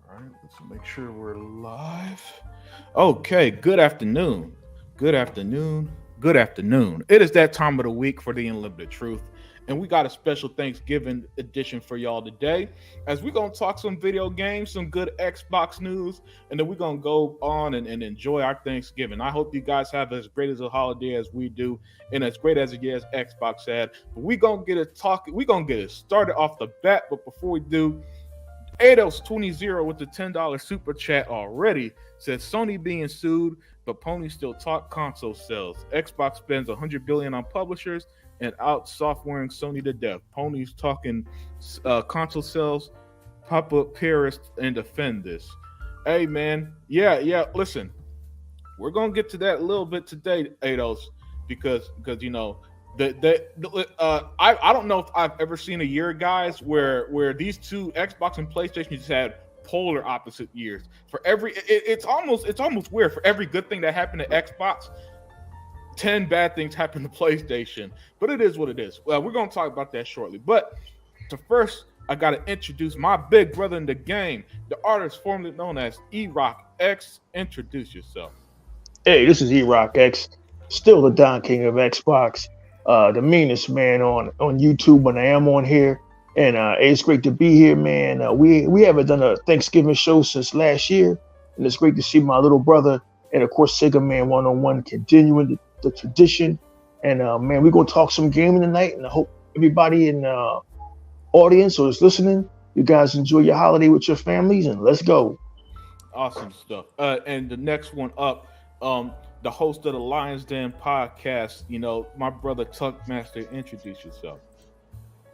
All right, let's make sure we're live. Okay, good afternoon. Good afternoon. Good afternoon. It is that time of the week for the Unlimited Truth. And we got a special Thanksgiving edition for y'all today. As we're going to talk some video games, some good Xbox news, and then we're going to go on and enjoy our Thanksgiving. I hope you guys have as great as a holiday as we do, and as great as a year as Xbox had. But we're going to get it talking. We're going to get it started off the bat. But before we do, Ados20 with the $10 super chat already says Sony being sued, but Pony still talk console sales. Xbox spends $100 billion on publishers and out softwaring Sony to death. Pony's talking console sales. Pop up Paris and defend this. Hey man, yeah. Listen, we're gonna get to that a little bit today, Ados, because you know. I don't know if I've ever seen a year, guys, where these two Xbox and PlayStation just had polar opposite years. For every it's almost weird. For every good thing that happened to Xbox, 10 bad things happened to PlayStation. But it is what it is. Well, we're gonna talk about that shortly. But to first, I gotta introduce my big brother in the game, the artist formerly known as E-Rock X. Introduce yourself. Hey, this is E-Rock X, still the Don King of Xbox. The meanest man on YouTube when I am on here, and it's great to be here, man. We haven't done a Thanksgiving show since last year, and it's great to see my little brother and of course Sega Man 101 continuing the tradition. And man, we're gonna talk some gaming tonight, and I hope everybody in audience or is listening, you guys enjoy your holiday with your families, and let's go. Awesome stuff. And the next one up, the host of the Lions Den podcast, you know, my brother Tuckmaster. Introduce yourself.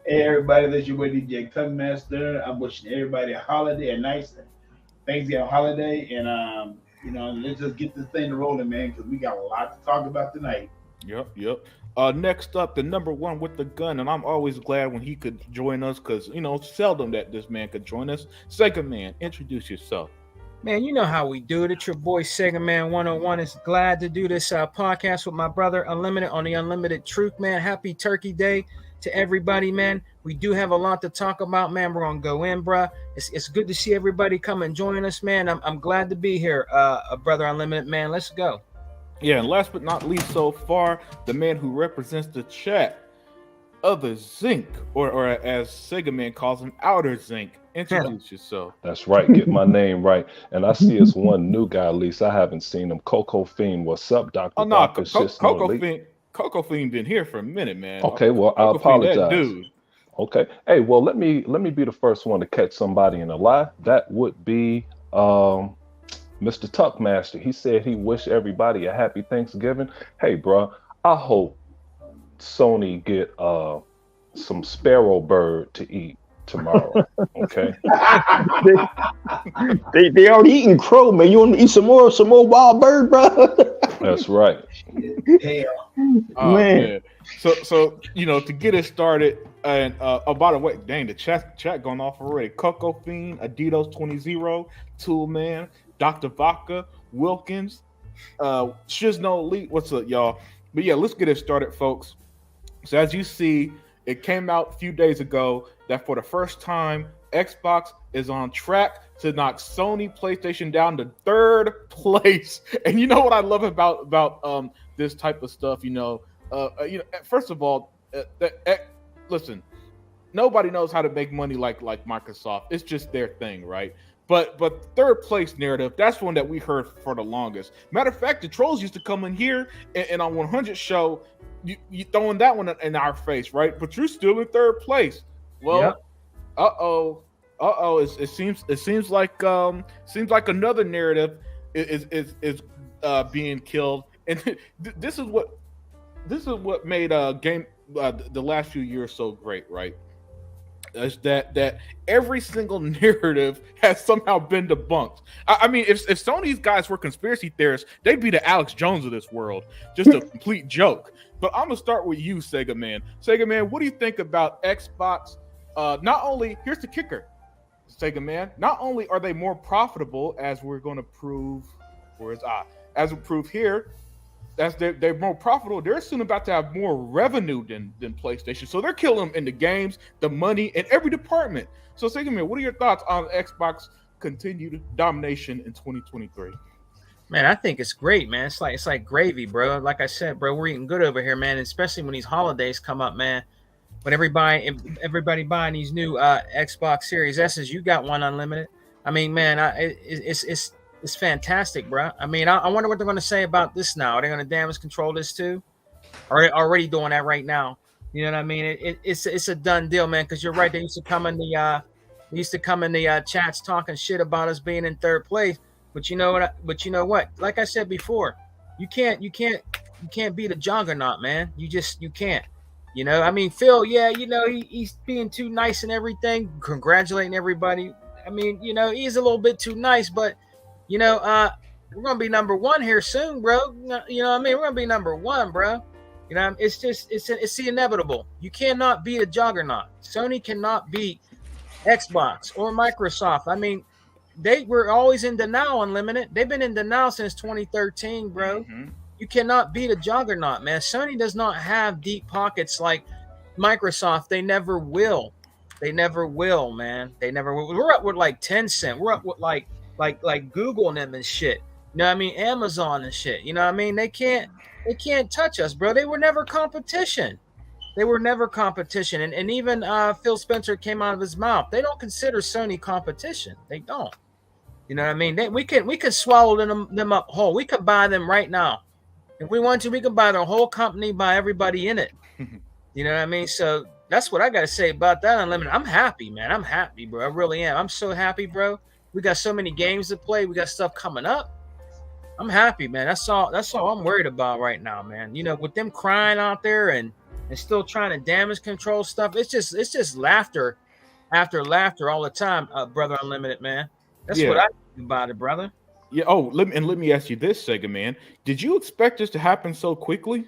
Hey everybody, this is your boy DJ Tuckmaster. I'm wishing everybody a holiday, a nice Thanksgiving holiday, and let's just get this thing rolling, man, because we got a lot to talk about tonight. Yep. Next up, the number one with the gun, and I'm always glad when he could join us, because seldom that this man could join us. Sega Man, introduce yourself. Man, you know how we do it. It's your boy Sega Man 101 is glad to do this podcast with my brother Unlimited on the Unlimited Truth, man. Happy Turkey Day to everybody, man. We do have a lot to talk about, man. We're going to go in, bruh. It's good to see everybody come and join us, man. I'm glad to be here, brother Unlimited, man. Let's go. Yeah, and last but not least so far, the man who represents the chat, Other Zinc, or as Sega Man calls him, Outer Zinc. Introduce yourself. That's right. Get my name right. And I see it's one new guy, at least I haven't seen him. Coco Fiend. What's up, Dr. Oh, no, Coco Fiend been here for a minute, man. Okay, well, Coco I apologize. Fiend, okay. Hey, well, let me be the first one to catch somebody in a lie. That would be Mr. Tuckmaster. He said he wished everybody a happy Thanksgiving. Hey, bro, I hope Sony get some sparrow bird to eat tomorrow. Okay. they already eating crow, man. You want to eat some more wild bird, bro? That's right. Man. So to get it started, and by the way, dang, the chat going off already. Coco Fiend, Adidas20, Toolman, Dr. Vaca, Wilkins, Shizno Elite. What's up, y'all? But yeah, let's get it started, folks. So as you see, it came out a few days ago that for the first time, Xbox is on track to knock Sony PlayStation down to third place. And you know what I love about this type of stuff? First of all, listen, nobody knows how to make money like Microsoft. It's just their thing, right? But third place narrative, that's one that we heard for the longest. Matter of fact, the trolls used to come in here and on 100 show, you throwing that one in our face, right? But you're still in third place. Well, yep. It seems like another narrative is being killed, and this is what made game the last few years so great, right? Is that every single narrative has somehow been debunked. I mean, if Sony's guys were conspiracy theorists, they'd be the Alex Jones of this world. Just a complete joke. But I'm going to start with you, Sega Man. Sega Man, what do you think about Xbox? Not only, here's the kicker, Sega Man, not only are they more profitable, as we're going to prove, as we prove here, as they're more profitable, they're soon about to have more revenue than PlayStation. So they're killing them in the games, the money, in every department. So Sega Man, what are your thoughts on Xbox continued domination in 2023? Man, I think it's great, man. It's like gravy, bro. Like I said, bro, we're eating good over here, man. Especially when these holidays come up, man. When everybody buying these new Xbox Series S's, you got one unlimited. I mean, man, it's fantastic, bro. I mean, I wonder what they're going to say about this now. Are they going to damage control this too? Or are they already doing that right now? You know what I mean? It's a done deal, man. Because you're right. They used to come in the chats talking shit about us being in third place. But you know what? Like I said before, you can't beat a juggernaut, man. You can't. You know, I mean, Phil, yeah, you know, he's being too nice and everything, congratulating everybody. I mean, you know, he's a little bit too nice, but you know, we're gonna be number one here soon, bro. You know what I mean? We're gonna be number one, bro. You know, it's the inevitable. You cannot beat a juggernaut. Sony cannot beat Xbox or Microsoft. I mean, they were always in denial, Unlimited. They've been in denial since 2013, bro. Mm-hmm. You cannot beat a juggernaut, man. Sony does not have deep pockets like Microsoft. They never will. They never will, man. They never will. We're up with like Tencent. We're up with like Google and them and shit. You know what I mean? Amazon and shit. You know what I mean? They can't touch us, bro. They were never competition. And even Phil Spencer came out of his mouth. They don't consider Sony competition. They don't. You know what I mean? We can swallow them up whole. We could buy them right now. If we want to, we can buy their whole company, buy everybody in it. You know what I mean? So that's what I got to say about that, Unlimited. I'm happy, man. I'm happy, bro. I really am. I'm so happy, bro. We got so many games to play. We got stuff coming up. I'm happy, man. That's all I'm worried about right now, man. You know, with them crying out there and still trying to damage control stuff, it's just laughter after laughter all the time, brother Unlimited, man. That's what I think about it, brother. Yeah. Oh, let me ask you this, Sega man. Did you expect this to happen so quickly?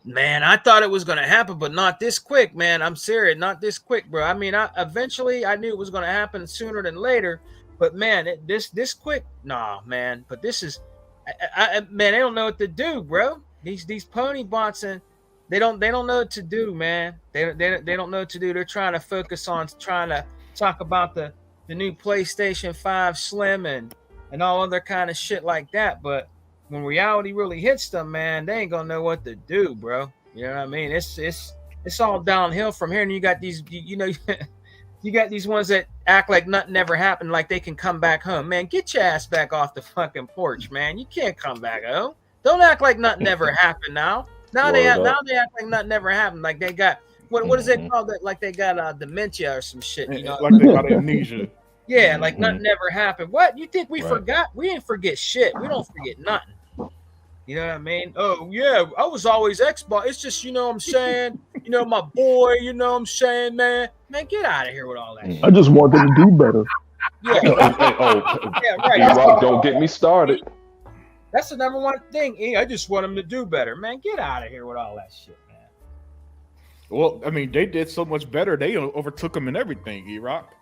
Man, I thought it was going to happen, but not this quick, man. I'm serious, not this quick, bro. I mean, eventually I knew it was going to happen sooner than later, but man, this quick, nah, man. But this is, man, they don't know what to do, bro. These pony bots and they don't know what to do, man. They don't know what to do. They're trying to focus on trying to talk about the new PlayStation 5 Slim and all other kind of shit like that. But when reality really hits them, man, they ain't gonna know what to do, bro. You know what I mean? It's all downhill from here. And you got these, you know, you got these ones that act like nothing ever happened, like they can come back home. Man, get your ass back off the fucking porch, man. You can't come back home. Don't act like nothing ever happened now. Now they act like nothing ever happened. Like they got what is it called? Like they got dementia or some shit. You know, like they got amnesia. Yeah, like nothing ever happened. What you think we forgot? We didn't forget shit. We don't forget nothing. You know what I mean? Oh yeah, I was always Xbox. It's just, you know what I'm saying? You know, my boy. You know what I'm saying, man? Man, get out of here with all that shit. I just want them to do better. Yeah. Yeah, right. Rock, don't get me started. That's the number one thing. I just want them to do better, man. Get out of here with all that shit, man. Well, I mean, they did so much better. They overtook them in everything. E-Rock.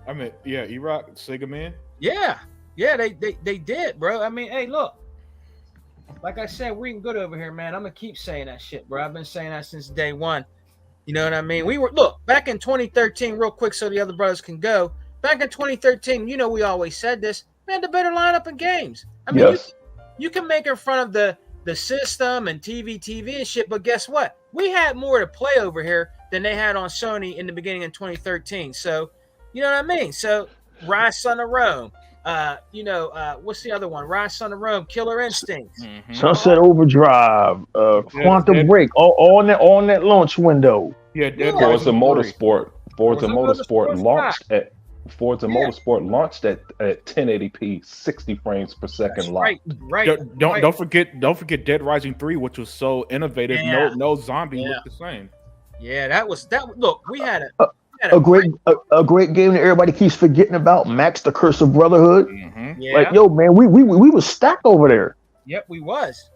I mean, yeah, E-Rock, Sega man. Yeah, they did, bro. I mean, hey, look. Like I said, we're eating good over here, man. I'm gonna keep saying that shit, bro. I've been saying that since day one. You know what I mean? Look, back in 2013, real quick, so the other brothers can go. Back in 2013, you know, we always said this, man. The better lineup in games. I mean, yes. You can make in front of the system and TV and shit, but guess what? We had more to play over here than they had on Sony in the beginning of 2013. So, you know what I mean? So, Rise Son of Rome. What's the other one? Rise Son of Rome, Killer Instinct, Sunset Overdrive, Quantum Break, all in that launch window. Yeah, Forza Motorsport launched at 1080p, 60 frames per second. Right. Don't forget Dead Rising 3, which was so innovative. Yeah. No zombie looked the same. Yeah, that was. Look, we had a great game that everybody keeps forgetting about, Max the Curse of Brotherhood. Mm-hmm. Yeah. Like, yo, man, we was stacked over there. Yep, we was,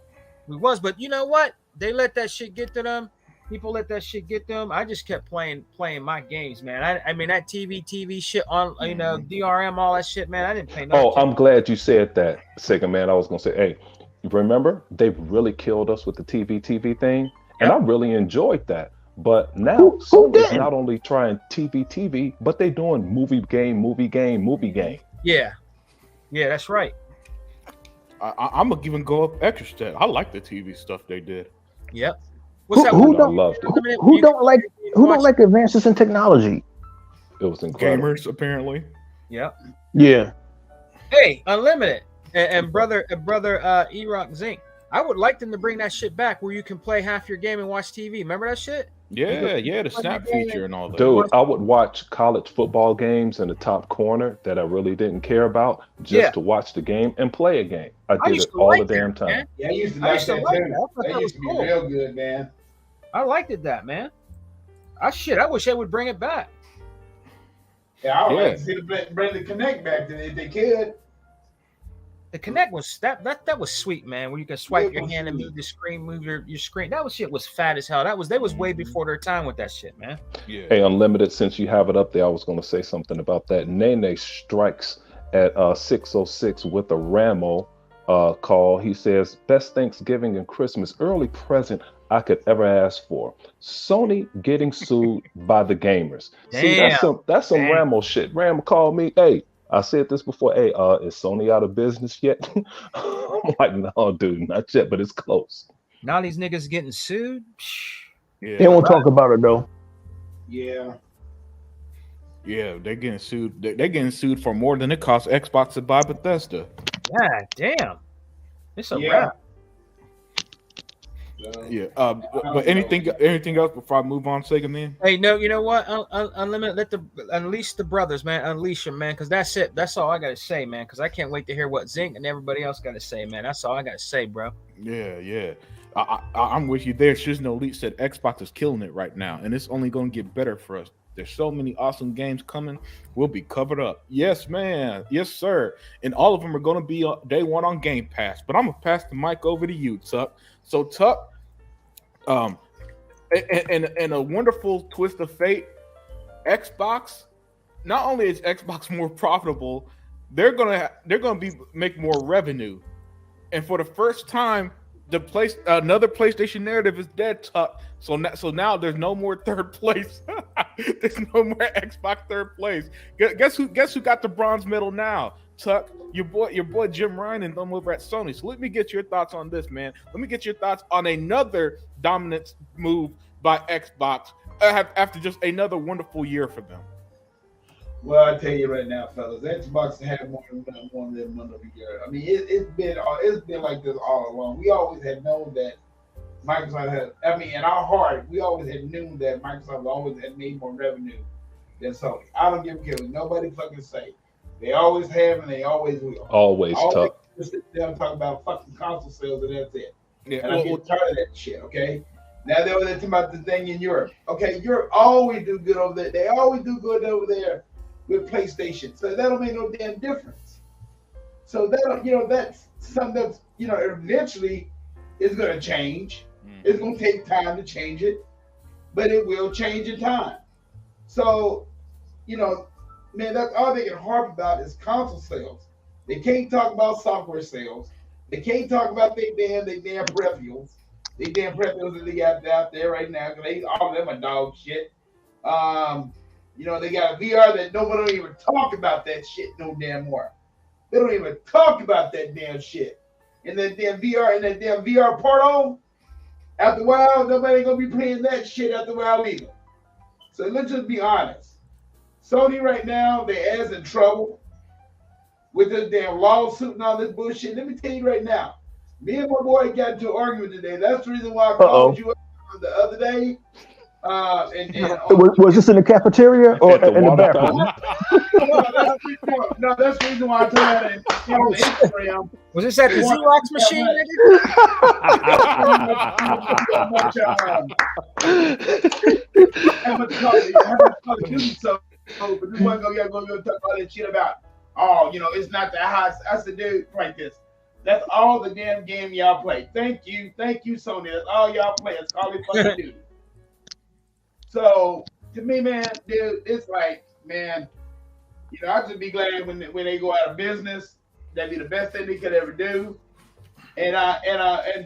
but you know what? They let that shit get to them. People let that shit get them. I just kept playing my games, man. I mean that TV shit on, you know, DRM, all that shit, man. I didn't pay no attention. I'm glad you said that, Sega man. I was gonna say, hey, you remember they really killed us with the TV thing, and I really enjoyed that. But now Sony's not only trying TV, but they doing movie game. Yeah, that's right. I'm gonna even go up extra step. I like the TV stuff they did. Yep. What's that? Who I don't loved it. who don't like advances in technology? It was incredible. Gamers, apparently. Yep. Yeah. Hey, Unlimited and brother E-Rock Zink. I would like them to bring that shit back where you can play half your game and watch TV. Remember that shit? Yeah, the snap feature and all that. Dude, I would watch college football games in the top corner that I really didn't care about just to watch the game and play a game. I did used it to all like the damn that, time. man. Yeah, I used to I like used to that like too. that. I thought that That was used to be cool. real good, man. I liked it that, man. I wish they would bring it back. Yeah, I would Yeah. like to see the bring the Connect back if they could. The Connect was that was sweet, man. Where you can swipe It your was hand and sweet. move the screen, move your screen. That was shit was fat as hell. They was way before their time with that shit, man. Yeah. Hey, Unlimited, since you have it up there, I was going to say something about that. Nene strikes at 606 with a Ramo call. He says, best Thanksgiving and Christmas early present I could ever ask for. Sony getting sued by the gamers. See, that's some Damn. Ramo shit. Ramo called me, hey, I said this before, hey, is Sony out of business yet? I'm like, no, dude, not yet, but it's close. Now these niggas getting sued. Yeah. They won't talk about it though. Yeah. Yeah, they're getting sued. They're getting sued for more than it costs Xbox to buy Bethesda. God damn. It's a Yeah. wrap. So, Yeah. But anything else before I move on, Sega Man? Hey, no, you know what? Unlimited, unleash the brothers, man. Unleash them, man. Because that's it. That's all I gotta say, man. Because I can't wait to hear what Zink and everybody else gotta say, man. That's all I gotta say, bro. Yeah. I'm with you there. Shizno Elite said Xbox is killing it right now, and it's only going to get better for us. There's so many awesome games coming. We'll be covered up. Yes, man. Yes, sir. And all of them are going to be day one on Game Pass. But I'm going to pass the mic over to you, Tuck. So, Tuck, in a wonderful twist of fate, Xbox, not only is Xbox more profitable, they're gonna make more revenue. And for the first time, another PlayStation narrative is dead, Tuck. So now there's no more third place. There's no more Xbox third place. Guess who got the bronze medal now? Tuck, your boy Jim Ryan and them over at Sony. So let me get your thoughts on this, man. Let me get your thoughts on another dominant move by Xbox after just another wonderful year for them. Well, I tell you right now, fellas, Xbox had more than one of the year. I mean, it's been like this all along. We always had known that Microsoft had. I mean, in our heart, we always had known that Microsoft always had made more revenue than Sony. I don't give a care what nobody fucking say. They always have and they always will. Always tough. Just sit down and talk about fucking console sales and that's it. Yeah, And I get tired of that shit. Okay. Now they're talking about the thing in Europe. Okay, Europe always do good over there. They always do good over there with PlayStation. So that don't make no damn difference. So that's something that's eventually is gonna change. It's gonna take time to change it, but it will change in time. So, man, that's all they can harp about is console sales. They can't talk about software sales. They can't talk about their damn peripherals. They damn peripherals that they got out there right now, because all of them are dog shit. They got a VR that nobody don't even talk about that shit no damn more. They don't even talk about that damn shit. And that damn VR portal, after a while, nobody ain't gonna be playing that shit after a while either. So let's just be honest. Sony right now, they ass in trouble with this damn lawsuit and all this bullshit. Let me tell you right now, me and my boy got into an argument today. That's the reason why I called you up the other day. Was this in the cafeteria or in the bathroom? No, that's the reason why I told you that on Instagram. Was this at the Xerox machine, But this one go talk about that shit about, it's not that high. I said, dude, like this. That's all the damn game y'all play. Thank you, Sony. That's all y'all play. It's Call of Duty. So to me, man, dude, it's like, man, I just be glad when they go out of business. That'd be the best thing they could ever do. And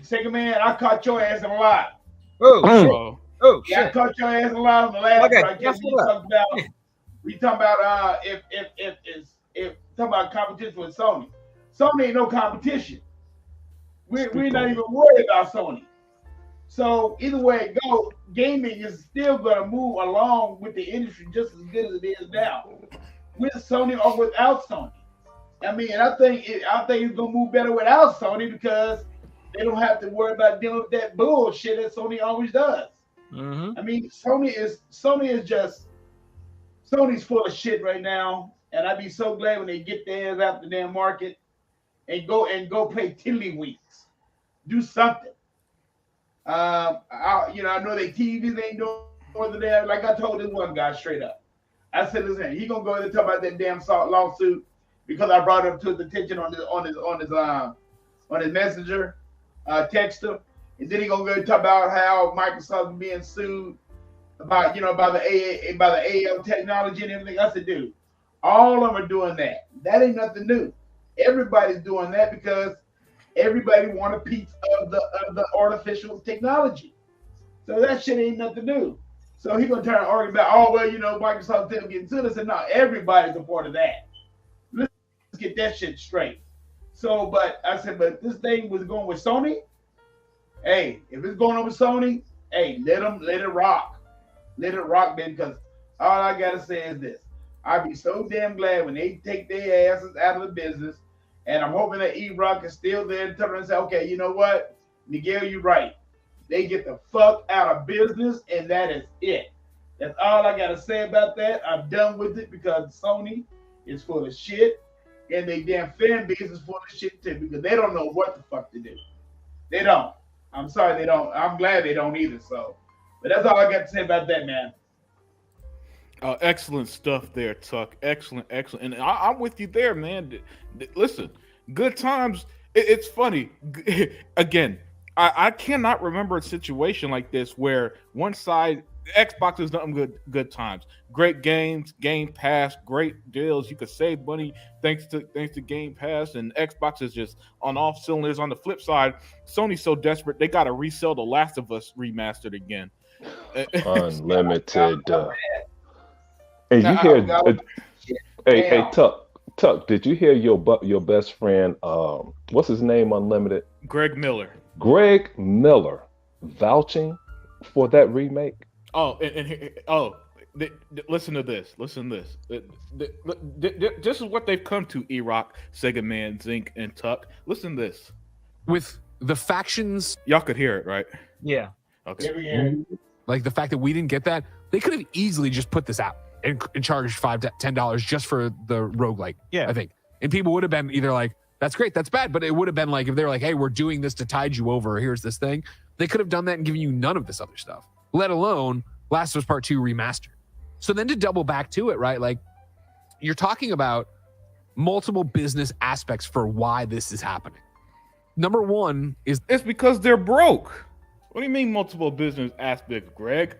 second, man, I caught your ass in a lie. Oh shit! I caught your ass in a lie on the last podcast. We talking about if talk about competition with Sony. Sony ain't no competition. We're not even worried about Sony. So either way it goes, gaming is still going to move along with the industry just as good as it is now, with Sony or without Sony. I mean, I think it's going to move better without Sony because they don't have to worry about dealing with that bullshit that Sony always does. Mm-hmm. I mean, Sony's full of shit right now, and I'd be so glad when they get their ass out the damn market and go play tiddlywinks, do something. I know they TVs ain't doing more than that. Like I told this one guy straight up, I said, listen, he gonna go in and talk about that damn lawsuit because I brought it up to his attention on his messenger, texter, and then he gonna go and talk about how Microsoft is being sued about the AL technology and everything. I said, dude, all of them are doing that. That ain't nothing new. Everybody's doing that because everybody want a piece of the artificial technology. So that shit ain't nothing new. So he gonna turn and argue about, Microsoft didn't get sued. I said, no, everybody's a part of that. Let's get that shit straight. So, but this thing was going with Sony. Hey, if it's going on with Sony, hey, let it rock. Let it rock, man, because all I gotta say is this. I'd be so damn glad when they take their asses out of the business. And I'm hoping that E-Rock is still there to turn around and say, okay, you know what? Miguel, you're right. They get the fuck out of business, and that is it. That's all I got to say about that. I'm done with it because Sony is full of shit, and they damn fan base is full of shit too because they don't know what the fuck to do. They don't. I'm sorry they don't. I'm glad they don't either. So, but that's all I got to say about that, man. Excellent stuff there, Tuck. Excellent. And I'm with you there, man. Listen, good times. It's funny. Again, I cannot remember a situation like this where one side, Xbox is nothing good times. Great games, Game Pass, great deals. You could save money thanks to Game Pass, and Xbox is just on all cylinders. On the flip side, Sony's so desperate they got to resell The Last of Us remastered again. Unlimited. Hey, you hear? Hey, Tuck. Did you hear your best friend? What's his name? Unlimited. Greg Miller. Greg Miller vouching for that remake. Oh, listen to this. Listen to this. This is what they've come to. E-Rock, Sega Man, Zinc, and Tuck. Listen to this. With the factions, y'all could hear it, right? Yeah. Okay. Like the fact that we didn't get that, they could have easily just put this out and charged $5 to $10 just for the roguelike. Yeah. I think. And people would have been either like, that's great, that's bad. But it would have been like, if they were like, hey, we're doing this to tide you over, here's this thing. They could have done that and given you none of this other stuff, let alone Last of Us Part 2 remastered. So then to double back to it, right? Like you're talking about multiple business aspects for why this is happening. Number one is it's because they're broke. What do you mean multiple business aspects, Greg?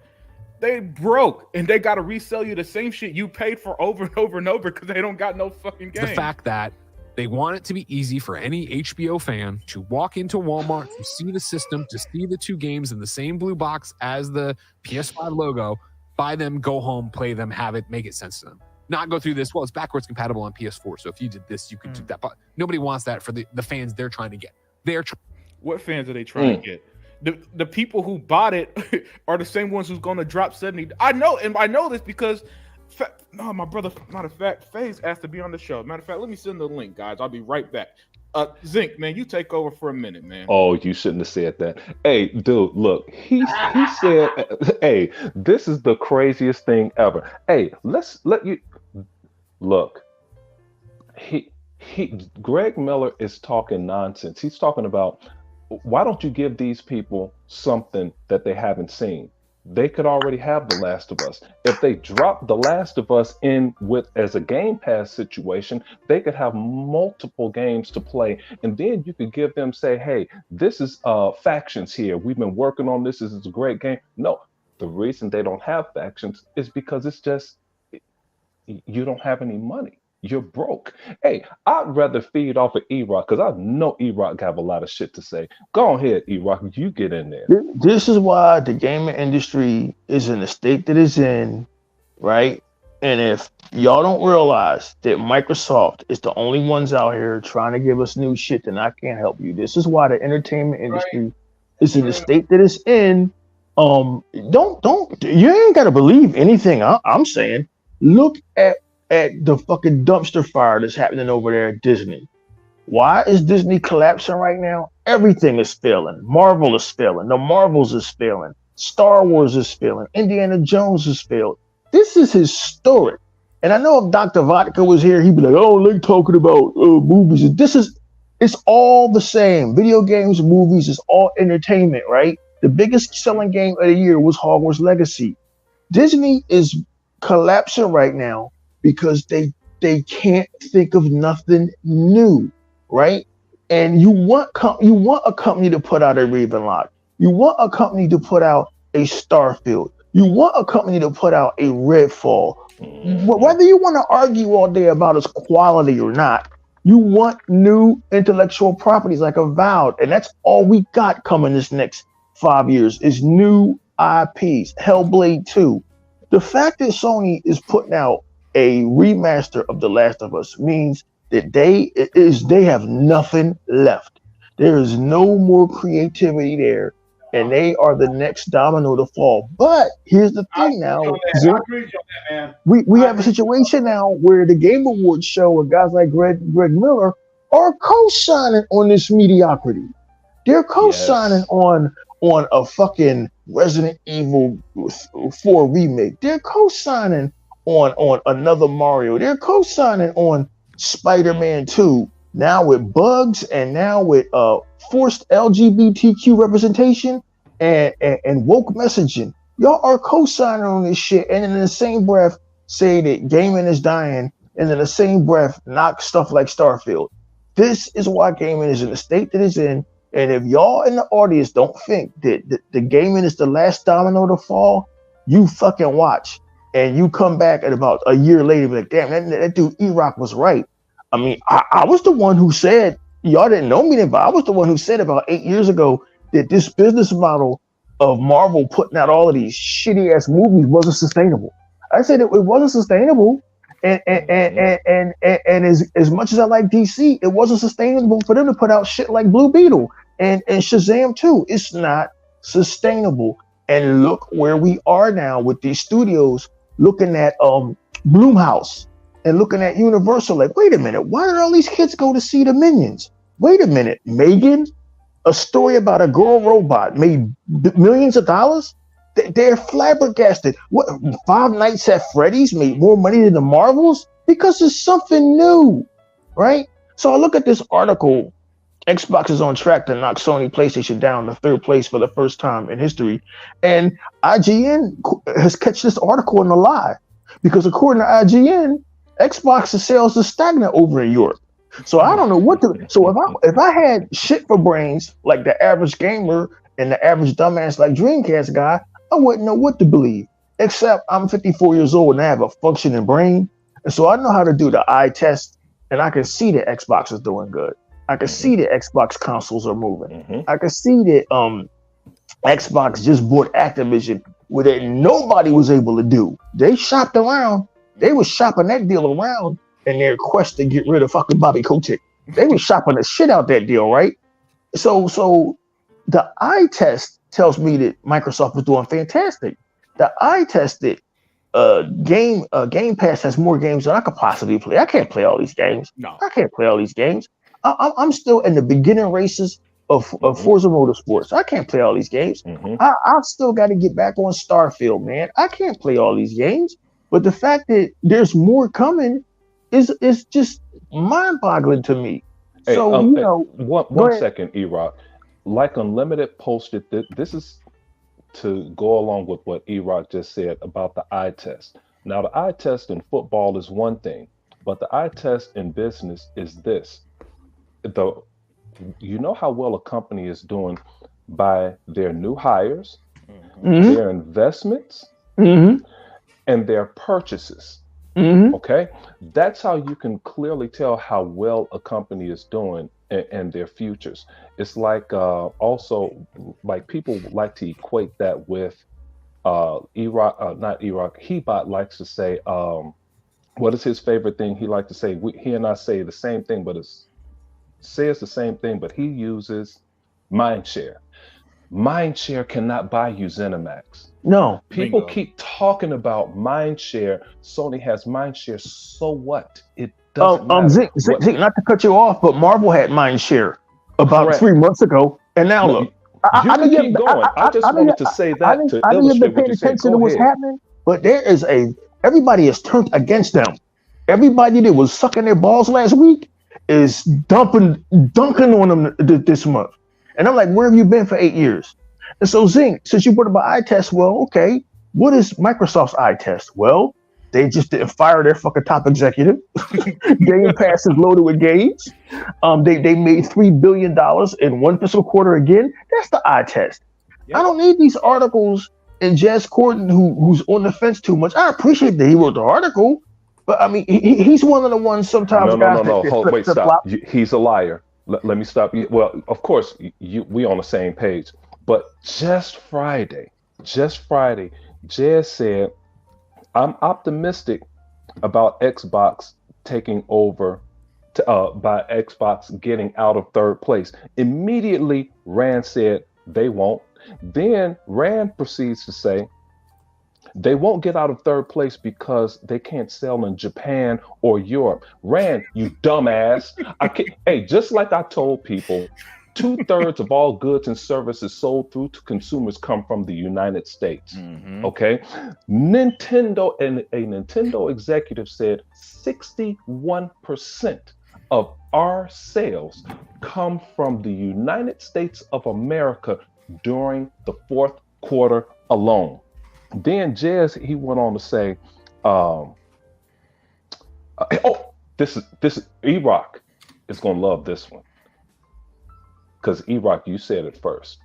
They broke and they got to resell you the same shit you paid for over and over and over because they don't got no fucking game. The fact that they want it to be easy for any HBO fan to walk into Walmart, to see the system, to see the two games in the same blue box as the PS5 logo, buy them, go home, play them, have it, make it sense to them. Not go through this, well, it's backwards compatible on PS4, so if you did this, you could do that. But nobody wants that for the fans they're trying to get. What fans are they trying to get? The people who bought it are the same ones who's going to drop 70. I know this because my brother, matter of fact, FaZe asked to be on the show. Matter of fact, let me send the link, guys. I'll be right back. Zinc, man, you take over for a minute, man. Oh, you shouldn't have said that. Hey, dude, look, he said, hey, this is the craziest thing ever. Hey, let you look. Greg Miller is talking nonsense. He's talking about, why don't you give these people something that they haven't seen? They could already have The Last of Us. If they drop The Last of Us in with as a Game Pass situation, they could have multiple games to play. And then you could give them, say, hey, this is Factions here. We've been working on this. This is a great game. No, the reason they don't have Factions is because it's just, you don't have any money. You're broke. Hey, I'd rather feed off of E-Rock because I know E-Rock have a lot of shit to say. Go ahead, E-Rock. You get in there. This is why the gaming industry is in the state that it's in, right? And if y'all don't realize that Microsoft is the only ones out here trying to give us new shit, then I can't help you. This is why the entertainment industry is in the state that it's in. Don't you ain't gotta believe anything I'm saying. Look at the fucking dumpster fire that's happening over there at Disney. Why is Disney collapsing right now? Everything is failing. Marvel is failing. The Marvels is failing. Star Wars is failing. Indiana Jones is failed. This is historic. And I know if Dr. Vodka was here, he'd be like, oh, they're talking about movies. It's all the same. Video games, movies, it's all entertainment, right? The biggest selling game of the year was Hogwarts Legacy. Disney is collapsing right now because they can't think of nothing new, right? And you want a company to put out a Ravenlock. You want a company to put out a Starfield. You want a company to put out a Redfall. Whether you want to argue all day about its quality or not, you want new intellectual properties like Avowed, and that's all we got coming this next 5 years is new IPs. Hellblade 2. The fact that Sony is putting out a remaster of The Last of Us means that they have nothing left. There is no more creativity there, and they are the next domino to fall. But here's the thing now. We have a situation now where the Game Awards show and guys like Greg Miller are co-signing on this mediocrity. They're co-signing on a fucking Resident Evil 4 remake. They're co-signing on another Mario. They're co-signing on Spider-Man 2. Now with bugs and now with forced LGBTQ representation and woke messaging. Y'all are co-signing on this shit, and in the same breath say that gaming is dying, and in the same breath knock stuff like Starfield. This is why gaming is in the state that it's in. And if y'all in the audience don't think that the gaming is the last domino to fall, you fucking watch. And you come back at about a year later, be like, damn, that dude E-Rock was right. I mean, I was the one who said, y'all didn't know me then, but I was the one who said about 8 years ago that this business model of Marvel putting out all of these shitty ass movies wasn't sustainable. I said it wasn't sustainable. And as much as I like DC, it wasn't sustainable for them to put out shit like Blue Beetle and Shazam 2. It's not sustainable. And look where we are now with these studios looking at Blumhouse and looking at Universal. Like, wait a minute, why did all these kids go to see the Minions? Wait a minute, Megan, a story about a girl robot made millions of dollars? They're flabbergasted. What, Five Nights at Freddy's made more money than the Marvels? Because it's something new, right? So I look at this article. Xbox is on track to knock Sony PlayStation down to third place for the first time in history. And IGN has catch this article in a lie. Because according to IGN, Xbox's sales are stagnant over in Europe. So I don't know what to. So if I had shit for brains like the average gamer and the average dumbass like Dreamcast guy, I wouldn't know what to believe. Except I'm 54 years old and I have a functioning brain, and so I know how to do the eye test, and I can see that Xbox is doing good. I can see that Xbox consoles are moving. I can see that Xbox just bought Activision, where that nobody was able to do. They shopped around. They were shopping that deal around in their quest to get rid of fucking Bobby Kotick. They were shopping the shit out that deal, right? So the eye test tells me that Microsoft was doing fantastic. The eye test that Game Pass has more games than I could possibly play. I can't play all these games. No. I can't play all these games. I'm still in the beginning races of Forza Motorsports. I can't play all these games. I've still got to get back on Starfield, man. I can't play all these games. But the fact that there's more coming is just mind-boggling to me. Hey, so one second, E-Rock. Like Unlimited posted this is to go along with what E-Rock just said about the eye test. Now, the eye test in football is one thing, but the eye test in business is this. You know how well a company is doing by their new hires, their investments, and their purchases. Okay, that's how you can clearly tell how well a company is doing and their futures. It's like also like people like to equate that with Hebot likes to say, what is his favorite thing? He likes to say, he and I say the same thing, but says the same thing, but he uses mindshare. Mindshare cannot buy you ZeniMax. No. People Bingo. keep talking about mindshare. Sony has mindshare. So what? It doesn't matter. Zeke, not to cut you off, but Marvel had mindshare about Correct. 3 months ago, and now No, look. you can keep going. I just wanted to say that to I didn't illustrate been what paying you said. attention to Go what's ahead. happening, but everybody is turned against them. Everybody that was sucking their balls last week is dunking on them this month. And I'm like, where have you been for 8 years? And so, Zink, since you brought up eye test, well, okay, what is Microsoft's eye test? Well, they just didn't fire their fucking top executive. Game Pass is loaded with games. They made $3 billion in one fiscal quarter again. That's the eye test. Yep. I don't need these articles and Jez Corden who's on the fence too much. I appreciate that he wrote the article, but I mean, he's one of the ones sometimes. No. Wait, stop. flip-flop. He's a liar. Let me stop you. Well, of course, we on the same page. But just Friday, Jez said, I'm optimistic about Xbox taking over, by Xbox getting out of third place. Immediately, Rand said they won't. Then Rand proceeds to say they won't get out of third place because they can't sell in Japan or Europe. Rand, you dumbass. Hey, just like I told people, 2/3 of all goods and services sold through to consumers come from the United States. Mhm. Okay. Nintendo, and a Nintendo executive said 61% of our sales come from the United States of America during the fourth quarter alone. Then Jez, he went on to say, this is E-Rock is gonna love this one. Because E-Rock, you said it first.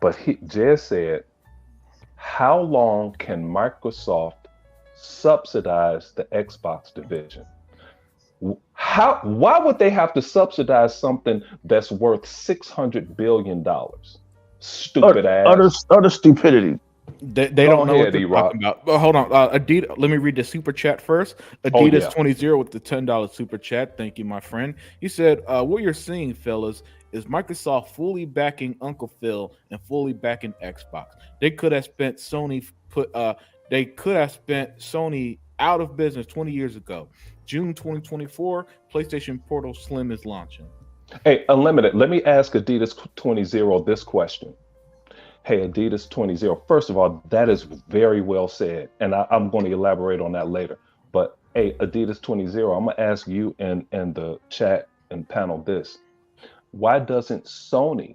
But Jez said, how long can Microsoft subsidize the Xbox division? Why would they have to subsidize something that's worth $600 billion? Stupid ass. Utter stupidity. They don't know what ahead, they're E-Rock. talking about. But hold on, Adidas. Let me read the super chat first. Adidas 20 with the $10 super chat. Thank you, my friend. He said, "What you're seeing, fellas, is Microsoft fully backing Uncle Phil and fully backing Xbox. They could have spent Sony out of business 20 years ago. June 2024, PlayStation Portal Slim is launching." Hey, Unlimited, let me ask Adidas 20 this question. Hey, Adidas 20. First of all, that is very well said. And I'm going to elaborate on that later. But hey, Adidas 20, I'm going to ask you and the chat and panel this. Why doesn't Sony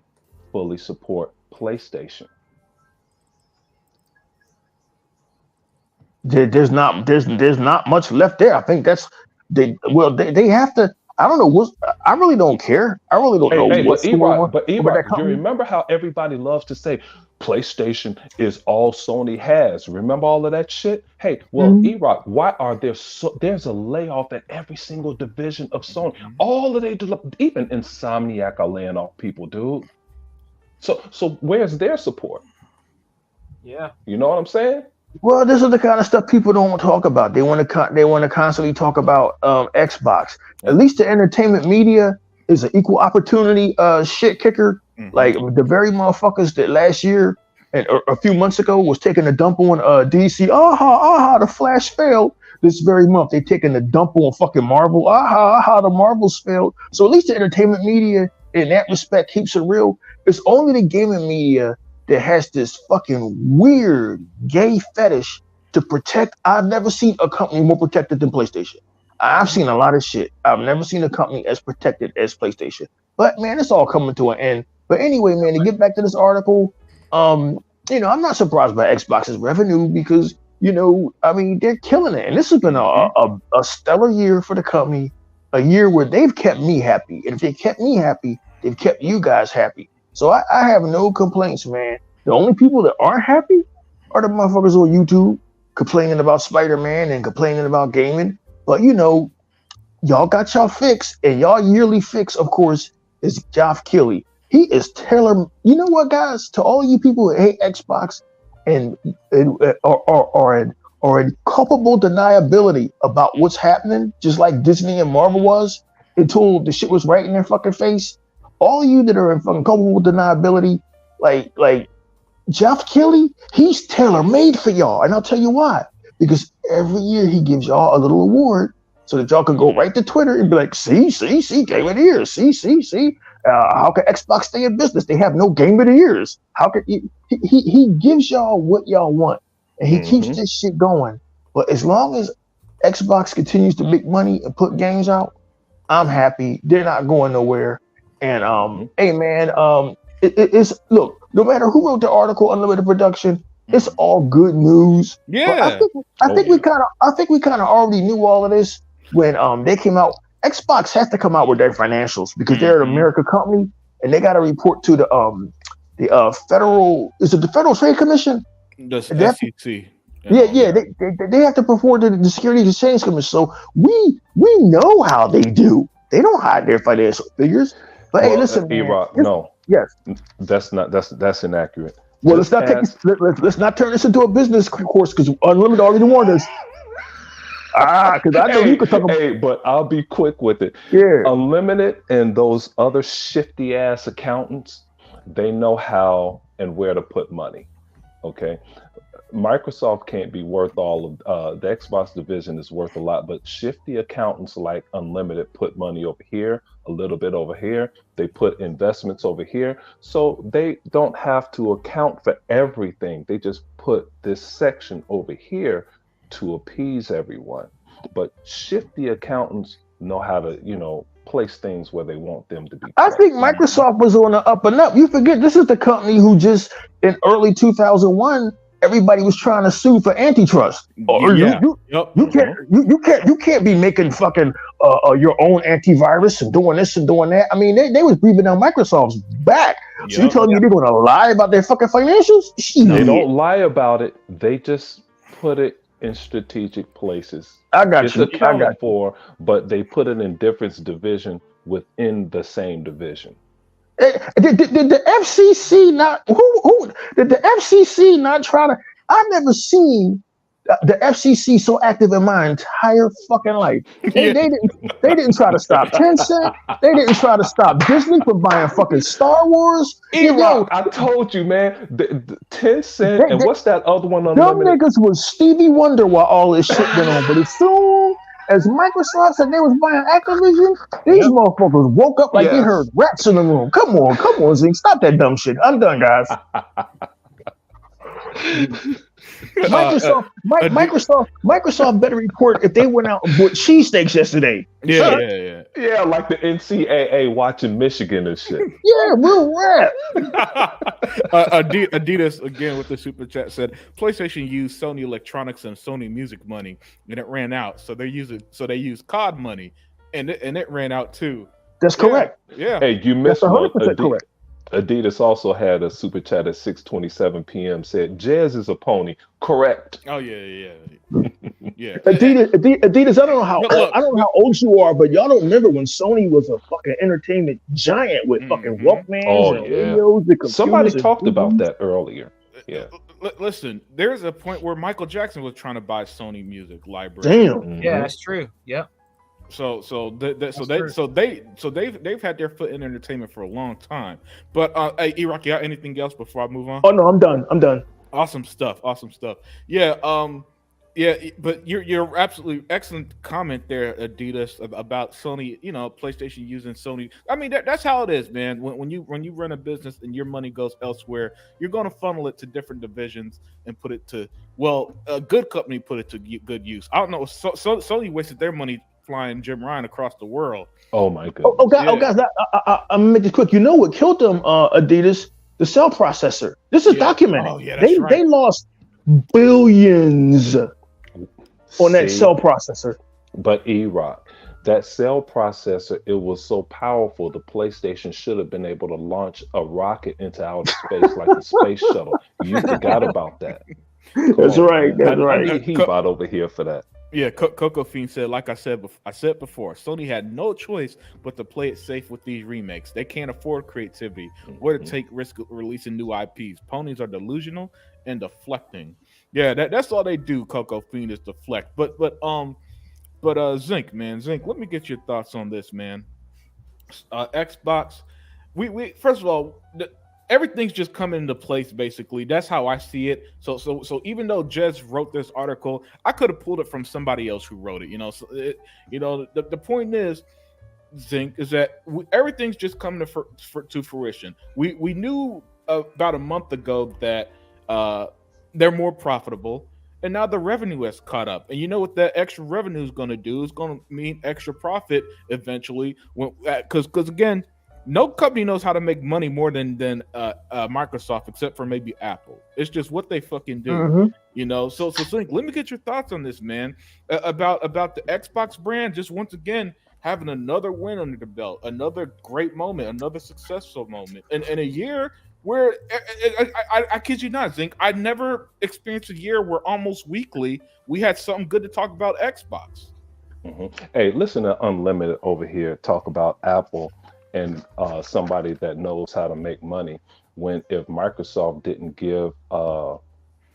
fully support PlayStation? There's not much left there. I think they have to. I don't know. I really don't care. I really don't know what's going on. But E-Rock, you remember how everybody loves to say PlayStation is all Sony has. Remember all of that shit? Hey, well, E-Rock, why are there's a layoff at every single division of Sony. All of even Insomniac are laying off people, dude. So where's their support? Yeah. You know what I'm saying? Well, this is the kind of stuff people don't talk about. They want to constantly talk about Xbox. At least the entertainment media is an equal opportunity shit kicker. Like the very motherfuckers that last year and a few months ago was taking a dump on DC. The Flash failed. This very month they taking a dump on fucking Marvel. The Marvels failed. So at least the entertainment media in that respect keeps it real. It's only the gaming media that has this fucking weird gay fetish to protect. I've never seen a company more protected than PlayStation. I've seen a lot of shit. I've never seen a company as protected as PlayStation. But man, it's all coming to an end. But anyway, man, to get back to this article, I'm not surprised by Xbox's revenue because, they're killing it. And this has been a stellar year for the company, a year where they've kept me happy. And if they kept me happy, they've kept you guys happy. So I have no complaints, man. The only people that aren't happy are the motherfuckers on YouTube complaining about Spider-Man and complaining about gaming. But, y'all got y'all fix, and y'all yearly fix, of course, is Geoff Keighley. He is Taylor. You know what, guys? To all you people who hate Xbox and or a culpable deniability about what's happening, just like Disney and Marvel was, until the shit was right in their fucking face. All you that are in fucking culpable deniability, like Jeff Kelly, he's tailor made for y'all, and I'll tell you why. Because every year he gives y'all a little award so that y'all can go right to Twitter and be like, see, game of the year, see. How can Xbox stay in business? They have no game of the years. How can he gives y'all what y'all want, and he keeps this shit going. But as long as Xbox continues to make money and put games out, I'm happy. They're not going nowhere. And hey man, it's look. No matter who wrote the article, Unlimited Production, it's all good news. Yeah, I think we kind of already knew all of this when they came out. Xbox has to come out with their financials because they're an American company and they got to report to the federal. Is it the Federal Trade Commission? The SEC. Yeah. They have to report to the Securities and Exchange Commission. So we know how they do. They don't hide their financial figures. But hey, listen, E-Rock, man, no. Yes. That's inaccurate. Well, let's not turn this into a business course because Unlimited already warned us. Because I know you could talk about. Hey, but I'll be quick with it. Yeah. Unlimited and those other shifty ass accountants, they know how and where to put money. Okay. Microsoft can't be worth all of the Xbox division is worth a lot, but shifty accountants like Unlimited put money over here, a little bit over here. They put investments over here. So they don't have to account for everything. They just put this section over here to appease everyone. But shifty accountants know how to, place things where they want them to be. I think Microsoft was on the up and up. You forget this is the company who just in early 2001 everybody was trying to sue for antitrust. You can't be making fucking your own antivirus and doing this and doing that. I mean, they was breathing down Microsoft's back. So you telling me they're gonna lie about their fucking financials? They don't lie about it. They just put it in strategic places. I got it's you. accounted for, but they put it in different division within the same division. Did the FCC not? Who did the FCC not try to? I've never seen the FCC so active in my entire fucking life. They didn't try to stop Tencent. They didn't try to stop Disney from buying fucking Star Wars. I told you, man. The Tencent and what's that other one? Them niggas was Stevie Wonder while all this shit went on. But as soon as Microsoft said they was buying Activision, these motherfuckers woke up like they heard rats in the room. Come on, Zing, stop that dumb shit. I'm done, guys. Microsoft better report if they went out and bought cheesesteaks yesterday. Yeah, like the NCAA watching Michigan and shit. Yeah, real rap. Adidas again with the super chat said PlayStation used Sony Electronics and Sony Music money and it ran out, so they used COD money and it ran out too. That's correct. Yeah. Hey, you missed one. Correct. Adidas also had a super chat at 6:27 p.m. said Jazz is a pony. Correct. Oh yeah. Adidas. I don't know how old you are, but y'all don't remember when Sony was a fucking entertainment giant with fucking Walkmans and radios. Somebody talked about that earlier. Yeah. Listen, there's a point where Michael Jackson was trying to buy Sony Music library. Damn. Yeah, that's true. Yep. So they've had their foot in entertainment for a long time. But hey, E-Rock, you got anything else before I move on? Oh no, I'm done. Awesome stuff. Yeah. But you're absolutely excellent comment there, Adidas, about Sony. PlayStation using Sony. I mean, that's how it is, man. When you run a business and your money goes elsewhere, you're going to funnel it to different divisions and put it to a good company put it to good use. I don't know. Sony wasted their money flying Jim Ryan across the world. Oh my god. Guys, I'm gonna make this quick. You know what killed them, Adidas? The cell processor. This is documented. Oh, yeah, that's right. They lost billions on that cell processor. But E-Rock, that cell processor, it was so powerful, the PlayStation should have been able to launch a rocket into outer space like the space shuttle. You forgot about that. That's right. I need Hebot over here for that. Yeah, Coco Fiend said, like I said before, Sony had no choice but to play it safe with these remakes. They can't afford creativity or to take risk releasing new IPs. Ponies are delusional and deflecting. Yeah, that's all they do. Coco Fiend is deflect. But Zinc, man, Zinc. Let me get your thoughts on this, man. Xbox. We first of all, everything's just coming into place. Basically, that's how I see it. So even though Jez wrote this article, I could have pulled it from somebody else who wrote it. The point is, Zinc, is that everything's just coming to fruition. We knew about a month ago that they're more profitable, and now the revenue has caught up. And you know what that extra revenue is going to do? It's going to mean extra profit eventually. Because again, no company knows how to make money more than Microsoft, except for maybe Apple. It's just what they fucking do. Mm-hmm. So Zinc, let me get your thoughts on this, man. About the Xbox brand, just once again having another win under the belt, another great moment, another successful moment, and in a year where I kid you not, Zinc, I never experienced a year where almost weekly we had something good to talk about Xbox. Hey, listen to Unlimited over here talk about Apple and somebody that knows how to make money. When if Microsoft didn't give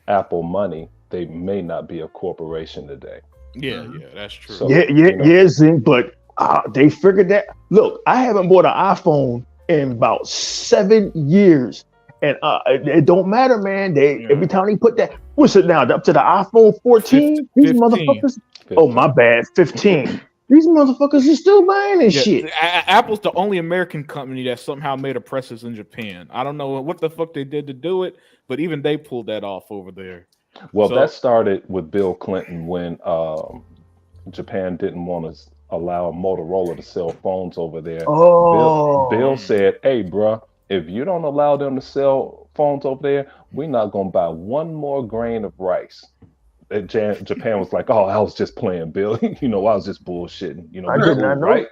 Apple money, they may not be a corporation today. Yeah, that's true. So, yeah, Zinc, but they figured that. Look, I haven't bought an iPhone in about 7 years, and it don't matter, man. Every time they put that, what's it now? Up to the iPhone 14? These 15. motherfuckers. 15. Oh, my bad, 15. These motherfuckers are still buying this shit. Apple's the only American company that somehow made a presence in Japan. I don't know what the fuck they did to do it, but even they pulled that off over there. Well, that started with Bill Clinton when Japan didn't want to allow Motorola to sell phones over there. Bill said, "Hey, bro, if you don't allow them to sell phones over there, we're not gonna buy one more grain of rice." Japan was like, "Oh, I was just playing, Bill. I was just bullshitting. I did not know. Right?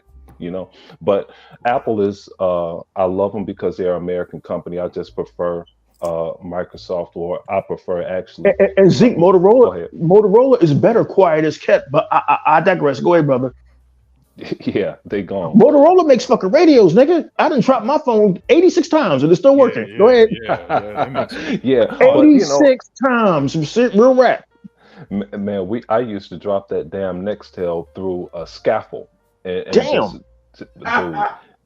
But Apple is. I love them because they're an American company. I just prefer Microsoft, or I prefer actually." And Zeke, Motorola is better quiet as kept. But I digress. Go ahead, brother. Yeah, they gone. Motorola makes fucking radios, nigga. I done dropped my phone 86 times and it's still working. Go ahead. Yeah, 86 times. Some shit, real rap. Man, I used to drop that damn Nextel through a scaffold. And damn.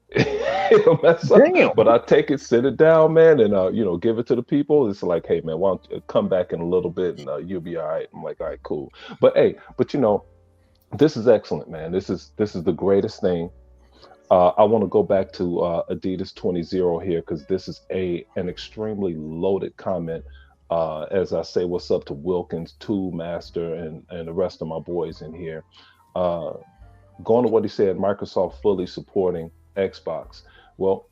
It'll mess up. Damn. But I take it, sit it down, man, and give it to the people. It's like, hey, man, why don't you come back in a little bit and you'll be all right. I'm like, all right, cool. But this is excellent, man. This is the greatest thing. I want to go back to Adidas 20 here because this is an extremely loaded comment. As I say, what's up to Wilkins, Tool Master, and the rest of my boys in here. Going to what he said, Microsoft fully supporting Xbox. Well,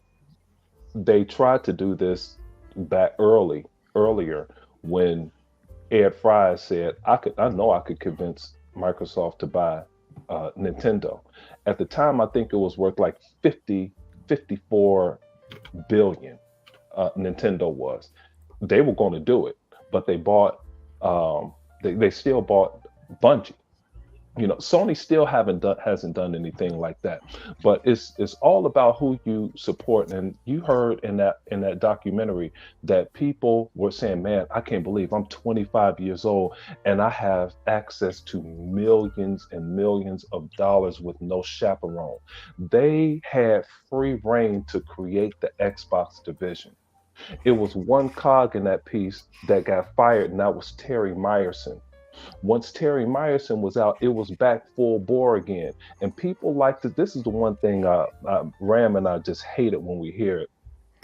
they tried to do this back earlier when Ed Fry said, I know I could convince Microsoft to buy Nintendo. At the time, I think it was worth like 54 billion. Nintendo was. They were going to do it, but they bought. They still bought Bungie. Sony still hasn't done anything like that. But it's all about who you support. And you heard in that documentary that people were saying, "Man, I can't believe I'm 25 years old and I have access to millions and millions of dollars with no chaperone." They had free reign to create the Xbox division. It was one cog in that piece that got fired, and that was Terry Myerson. Once Terry Myerson was out, it was back full bore again. And people like this is the one thing Ram and I just hate it when we hear it,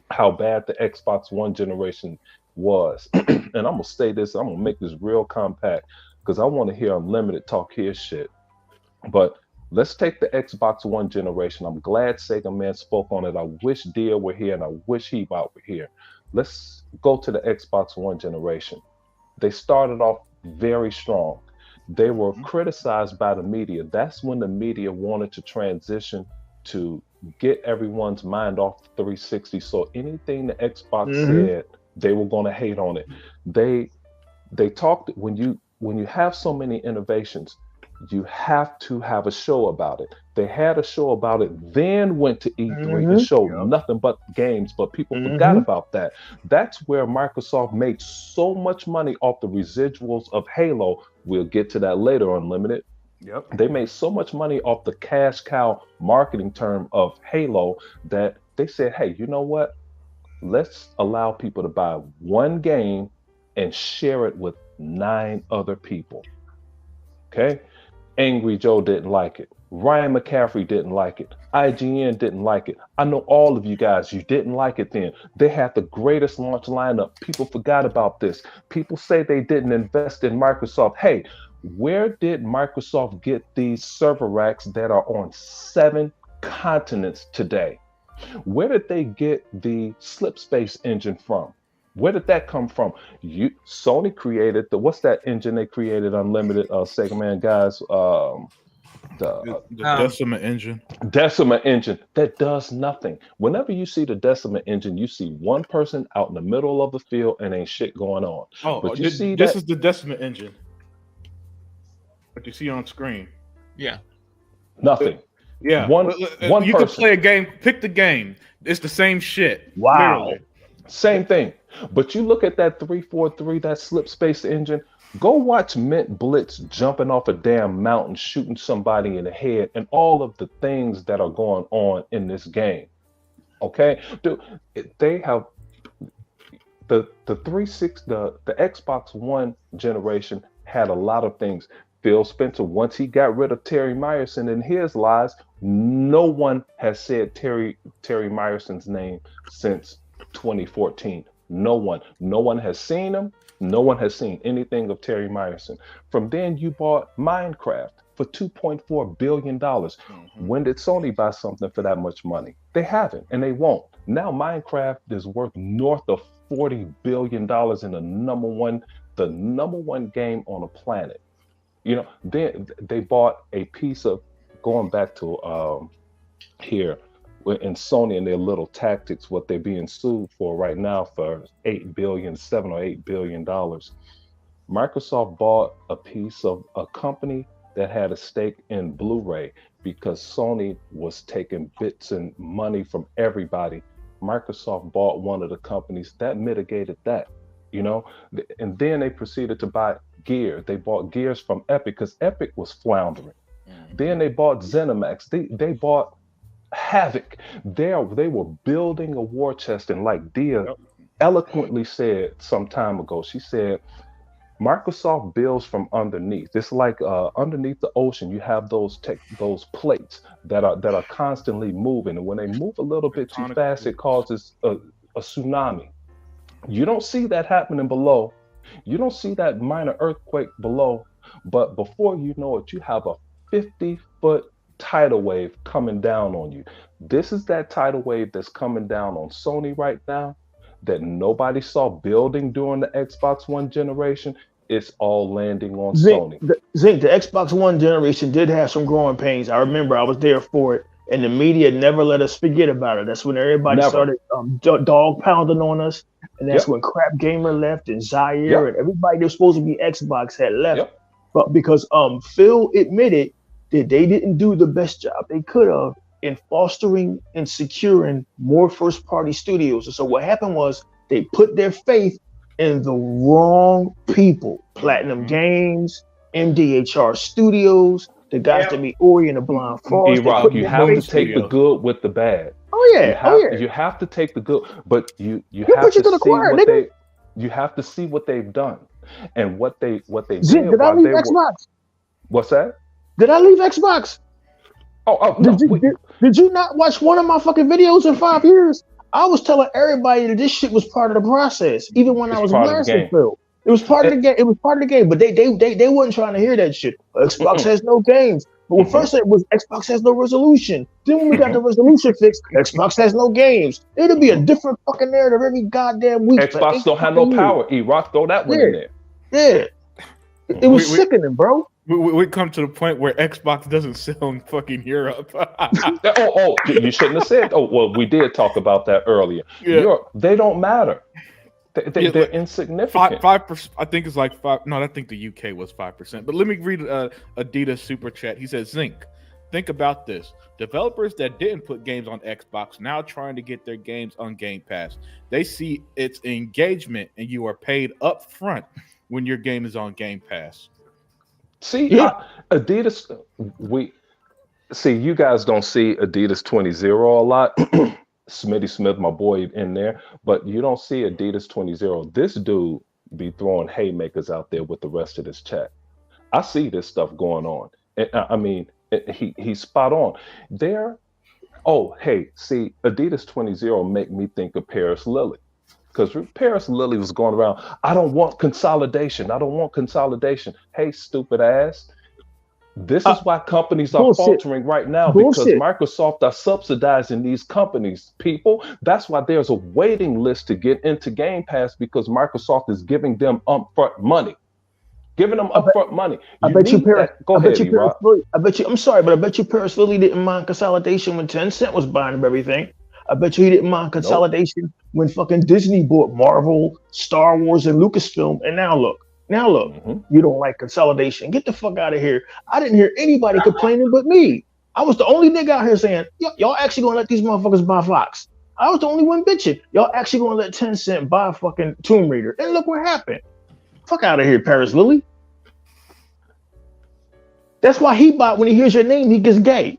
how bad the Xbox One generation was. And I'm going to say this, I'm going to make this real compact because I want to hear Unlimited talk his shit. But let's take the Xbox One generation. I'm glad Sega Man spoke on it. I wish Dia were here and I wish He-Bot were here. Let's go to the Xbox One generation. They started off very strong. They were criticized by the media. That's when the media wanted to transition to get everyone's mind off the 360. So anything the Xbox said, they were going to hate on it. They talked when you have so many innovations, you have to have a show about it. They had a show about it, then went to E3 and showed nothing but games, but people forgot about that. That's where Microsoft made so much money off the residuals of Halo. We'll get to that later on Limited. Yep. They made so much money off the cash cow marketing term of Halo that they said, hey, you know what? Let's allow people to buy one game and share it with 9 other people. Okay? Angry Joe didn't like it. Ryan McCaffrey didn't like it. IGN didn't like it. I know all of you guys, you didn't like it then. They had the greatest launch lineup. People forgot about this. People say they didn't invest in Microsoft. Hey, where did Microsoft get these server racks that are on 7 continents today? Where did they get the Slipspace engine from? Where did that come from? Sony created what's that engine they created? Unlimited, Sega Man guys. The Decima engine. Decima engine that does nothing. Whenever you see the Decima engine, you see one person out in the middle of the field and ain't shit going on. But you see this is the Decima engine. What you see on screen. Yeah. Nothing. Yeah. One you person. can play a game, pick the game. It's the same shit. Wow. Literally. Same thing. But you look at that 343, that Slipspace engine, go watch Mint Blitz jumping off a damn mountain, shooting somebody in the head, and all of the things that are going on in this game. Okay? Dude, they have the 360, the Xbox One generation had a lot of things. Phil Spencer, once he got rid of Terry Myerson in his lies, no one has said Terry Myerson's name since 2014. No one has seen him. No one has seen anything of Terry Myerson. From then, you bought Minecraft for $2.4 billion. When did Sony buy something for that much money? They haven't, and they won't. Now Minecraft is worth north of $40 billion in the number one game on the planet. You know, they bought a piece of, going back to here in Sony and their little tactics, what they're being sued for right now for $7 or $8 billion. Microsoft bought a piece of a company that had a stake in Blu-ray because Sony was taking bits and money from everybody. Microsoft bought one of the companies that mitigated that, you know, and then they proceeded to buy Gear. They bought Gears from Epic because Epic was floundering. Then they bought ZeniMax. They bought Havoc. They were building a war chest, and like Dia eloquently said some time ago, she said, Microsoft builds from underneath. It's like underneath the ocean, you have those plates that are constantly moving, and when they move a little bit too fast, it causes a tsunami. You don't see that happening below. You don't see that minor earthquake below, but before you know it, you have a 50-foot tidal wave coming down on you. This is that tidal wave that's coming down on Sony right now that nobody saw building during the Xbox One generation. It's all landing on Sony. The Xbox One generation did have some growing pains. I remember I was there for it, and the media never let us forget about it. That's when everybody started dog pounding on us, and that's when Crap Gamer left and Zaire and everybody that was supposed to be Xbox had left. But because Phil admitted that they didn't do the best job they could have in fostering and securing more first-party studios. And so what happened was they put their faith in the wrong people. Platinum Games, MDHR Studios, the guys that made Ori and the Blind Forest. E-Rock, you have to take the good with the bad. You have to take the good, but you have to see what you have to see what they've done and what they did. Did I leave Xbox? What's that? Did I leave Xbox? Did you not watch one of my fucking videos in 5 years? I was telling everybody that this shit was part of the process, even when I was blasting Phil. It was part of the game. It was part of the game, but they wasn't trying to hear that shit. Xbox has no games. But first it was Xbox has no resolution. Then when we got the resolution fixed, Xbox has no games. It'll be a different fucking narrative every goddamn week. Xbox don't have no power. E-Rock, throw that one in there. Yeah. It was sickening, bro. We come to the point where Xbox doesn't sell in fucking Europe. You shouldn't have said. Oh, well, we did talk about that earlier. Europe, they don't matter. They're insignificant. 5%. I think it's like 5. No, I think the UK was 5%. But let me read Adidas super chat. He says, Zinc, think about this. Developers that didn't put games on Xbox now trying to get their games on Game Pass. They see its engagement and you are paid up front when your game is on Game Pass. See, Yeah. Adidas, we see you guys don't see Adidas 20 a lot. Smitty Smith, my boy, in there, but you don't see Adidas 20. This dude be throwing haymakers out there with the rest of this chat. I see this stuff going on. And, I mean, he's spot on. There. Oh, hey, see, Adidas 20 make me think of Paris Lily. Because Paris Lily was going around, I don't want consolidation. I don't want consolidation. Hey, stupid ass. This is why companies are bullshit. faltering right now Bullshit. because Microsoft are subsidizing these companies, people. That's why there's a waiting list to get into Game Pass because Microsoft is giving them upfront money. Giving them upfront money. I bet you need Paris. that. Go I ahead, bet you Paris. E-Rock. Lilly, I bet you. I'm sorry, but I bet you Paris Lilly didn't mind consolidation when Tencent was buying up everything. I bet you he didn't mind consolidation when fucking Disney bought Marvel, Star Wars, and Lucasfilm. And now look, you don't like consolidation. Get the fuck out of here. I didn't hear anybody complaining but me. I was the only nigga out here saying, y'all actually gonna let these motherfuckers buy Fox. I was the only one bitching. Y'all actually gonna let Tencent buy fucking Tomb Raider. And look what happened. Fuck out of here, Paris Lilly. That's why he bought when he hears your name, he gets gay.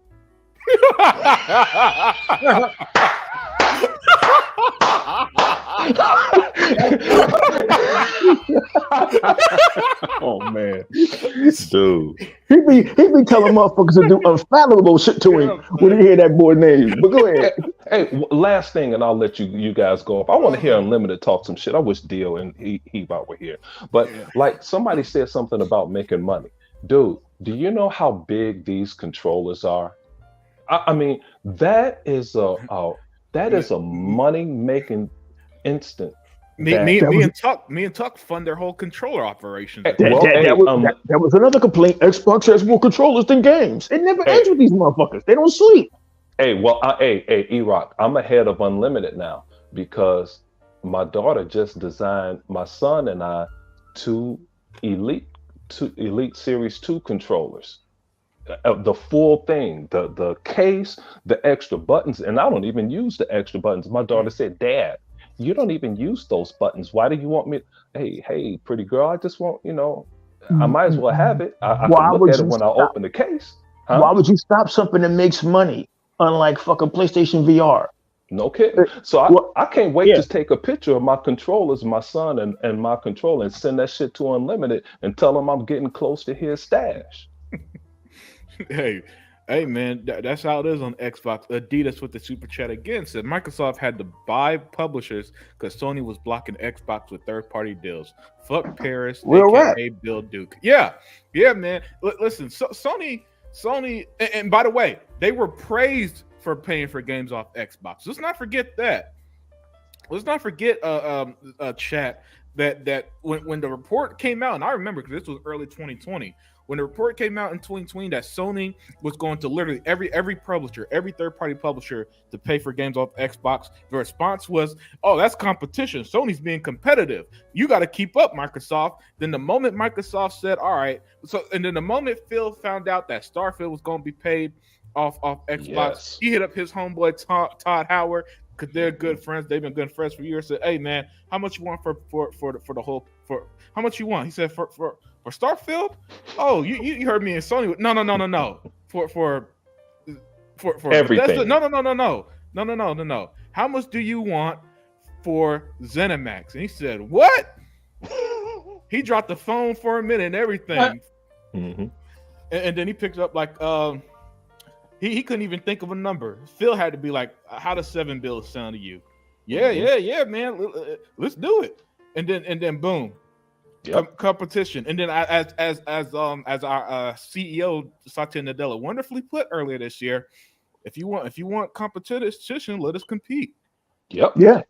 Oh man, dude. He be telling motherfuckers to do unfathomable shit to him when he hear that boy name. But go ahead. Hey, last thing, and I'll let you guys go. If I want to hear Unlimited talk some shit, I wish Dio and he were here. But like somebody said something about making money, dude. Do you know how big these controllers are? I mean, that is a money making instant. Me and Tuck fund their whole controller operations. That was another complaint. Xbox has more controllers than games. It never ends with these motherfuckers. They don't sleep. Hey, E-Rock, I'm ahead of Unlimited now because my daughter just designed my son and I two Elite Series 2 controllers. The full thing, the case, the extra buttons, and I don't even use the extra buttons. My daughter said, Dad, you don't even use those buttons. Why do you want me? Hey, pretty girl, I just want, I might as well have it. I can look at it when I open the case. Huh? Why would you stop something that makes money, unlike fucking PlayStation VR? No kidding. So I can't wait to take a picture of my controllers, my son and my controller, and send that shit to Unlimited and tell him I'm getting close to his stash. Hey, man, that's how it is on Xbox. Adidas with the super chat again said Microsoft had to buy publishers because Sony was blocking Xbox with third-party deals. Fuck Paris, aka Bill Duke. Yeah, man. Listen, Sony, and by the way, they were praised for paying for games off Xbox. Let's not forget that. Let's not forget, chat, that when the report came out, and I remember because this was early 2020. When the report came out in 2020 that Sony was going to literally every publisher, every third-party publisher to pay for games off Xbox, the response was, oh, that's competition. Sony's being competitive. You got to keep up, Microsoft. Then the moment Microsoft said, all right, and then the moment Phil found out that Starfield was going to be paid off Xbox, he hit up his homeboy Todd Howard, because they're good friends. They've been good friends for years. Said, hey, man, how much you want for the whole, how much you want? He said, for Starfield? Oh, you heard me and Sony. No. For everything. No. How much do you want for ZeniMax? And he said, what? He dropped the phone for a minute and everything. Mm-hmm. And then he picked up like he couldn't even think of a number. Phil had to be like, how does 7 bills sound to you? Yeah, man. Let's do it. And then boom. Competition, and then as our CEO Satya Nadella wonderfully put earlier this year, if you want competition, let us compete. Yep. Yeah.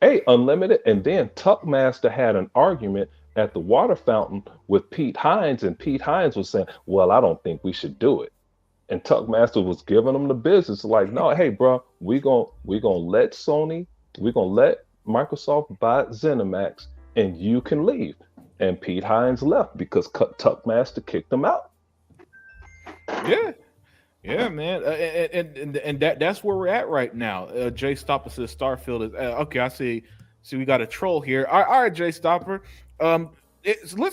Hey, Unlimited, and then Tuckmaster had an argument at the water fountain with Pete Hines, and Pete Hines was saying, "Well, I don't think we should do it," and Tuckmaster was giving them the business, like, "No, hey, bro, we gonna let Microsoft buy ZeniMax, and you can leave." And Pete Hines left because Tuckmaster kicked him out. Yeah, man, and that's where we're at right now. Jay Stopper says Starfield is okay. I see. See, we got a troll here. All right, Jay Stopper. Let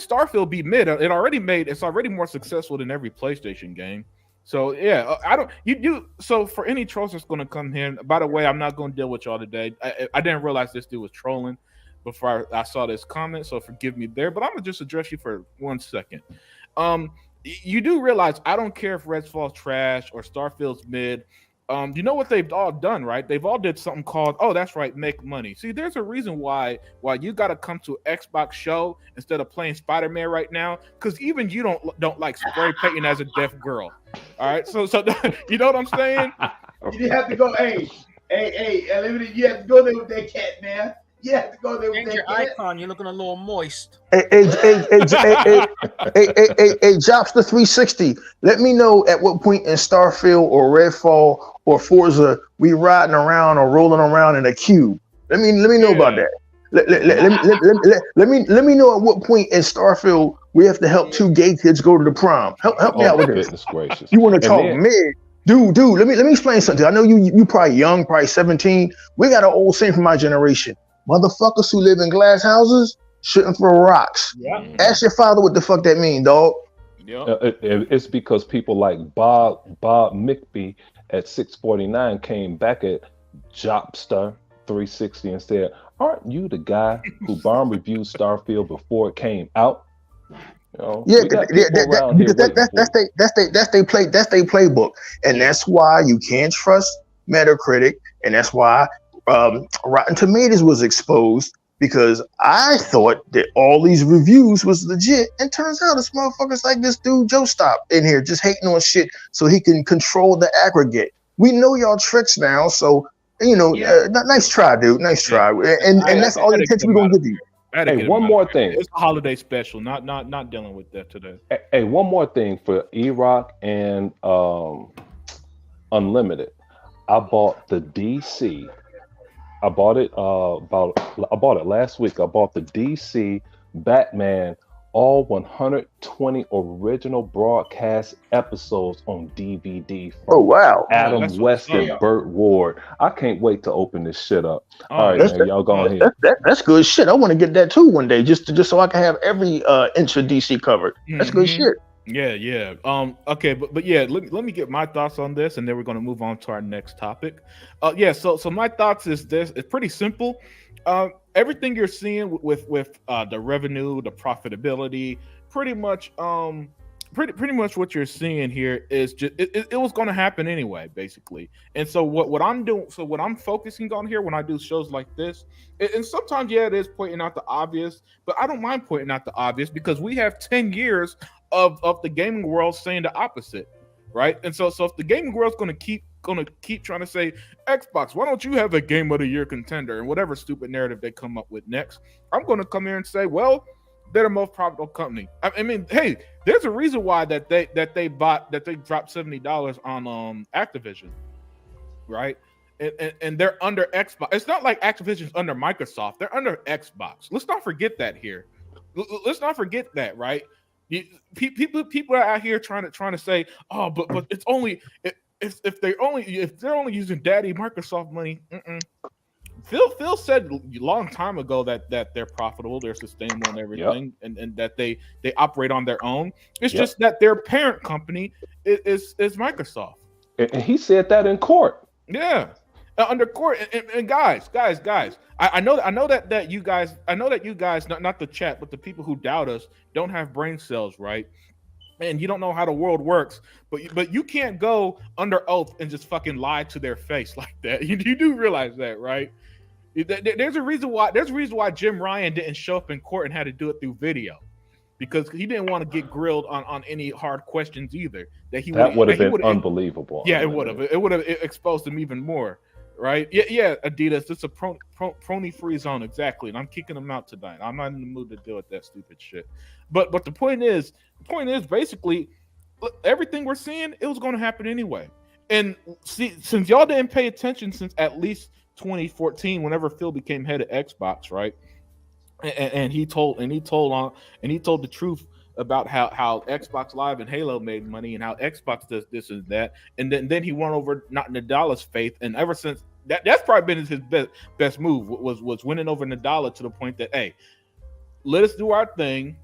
Starfield be mid. It's already more successful than every PlayStation game. So yeah, I don't. You. So for any trolls that's going to come here. By the way, I'm not going to deal with y'all today. I didn't realize this dude was trolling before I saw this comment. So forgive me there. But I'm gonna just address you for 1 second. You do realize I don't care if Redfall's trash or Starfield's mid. You know what they've all done, right? They've all did something called, oh, that's right, make money. See, there's a reason why you got to come to an Xbox show instead of playing Spider-Man right now, because even you don't like spray painting as a deaf girl. All right, so you know what I'm saying? You didn't have to go. Hey, you have to go there with that cat, man. You have to go there with Change that your cat. icon. You're looking a little moist. Hey, Jobster 360. Let me know at what point in Starfield or Redfall or Forza we riding around or rolling around in a cube. Let me know about that. Let me know at what point in Starfield we have to help two gay kids go to the prom. Help me out with this. Goodness gracious. You want to talk mid? Dude, let me explain something. I know you probably young, probably 17. We got an old saying from my generation. Motherfuckers who live in glass houses shouldn't throw rocks. Yeah. Ask your father what the fuck that mean, dog. Yeah. It's because people like Bob McBee at 649 came back at Jobster 360 and said, "Aren't you the guy who bomb reviewed Starfield before it came out?" You know, Yeah, that's they playbook, and that's why you can't trust Metacritic, and that's why Rotten Tomatoes was exposed, because I thought that all these reviews was legit, and turns out it's motherfuckers like this dude Joe Stop in here just hating on shit so he can control the aggregate. We know y'all tricks now, so you know, nice try, dude, nice try, and that's all the attention we're gonna give you. Hey, one more thing. It's a holiday special, not dealing with that today. Hey, one more thing for E-Rock and Unlimited. I bought the DC. I bought it last week. I bought the DC Batman all 120 original broadcast episodes on DVD from Oh wow, Adam West and Burt Ward. I can't wait to open this shit up. All right, man, y'all go ahead. That's good shit. I want to get that too one day, just so I can have every inch of DC covered. That's good shit. Yeah. Okay, but yeah, let me get my thoughts on this, and then we're gonna move on to our next topic. So my thoughts is this. It's pretty simple. Everything you're seeing with the revenue, the profitability, pretty much what you're seeing here is just it was going to happen anyway, basically. And so what I'm focusing on here when I do shows like this, and sometimes it is pointing out the obvious, but I don't mind pointing out the obvious because we have 10 years of the gaming world saying the opposite, right? And so if the gaming world's going to keep trying to say, Xbox, why don't you have a game of the year contender, and whatever stupid narrative they come up with next, I'm going to come here and say, well, they're the most profitable company. I mean, hey, there's a reason why they dropped $70 on Activision, right? And they're under Xbox. It's not like Activision's under Microsoft. They're under Xbox. Let's not forget that here. Let's not forget that, right? People are out here trying to say, oh, but it's only if they're only using daddy Microsoft money. Phil said a long time ago that they're profitable, they're sustainable, and everything, and that they operate on their own. It's just that their parent company is Microsoft. And he said that in court. Yeah, under court. And guys, I know that you guys, not the chat, but the people who doubt us don't have brain cells, right? And you don't know how the world works, but you can't go under oath and just fucking lie to their face like that. You do realize that, right? There's a reason why Jim Ryan didn't show up in court and had to do it through video, because he didn't want to get grilled on any hard questions either. That would have been unbelievable. Yeah, it would have exposed him even more, right? Yeah, Adidas, it's a prony free zone, exactly, and I'm kicking them out tonight. I'm not in the mood to deal with that stupid shit. But the point is basically, everything we're seeing, it was going to happen anyway. And see, since y'all didn't pay attention since at least 2014, whenever Phil became head of Xbox, right? And he told the truth about how Xbox Live and Halo made money and how Xbox does this and that, and then he won over not Nadal's faith, and ever since that's probably been his best move was winning over Nadal to the point that, hey, let us do our thing,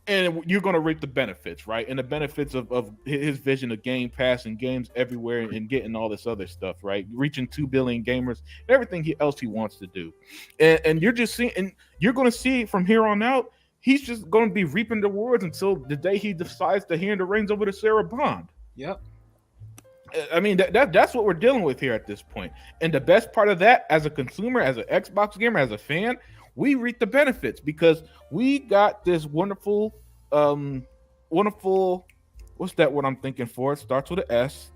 and you're going to reap the benefits, right? And the benefits of his vision of Game Pass and games everywhere and getting all this other stuff, right? Reaching 2 billion gamers, everything else he wants to do. And you're just seeing, and you're going to see from here on out, he's just going to be reaping the rewards until the day he decides to hand the reins over to Sarah Bond. Yep. I mean, that's what we're dealing with here at this point. And the best part of that, as a consumer, as an Xbox gamer, as a fan, we reap the benefits because we got this wonderful, what's that word I'm thinking for? It starts with an S.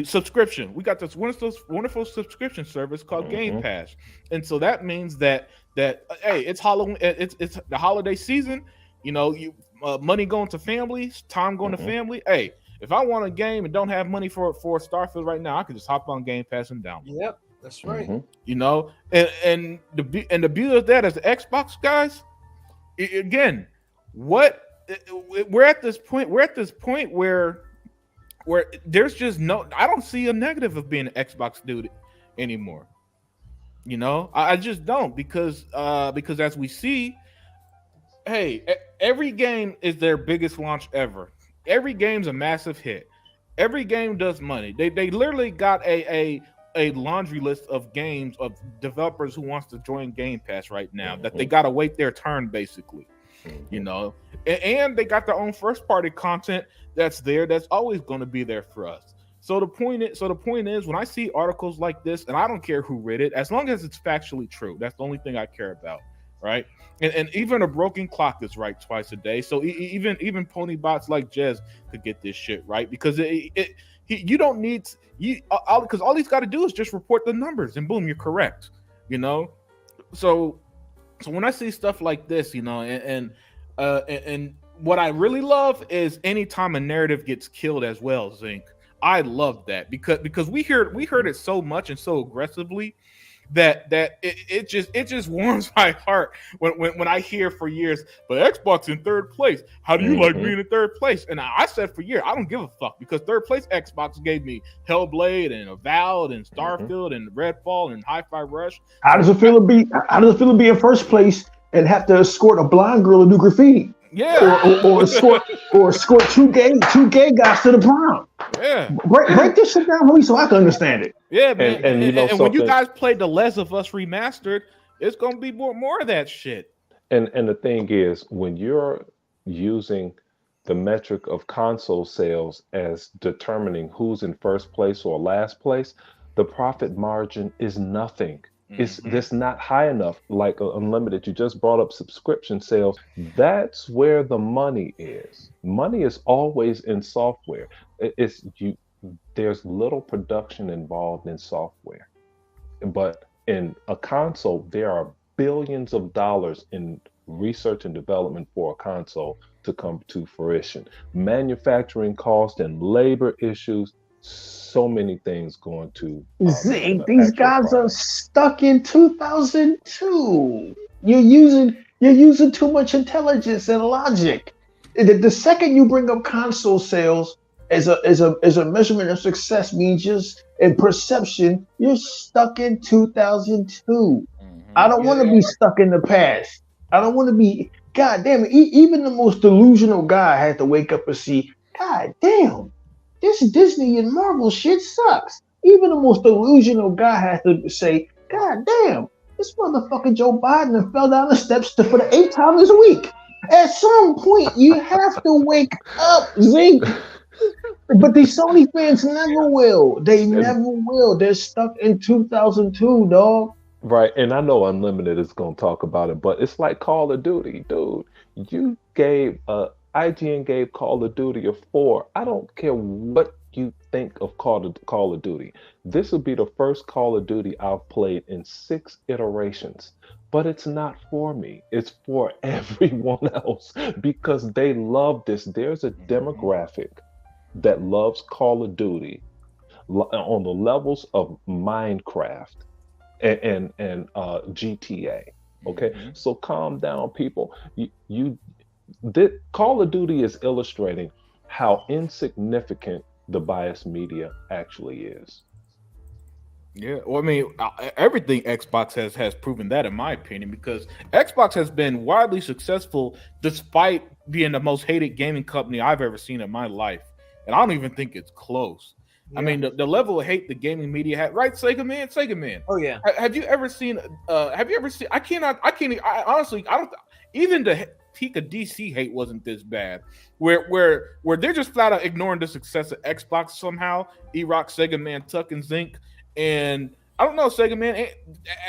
Subscription. We got this wonderful subscription service called Game Pass. And so that means that hey, it's Halloween, it's the holiday season, you know, money going to families, time going to family. Hey, if I want a game and don't have money for Starfield right now, I can just hop on Game Pass and download. Yep. That's right. You know, and the beauty of that as the Xbox guys, again, we're at this point where there's just I don't see a negative of being an Xbox dude anymore. You know, I just don't because as we see, hey, every game is their biggest launch ever. Every game's a massive hit. Every game does money. They literally got a laundry list of games of developers who wants to join Game Pass right now that they got to wait their turn, basically. You know, and they got their own first party content that's always going to be there for us. So the point is, when I see articles like this, and I don't care who read it, as long as it's factually true, that's the only thing I care about, right? And even a broken clock is right twice a day. So even pony bots like Jez could get this shit right, because you don't need because all he's got to do is just report the numbers, and boom, you're correct. You know, so when I see stuff like this, you know, and what I really love is anytime a narrative gets killed as well, Zinc. I love that because we heard it so much and so aggressively that it just warms my heart when I hear for years, but Xbox in third place. How do you like being in third place? And I said for years, I don't give a fuck, because third place Xbox gave me Hellblade and Avowed and Starfield and Redfall and Hi-Fi Rush. How does it feel to be in first place and have to escort a blind girl to do graffiti? Yeah, or escort two gay guys to the prom. Yeah, break this shit down for me so I can understand it. Yeah, man. And you know, when you guys play The Last of Us remastered, it's gonna be more of that shit. And the thing is, when you're using the metric of console sales as determining who's in first place or last place, the profit margin is nothing. It's not high enough. Like Unlimited, you just brought up subscription sales. That's where the money is. Money is always in software. There's little production involved in software, but in a console, there are billions of dollars in research and development for a console to come to fruition. Manufacturing cost and labor issues. So many things going to these guys are stuck in 2002. You're using too much intelligence and logic. The second you bring up console sales as a measurement of success means just in perception, you're stuck in 2002. I don't want to be stuck in the past. I don't want to be. God damn it! Even the most delusional guy had to wake up and see. God damn. This Disney and Marvel shit sucks. Even the most delusional guy has to say, God damn, this motherfucker Joe Biden fell down the steps for the 8th time this week. At some point, you have to wake up, Zeke. But these Sony fans never will. They never will. They're stuck in 2002, dog. Right, and I know Unlimited is going to talk about it, but it's like Call of Duty, dude. You gave IGN gave Call of Duty a 4. I don't care what you think of Call of Duty. This will be the first Call of Duty I've played in 6 iterations. But it's not for me. It's for everyone else because they love this. There's a demographic that loves Call of Duty on the levels of Minecraft and GTA. Okay, Mhm. so calm down, people. Call of Duty is illustrating how insignificant the biased media actually is. Yeah, well, I mean, everything Xbox has proven that, in my opinion, because Xbox has been widely successful despite being the most hated gaming company I've ever seen in my life, and I don't even think it's close. I Yeah. mean, the level of hate the gaming media had, right? Sega man, Sega man. Oh yeah. Have you ever seen? Have you ever seen? I cannot. I can't. I honestly, I don't. Even the peak of DC hate wasn't this bad. Where they're just flat out ignoring the success of Xbox somehow. E-Rock, Sega man, Tuck and Zinc. And I don't know, Sega man.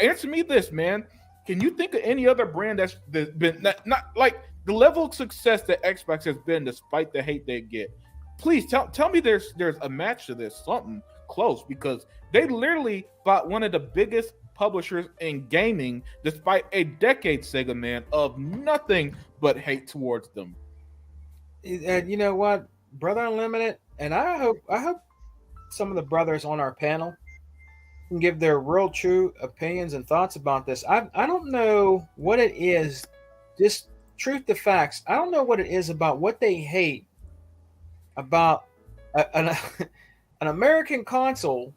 Answer me this, man. Can you think of any other brand that's been not like the level of success that Xbox has been, despite the hate they get? Please tell me there's a match to this, something close, because they literally bought one of the biggest publishers in gaming, despite a decade, Sega man, of nothing but hate towards them. And you know what, Brother Unlimited, and I hope some of the brothers on our panel can give their real true opinions and thoughts about this. I don't know what it is, just truth to facts. I don't know what it is about what they hate about an American console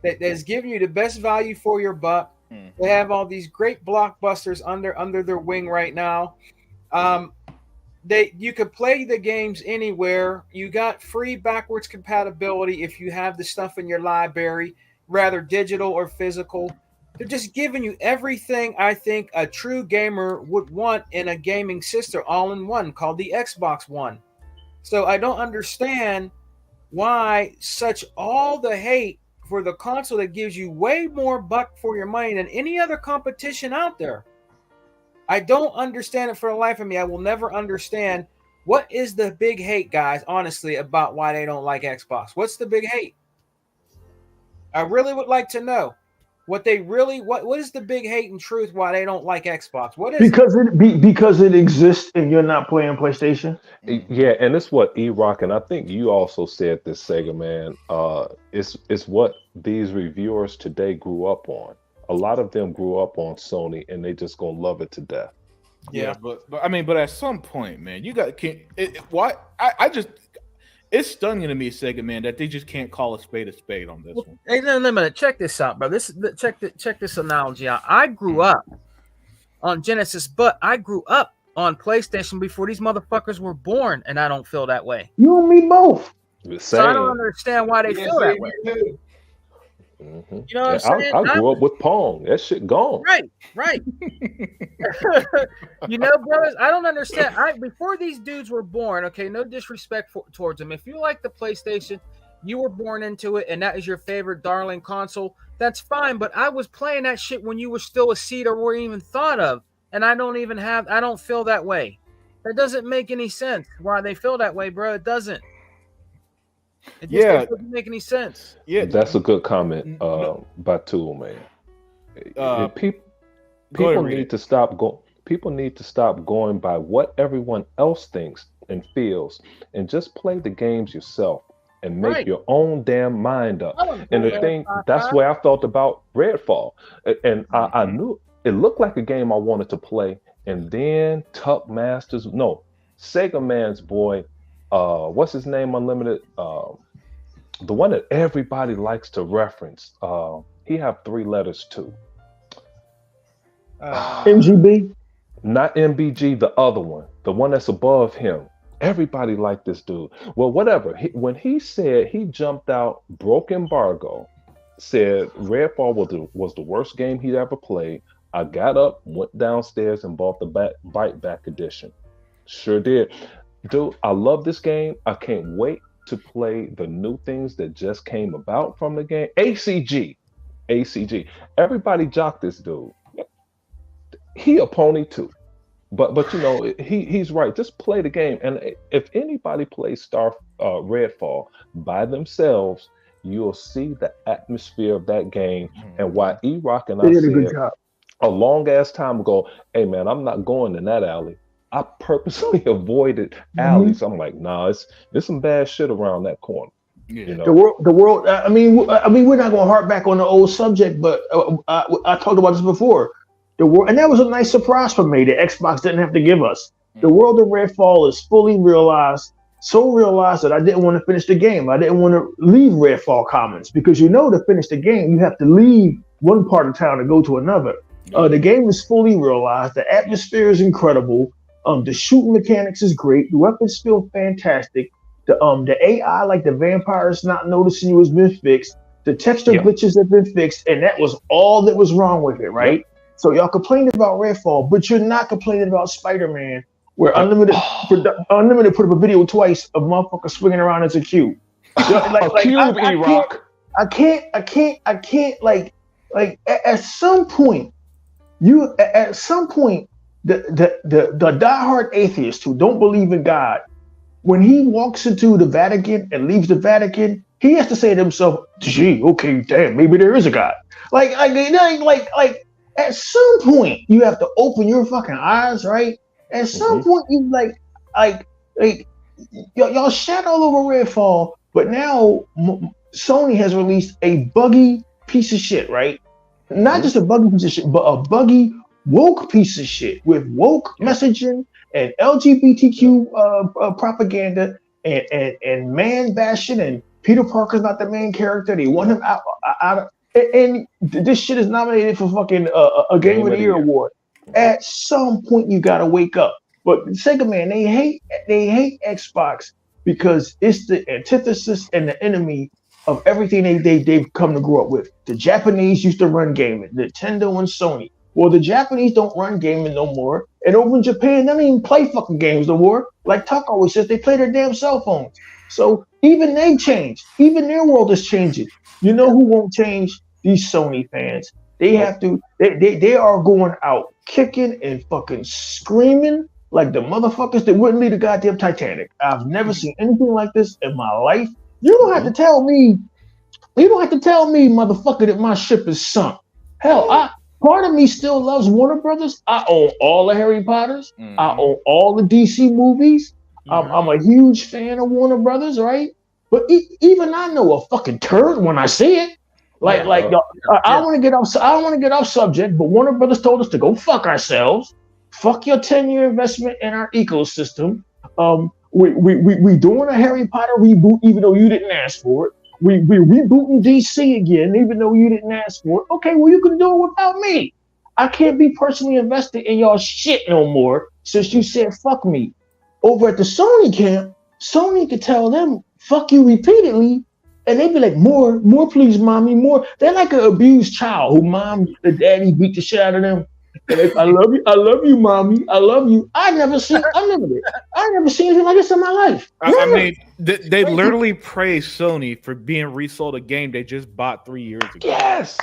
that is giving you the best value for your buck. They have all these great blockbusters under their wing right now. You could play the games anywhere. You got free backwards compatibility if you have the stuff in your library, rather digital or physical. They're just giving you everything I think a true gamer would want in a gaming system, all in one, called the Xbox One. So I don't understand why such all the hate for the console that gives you way more buck for your money than any other competition out there. I don't understand it for the life of me. I will never understand what is the big hate, guys, honestly, about why they don't like Xbox. What's the big hate? I really would like to know what is the big hate and truth why they don't like Xbox. What is because it exists and you're not playing PlayStation. Yeah, and it's what E-Rock, and I think you also said this, Sega man. It's what these reviewers today grew up on. A lot of them grew up on Sony, and they just gonna love it to death. Yeah, but I mean, but at some point, man, you got why? I just it's stunning to me, Sega man, that they just can't call a spade on this one. Hey, no, check this out, bro. Check this analogy out. I grew up on Genesis, but I grew up on PlayStation before these motherfuckers were born, and I don't feel that way. You and me both. So I don't understand why they feel that way. Mm-hmm. You know what I'm saying? I grew up with Pong. That shit gone. Right. You know, brothers, I don't understand. Before these dudes were born, okay, no disrespect towards them. If you like the PlayStation, you were born into it, and that is your favorite darling console, that's fine. But I was playing that shit when you were still a seed or weren't even thought of, and I don't feel that way. That doesn't make any sense. Why they feel that way, bro? It doesn't. It just doesn't make any sense. Yeah, that's a good comment by Tool, man. People need to stop going. People need to stop going by what everyone else thinks and feels, and just play the games yourself and make your own damn mind up. And the thing, that's where I felt about Redfall, and I knew it looked like a game I wanted to play, and then Tuck Masters, no, Sega Man's boy. What's his name? Unlimited. The one that everybody likes to reference. He have 3 letters too. MGB. Not MBG. The other one. The one that's above him. Everybody liked this dude. Well, whatever. When he said he jumped out, broke embargo, said Redfall was the worst game he'd ever played. I got up, went downstairs, and bought the Bite Back edition. Sure did. Dude, I love this game. I can't wait to play the new things that just came about from the game. ACG. Everybody jocked this dude. He a pony too. But you know, he's right. Just play the game. And if anybody plays Redfall by themselves, you'll see the atmosphere of that game and why E-Rock and I said a long ass time ago, hey man, I'm not going in that alley. I purposely avoided alleys. I'm like, nah, it's some bad shit around that corner. Yeah. You know? The world. I mean, we're not going to harp back on the old subject, but I talked about this before. The world, and that was a nice surprise for me that Xbox didn't have to give us. The world of Redfall is fully realized, so realized that I didn't want to finish the game. I didn't want to leave Redfall Commons because to finish the game, you have to leave one part of town to go to another. The game is fully realized. The atmosphere is incredible. The shooting mechanics is great. The weapons feel fantastic. The AI, like the vampires not noticing you, has been fixed. The texture glitches have been fixed, and that was all that was wrong with it, right? Yep. So y'all complained about Redfall, but you're not complaining about Spider-Man, where Unlimited put up a video twice of motherfuckers swinging around as a cube. I can't like at some point the diehard atheist who don't believe in God, when he walks into the Vatican and leaves the Vatican, he has to say to himself, gee, okay, damn, maybe there is a God. Like at some point you have to open your fucking eyes, right? At some point you y'all shat all over Redfall, but now Sony has released a buggy piece of shit, right? Not just a buggy piece of shit, but a buggy woke piece of shit with woke messaging and LGBTQ propaganda and man bashing, and Peter Parker's not the main character. They want him out and this shit is nominated for fucking a Game of the Year award. At some point, you gotta wake up. But Sega, man, they hate Xbox because it's the antithesis and the enemy of everything they've come to grow up with. The Japanese used to run gaming, Nintendo and Sony. Well, the Japanese don't run gaming no more. And over in Japan, they don't even play fucking games no more. Like Tuck always says, they play their damn cell phones. So even they change. Even their world is changing. You know who won't change? These Sony fans. They have to, they are going out kicking and fucking screaming like the motherfuckers that wouldn't lead the goddamn Titanic. I've never seen anything like this in my life. You don't have to tell me, motherfucker, that my ship is sunk. Hell, part of me still loves Warner Brothers. I own all the Harry Potters. I own all the DC movies. I'm a huge fan of Warner Brothers, right? But even I know a fucking turd when I see it. I don't want to get off subject, but Warner Brothers told us to go fuck ourselves. Fuck your 10-year investment in our ecosystem. We doing a Harry Potter reboot, even though you didn't ask for it. We rebooting DC again, even though you didn't ask for it. Okay, well, you can do it without me. I can't be personally invested in y'all shit no more since you said fuck me. Over at the Sony camp, Sony could tell them fuck you repeatedly, and they'd be like, more, please, mommy, more. They're like an abused child who mom, the daddy beat the shit out of them. I love you, mommy. I love you. I never seen anything like this in my life. I mean, they literally praise Sony for being resold a game they just bought 3 years ago. Yes.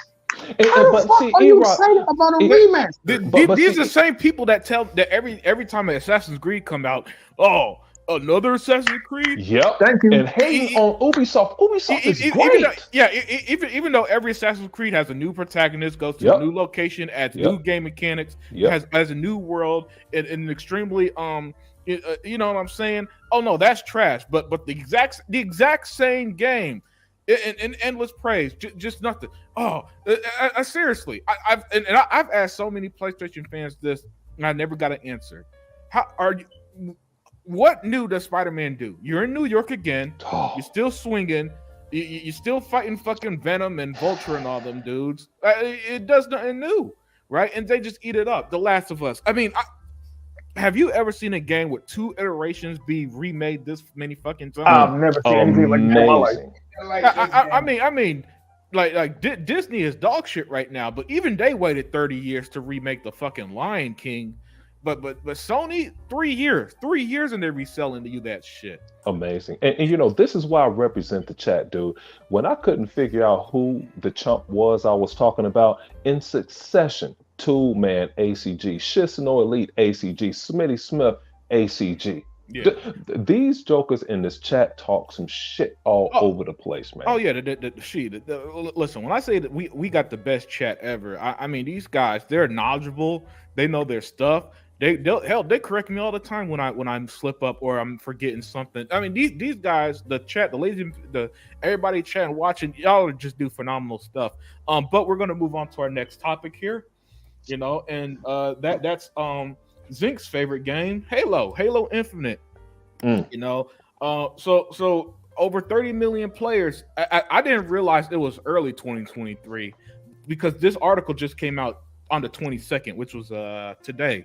But see, are you excited about a remaster? These are the same people that tell that every time an Assassin's Creed come out, oh, another Assassin's Creed. Yep. Thank you. And hating on Ubisoft. Ubisoft is great. Even though every Assassin's Creed has a new protagonist, goes to a new location, adds new game mechanics, has a new world, and an extremely you know what I'm saying? Oh no, that's trash. But the exact same game, in endless praise, just nothing. Oh, I seriously, I've asked so many PlayStation fans this, and I never got an answer. How are you? What new does Spider-Man do? You're in New York again. You're still swinging. You're still fighting fucking Venom and Vulture and all them dudes. It does nothing new, right? And they just eat it up. The Last of Us. I mean, have you ever seen a game with 2 iterations be remade this many fucking times? I've never seen anything like that in my life. I mean, like Disney is dog shit right now, but even they waited 30 years to remake the fucking Lion King. But Sony, 3 years, and they're reselling to you that shit. Amazing. And you know, this is why I represent the chat, dude. When I couldn't figure out who the chump was I was talking about, in succession, Toolman, ACG, Shissino Elite, ACG, Smitty Smith, ACG. Yeah. These jokers in this chat talk some shit all over the place, man. Oh yeah, listen. When I say that we got the best chat ever, I mean these guys, they're knowledgeable. They know their stuff. They correct me all the time when I slip up or I'm forgetting something. I mean these guys, the chat, everybody chatting, watching, y'all just do phenomenal stuff. But we're gonna move on to our next topic here. you know, and that's Zink's favorite game, Halo Infinite. Mm. You know, so over 30 million players. I didn't realize it was early 2023 because this article just came out on the 22nd, which was today.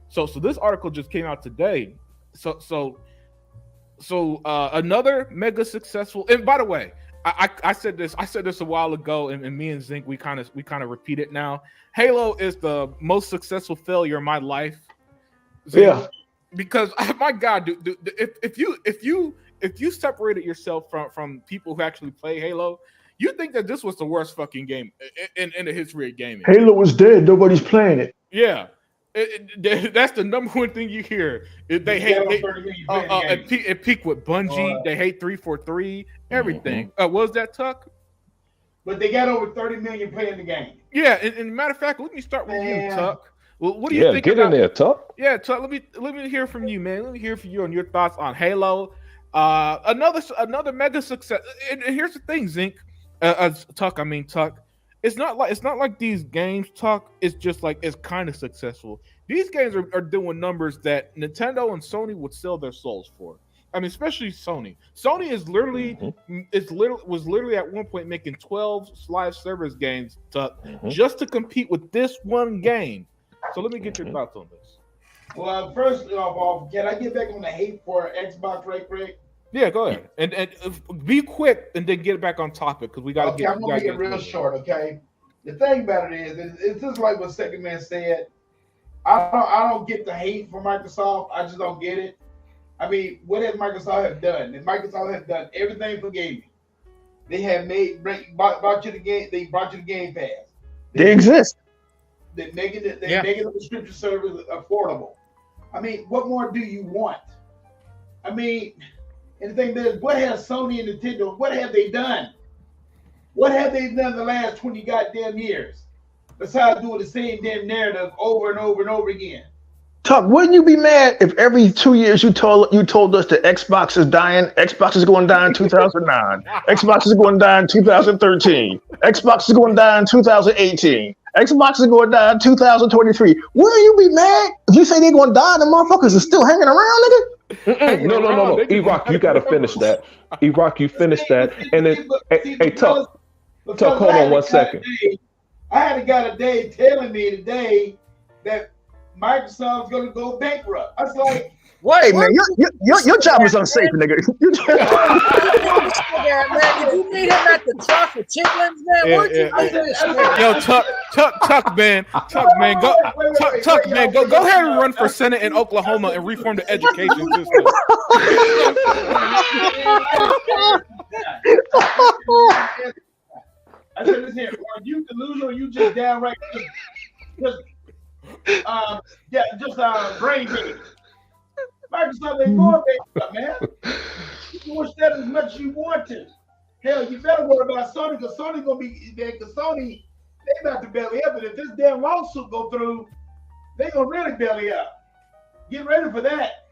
So this article just came out today. So another mega successful. And by the way, I said this a while ago, and me and Zink we kind of repeat it now. Halo is the most successful failure in my life. Zink, Yeah. because my God, dude, if you separated yourself from people who actually play Halo, you think that this was the worst fucking game in the history of gaming. Halo is dead. Nobody's playing it. Yeah. That's the number one thing you hear. They hate it peaked with Bungie. They hate 343, everything. What was that, Tuck? But they got over 30 million playing the game. Yeah, and matter of fact, let me start with you, Tuck. Well, what do you think? Get in there, Tuck. Yeah, Tuck. Let me hear from you, man. Let me hear from you on your thoughts on Halo. Another mega success. And here's the thing, Zink. Tuck. It's not like these games, Tuck. It's just like it's kind of successful. These games are doing numbers that Nintendo and Sony would sell their souls for. I mean, especially Sony. Sony is was literally at one point making 12 live service games, Tuck, just to compete with this one game. So let me get your thoughts on this. Well, first of all, can I get back on the hate for Xbox right quick? Yeah, go ahead. And be quick and then get back on topic because we got to Okay, get. I'm gonna make it real short. Okay, the thing about it is, it's just like what Second Man said. I don't get the hate for Microsoft. I just don't get it. I mean, what has Microsoft have done? Microsoft has done everything for gaming. They have brought you the game. They brought you the Game Pass. They exist. They're making the subscription service affordable. I mean, what more do you want? I mean, and the thing is, what has Sony and Nintendo? What have they done? What have they done the last 20 goddamn years? Besides doing the same damn narrative over and over and over again. Tuck, wouldn't you be mad if every 2 years you told us that Xbox is dying? Xbox is going to die in 2009. Xbox is going to die in 2013. Xbox is going to die in 2018. Xbox is going to die in 2023. Wouldn't you be mad if you say they're going to die and the motherfuckers are still hanging around, nigga? No. E-Rock, you got to finish that. E-Rock, you finish that. And then, hey, Tuck, hold on 1 second. I had a guy today telling me today that Microsoft's going to go bankrupt. I was like, Hey man, your job is unsafe, nigga. Man, did you meet him at the truck with chitlins, man? Where'd you meet this man? Yo, Tuck, man, go ahead and run for Senate in Oklahoma and reform the education system. I said, listen here, are you delusional or you just downright brain dead? Microsoft ain't going bankrupt, man. You can wish that as much as you want to. Hell, you better worry about Sony because Sony gonna be there. Because Sony, they about to belly up, and if this damn lawsuit go through, they gonna really belly up. Get ready for that.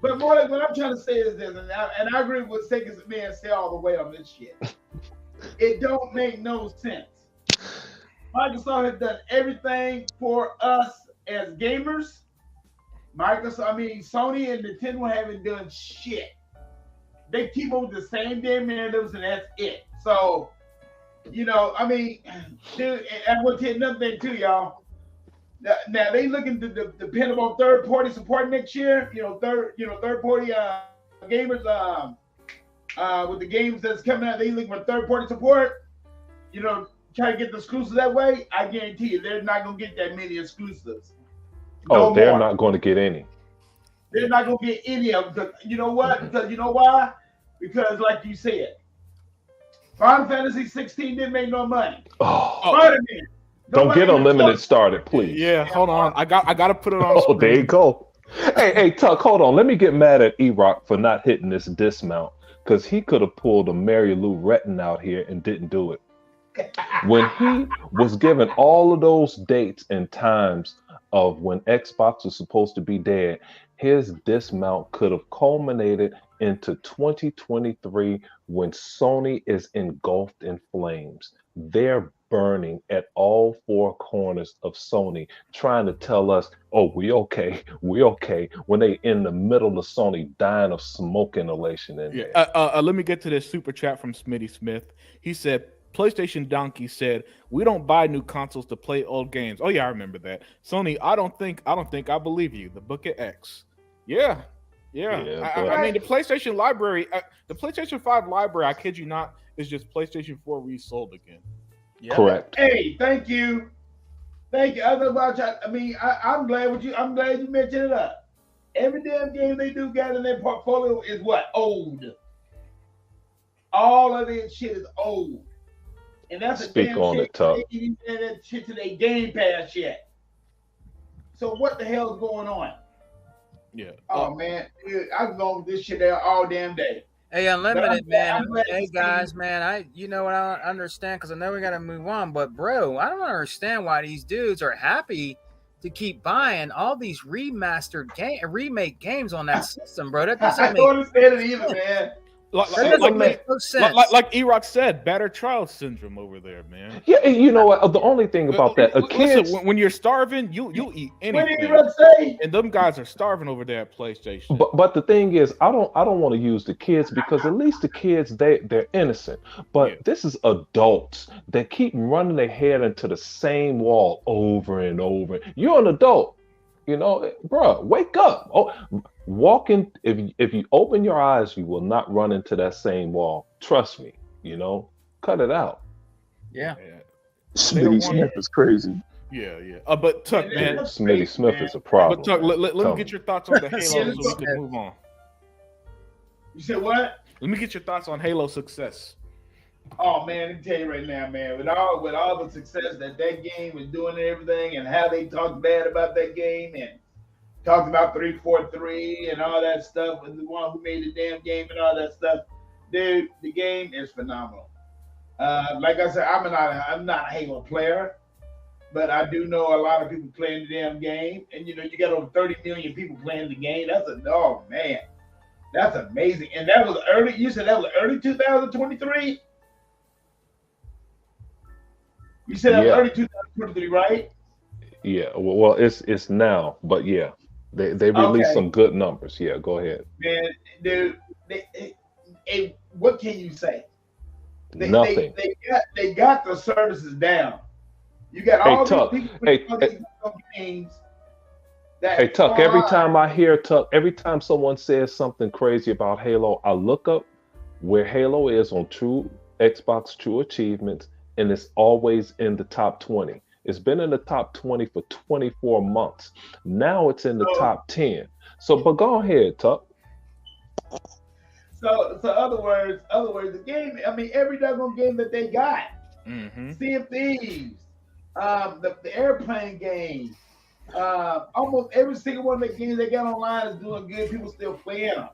But more like what I'm trying to say is this, and I agree with what Second Man said all the way on this shit. It don't make no sense. Microsoft has done everything for us as gamers. Sony and Nintendo haven't done shit. They keep on the same damn narratives, and that's it. So, dude, and I want to tell you another thing too, y'all. Now they looking to depend on third-party support next year. Third-party gamers. With the games that's coming out, they looking for third-party support. Try to get the exclusives that way. I guarantee you, they're not gonna get that many exclusives. They're not going to get any. They're not going to get any of them. You know what? Because you know why? Because like you said, Final Fantasy 16 didn't make no money. Don't get Unlimited started, please. Yeah, hold on. I got to put it on. Oh, there you go. Hey, Tuck, hold on. Let me get mad at E-Rock for not hitting this dismount because he could have pulled a Mary Lou Retton out here and didn't do it. When he was given all of those dates and times of when Xbox was supposed to be dead, his dismount could have culminated into 2023 when Sony is engulfed in flames. They're burning at all four corners of Sony, trying to tell us, "Oh, we okay, when they in the middle of Sony dying of smoke inhalation in there. Let me get to this super chat from Smitty Smith. He said, PlayStation Donkey said, "We don't buy new consoles to play old games." Oh yeah, I remember that. Sony, I don't think I believe you. The Book of X. Yeah. I mean, the PlayStation library, the PlayStation 5 library, I kid you not, is just PlayStation 4 resold again. Yep. Correct. Hey, thank you. I was about you. I mean, I'm glad you mentioned it up. Every damn game they do got in their portfolio is what? Old. All of this shit is old. And that's a Speak damn on shit. it, Tuck. They didn't even add that shit to their Game Pass yet. So what the hell is going on? Yeah. Oh man, dude, I've gone with this shit there all damn day. Hey, Unlimited, man. I'm glad Hey, to guys, see- man. You know what? I don't understand because I know we got to move on. But, bro, I don't understand why these dudes are happy to keep buying all these remake games on that system, bro. That I doesn't don't make understand it either, man. that doesn't make no sense. Like E-Rock said, battered child syndrome over there, man. Yeah, and you know what? The only thing about that, kids. Listen, when you're starving, you eat What did anything. you say? And them guys are starving over there at PlayStation. But the thing is, I don't want to use the kids because at least the kids they're innocent. But Yeah. this is adults that keep running their head into the same wall over and over. You're an adult, bro. Wake up. Oh, walk in. If you open your eyes, you will not run into that same wall. Trust me. Cut it out. Yeah. Yeah. Smitty Smith is crazy. Yeah. But Tuck, man. Smitty Smith is a problem. But Tuck, let me get your thoughts on the Halo so we Yeah. can move on. You said what? Let me get your thoughts on Halo success. Oh man, let me tell you right now, man. With all the success that game is doing and everything, and how they talked bad about that game and talked about 343 and all that stuff, and the one who made the damn game and all that stuff, dude, the game is phenomenal. Like I said, I'm not a Halo player, but I do know a lot of people playing the damn game, and you got over 30 million people playing the game. That's amazing. And that was early. You said that was early 2023. You said that was Yeah. early 2023, right? Yeah. Well, it's now, but yeah, they released Okay. some good numbers. Yeah, go ahead. Man, dude, what can you say? Nothing. They got the services down. You got Hey, all Tuck. these people Hey, putting all these games. That Hey Tuck, every fly. time someone says something crazy about Halo, I look up where Halo is on Xbox True Achievements, and it's always in the top 20. It's been in the top 20 for 24 months. Now it's in the top 10. So, but go ahead, Tuck. So other words, the game. I mean, every doggone game that they got. Mm-hmm. Sea of Thieves, the airplane game, almost every single one of the games they got online is doing good. People still playing them,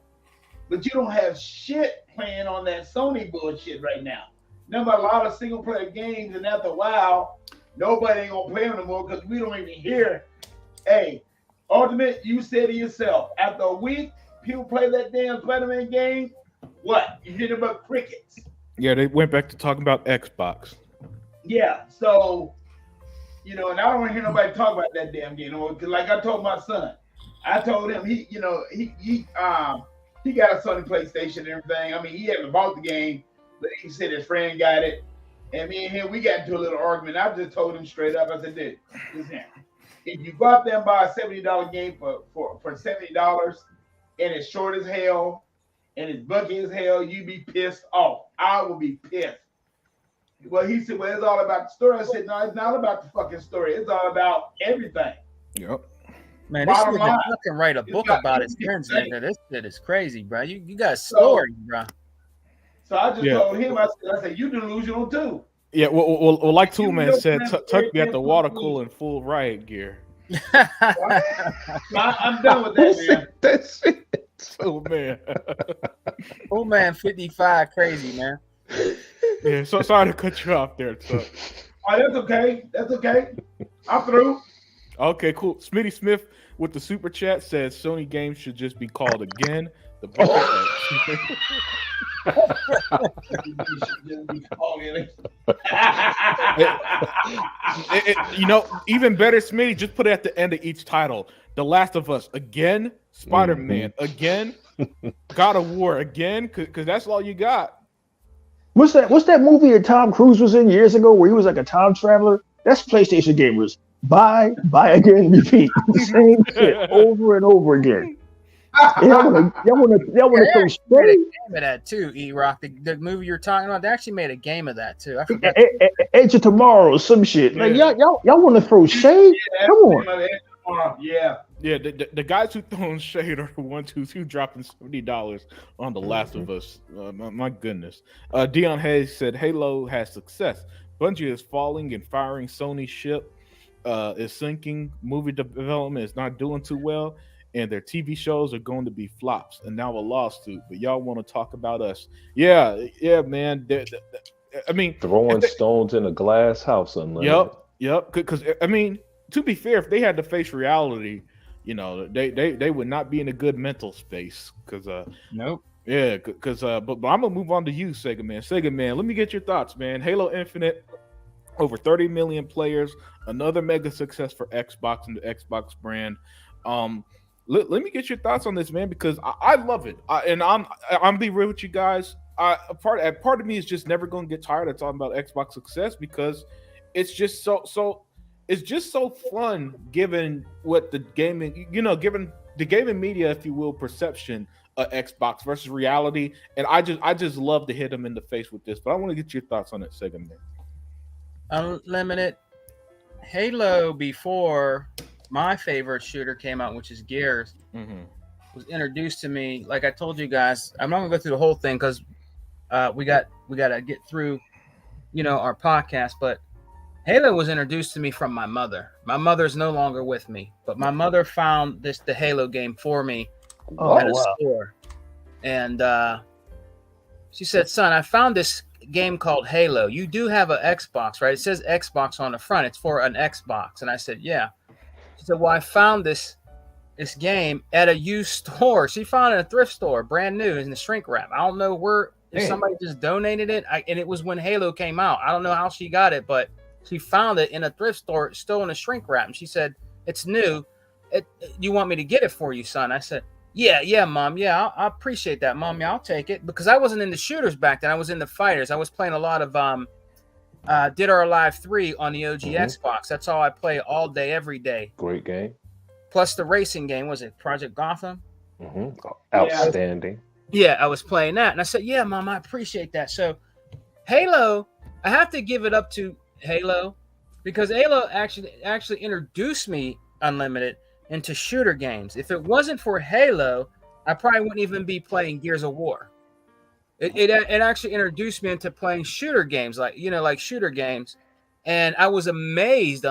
but you don't have shit playing on that Sony bullshit right now. Number a lot of single player games, and after a while, nobody ain't gonna play them anymore because we don't even hear. Hey, Ultimate, you said it yourself. After a week, people play that damn Spider-Man game. What? You hear them about crickets. Yeah, they went back to talking about Xbox. Yeah, so and I don't want to hear nobody talk about that damn game. Because like I told my son, I told him he got a Sony PlayStation and everything. I mean, he haven't bought the game, but he said his friend got it, and me and him we got into a little argument. I just told him straight up. I said, "Dude, listen, if you go out there and buy a $70 game for $70 and it's short as hell and it's buggy as hell, you be pissed off. I will be pissed." Well, he said, "Well, it's all about the story." I said, "No, it's not about the fucking story. It's all about everything." Yep. Man, this Bottom nigga line, fucking write a book got about his everything friends, to say. nigga. This shit is crazy, bro. You got stories, bro. So I just Yeah. told him, I said, "You delusional too." Yeah, well like Tool You Man know said, friends Tuck be at right the there water for me. cooler in full riot gear. I'm done with that, man. That's it. Oh man. Oh man, 55, crazy man. Yeah, so sorry to cut you off there, Tuck. Oh, that's okay. That's okay. I'm through. Okay, cool. Smitty Smith with the super chat says Sony games should just be called again the Book of X. You know, even better, Smitty, just put it at the end of each title. The Last of Us again, Spider-Man again, God of War again, because that's all you got. What's that movie that Tom Cruise was in years ago where he was like a time traveler? That's PlayStation gamers. Buy again, repeat. The same shit over and over again. Y'all wanna throw Made straight? a game of that too, E-Rock. The movie you're talking about, they actually made a game of that too. I forgot. Edge of Tomorrow or some shit. Like Yeah. y'all want to throw shade? Come on. Yeah. Yeah, the guys who throwing shade are the ones who dropping $70 on The Last of Us. My goodness. Dion Hayes said Halo has success. Bungie is falling and firing. Sony's ship is sinking. Movie development is not doing too well, and their TV shows are going to be flops. And now a lawsuit. But y'all want to talk about us? Yeah, man. I mean, Throwing stones in a glass house. Unlimited. Yep. Because I mean, to be fair, if they had to face reality, you know, they would not be in a good mental space. Because Nope. yeah, because but I'm gonna move on to you, Sega Man. Sega Man, let me get your thoughts, man. Halo Infinite, over 30 million players, another mega success for Xbox and the Xbox brand. Let me get your thoughts on this, man, because I love it. I'm be real with you guys. Part of me is just never gonna get tired of talking about Xbox success because it's just so it's just so fun given what the gaming, given the gaming media, if you will, perception of Xbox versus reality. And I just love to hit them in the face with this. But I want to get your thoughts on it, Sega Man. Unlimited. Halo, before my favorite shooter came out, which is Gears, was introduced to me. Like I told you guys, I'm not gonna go through the whole thing because we got to get through, our podcast. But Halo was introduced to me from my mother. My mother's no longer with me, but my mother found the Halo game for me at a store, and she said, "Son, I found this game called Halo. You do have an Xbox, right? It says Xbox on the front. It's for an Xbox." And I said, "Yeah." She said, "Well, I found this game at a used store. She found it in a thrift store, brand new, in the shrink wrap. I don't know where, if somebody just donated it. And it was when Halo came out. I don't know how she got it, but she found it in a thrift store, still in a shrink wrap. And she said, it's new. You want me to get it for you, son?" I said, yeah, Mom. Yeah, I appreciate that, Mom. Yeah, I'll take it. Because I wasn't in the shooters back then. I was in the fighters. I was playing a lot of Dead or Alive 3 on the OG Xbox. That's all I play all day, every day. Great game. Plus the racing game. Was it Project Gotham? Outstanding. Yeah, I was playing that. And I said, yeah, Mom, I appreciate that. So Halo, I have to give it up to Halo because Halo actually introduced me, Unlimited, into shooter games. If it wasn't for Halo, I probably wouldn't even be playing Gears of War. It actually introduced me into playing shooter games, like shooter games, and I was amazed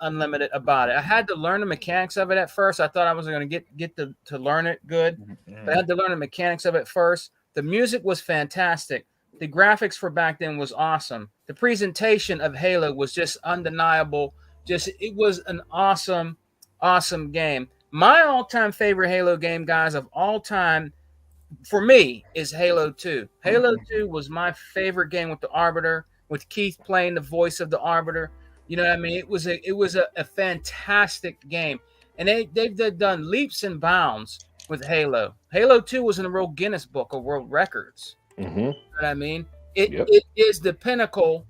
Unlimited about it. I had to learn the mechanics of it at first. I thought I was going to get to learn it good, but I had to learn the mechanics of it first. The music was fantastic. The graphics for back then was awesome. The presentation of Halo was just undeniable. It was an awesome game. My all-time favorite Halo game, guys, of all time, for me, is Halo 2. Halo 2 was my favorite game with the Arbiter, with Keith playing the voice of the Arbiter. You know what I mean? It was a fantastic game. And they've done leaps and bounds with Halo. Halo 2 was in the real Guinness Book of World Records. You know what I mean? It is the pinnacle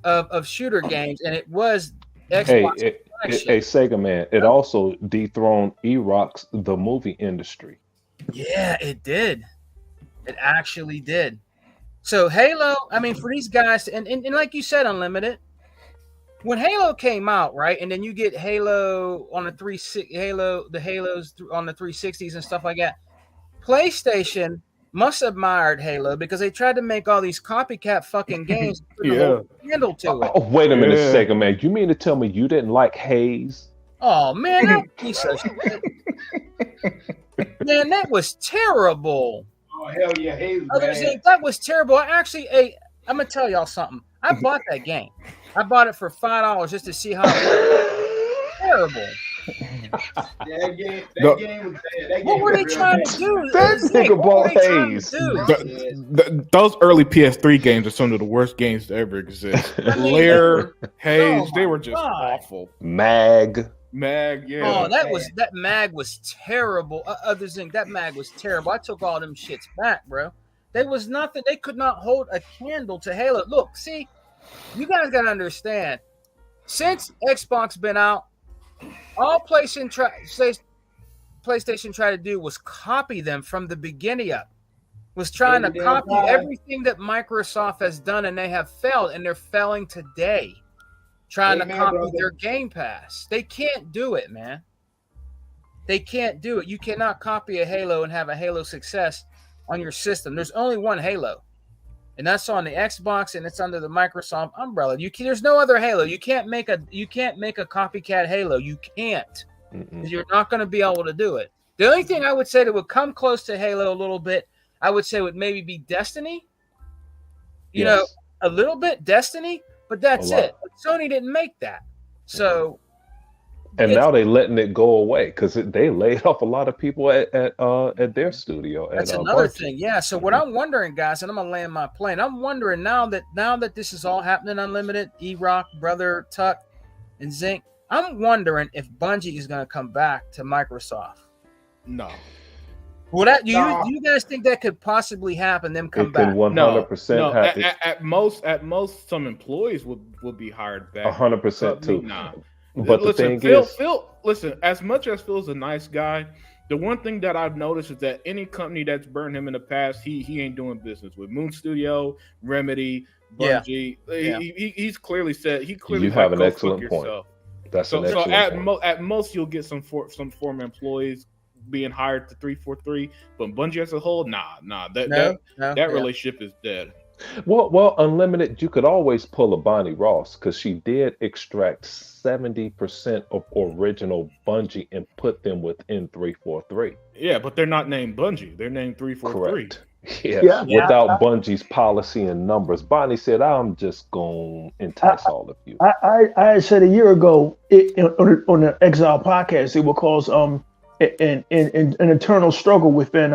of shooter games, and it was Xbox. Hey, Sega Man, it also dethroned E-Rock's The Movie Industry. Yeah, it did. It actually did. So Halo, I mean, for these guys, and like you said, Unlimited, when Halo came out, right, and then you get Halo on the Halos on the 360s and stuff like that, PlayStation must have admired Halo because they tried to make all these copycat fucking games handle to it. Oh, wait a minute, Sega Man. You mean to tell me you didn't like Haze? Oh man, that piece of shit. Man, that was terrible. Oh hell yeah, Haze, that was terrible. I'm gonna tell y'all something. I bought that game. I bought it for $5 just to see how it was. Terrible. Yeah, that game No. was bad. That What game were they was real trying bad. to do? That Zeke, nigga what were bought they trying to Hayes. do? Those early PS3 games are some of the worst games to ever exist. I mean, Lair, Hayes, oh they my were just God. awful. Mag. Mag, yeah. Oh, that mag was terrible. Other than that mag was terrible. I took all them shits back, bro. There was nothing. They could not hold a candle to Halo. Look, see, you guys gotta understand. Since Xbox been out, all PlayStation tried to do was copy them from the beginning up. Was trying to Every damn copy time. everything that Microsoft has done, and they have failed, and they're failing today. Trying to Amen, copy brother. their Game Pass. They can't do it, man. They can't do it. You cannot copy a Halo and have a Halo success on your system. There's only one Halo, and that's on the Xbox, and it's under the Microsoft umbrella. There's no other Halo. You can't make a copycat Halo. You can't. You're not going to be able to do it. The only thing I would say that would come close to Halo a little bit, I would say would maybe be Destiny. You know, a little bit Destiny, but that's it. But Sony didn't make that. So And now they letting it go away because they laid off a lot of people at their studio. That's another thing. Yeah. So what I'm wondering, guys, and I'm gonna land my plane. I'm wondering now that this is all happening, Unlimited, E-Rock, Brother Tuck, and Zinc. I'm wondering if Bungie is gonna come back to Microsoft. No. Well, that do you guys think that could possibly happen? Them come It back? can 100% happen. At most, some employees will be hired back. 100% too. Nah. But listen, the thing is, Phil, listen. As much as Phil's a nice guy, the one thing that I've noticed is that any company that's burned him in the past, he ain't doing business with. Moon Studio, Remedy, Bungie. Yeah. He's clearly said he clearly. You have an go excellent fuck point. yourself. That's So, an so excellent point. at most you'll get some former employees being hired to 343, but Bungie as a whole, nah. That relationship is dead. Well, Unlimited, you could always pull a Bonnie Ross because she did extract 70% of original Bungie and put them within 343. Yeah, but they're not named Bungie. They're named 343. Correct. Yeah. Without Bungie's policy and numbers, Bonnie said, "I'm just gonna entice all of you." I said a year ago on the Exile podcast, it was called an eternal struggle within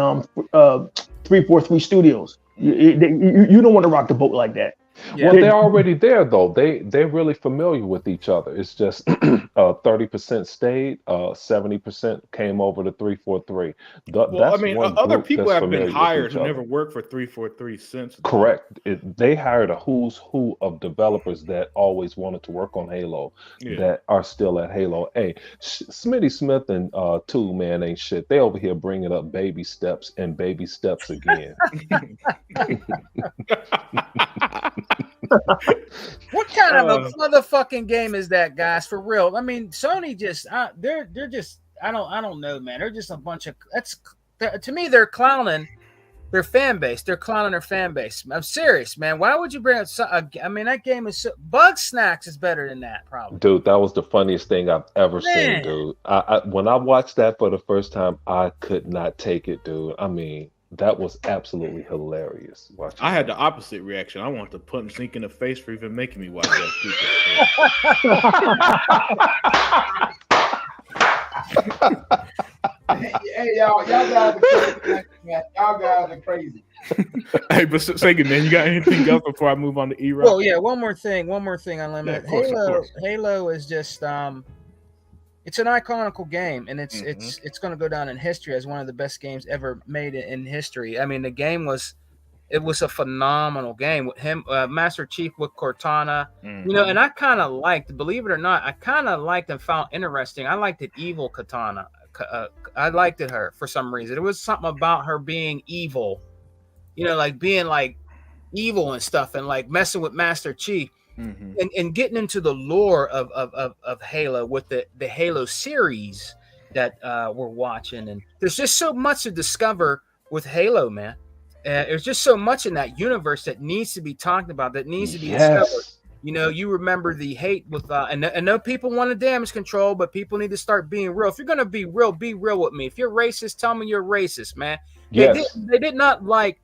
343 Studios. You don't want to rock the boat like that. Yeah. Well, they're already there though. They're really familiar with each other. It's just 30% stayed, 70% came over to 343. Well, I mean, other people have been hired who who never worked for 343 since. Correct. They hired a who's who of developers that always wanted to work on Halo that are still at Halo. Hey, Smitty Smith and Tool Man ain't shit. They over here bringing up baby steps and baby steps again. What kind of a motherfucking game is that, guys? For real? I mean, Sony just they're just I don't know, man. They're just a bunch of to me they're clowning their fan base. They're clowning their fan base. I'm serious, man. Why would you bring up? I mean, that game is Bug Snacks is better than that, probably. Dude, that was the funniest thing I've ever seen, dude. When I watched that for the first time, I could not take it, dude. I mean, that was absolutely hilarious. I had the opposite reaction. I wanted to punch Zink in the face for even making me watch that stupid shit. Hey, y'all guys are crazy. Y'all guys are crazy. Hey, but say again, man, you got anything else before I move on to E-Rock? Well, yeah, one more thing, Unlimited. Yeah, of course. Halo is just it's an iconical game, and it's going to go down in history as one of the best games ever made in history. I mean, the game was a phenomenal game with him, Master Chief with Cortana, you know, and I kind of liked, believe it or not, I kind of liked and found interesting. I liked it evil Katana. I liked it her for some reason. It was something about her being evil, you know, like being like evil and stuff, and like messing with Master Chief. And getting into the lore of Halo with the Halo series that we're watching, and there's just so much to discover with Halo, man. There's just so much in that universe that needs to be talked about, that needs to be discovered. You know, you remember the hate with and I know people want to damage control, but people need to start being real. If you're gonna be real with me. If you're racist, tell me you're racist, man. Yes. They did not like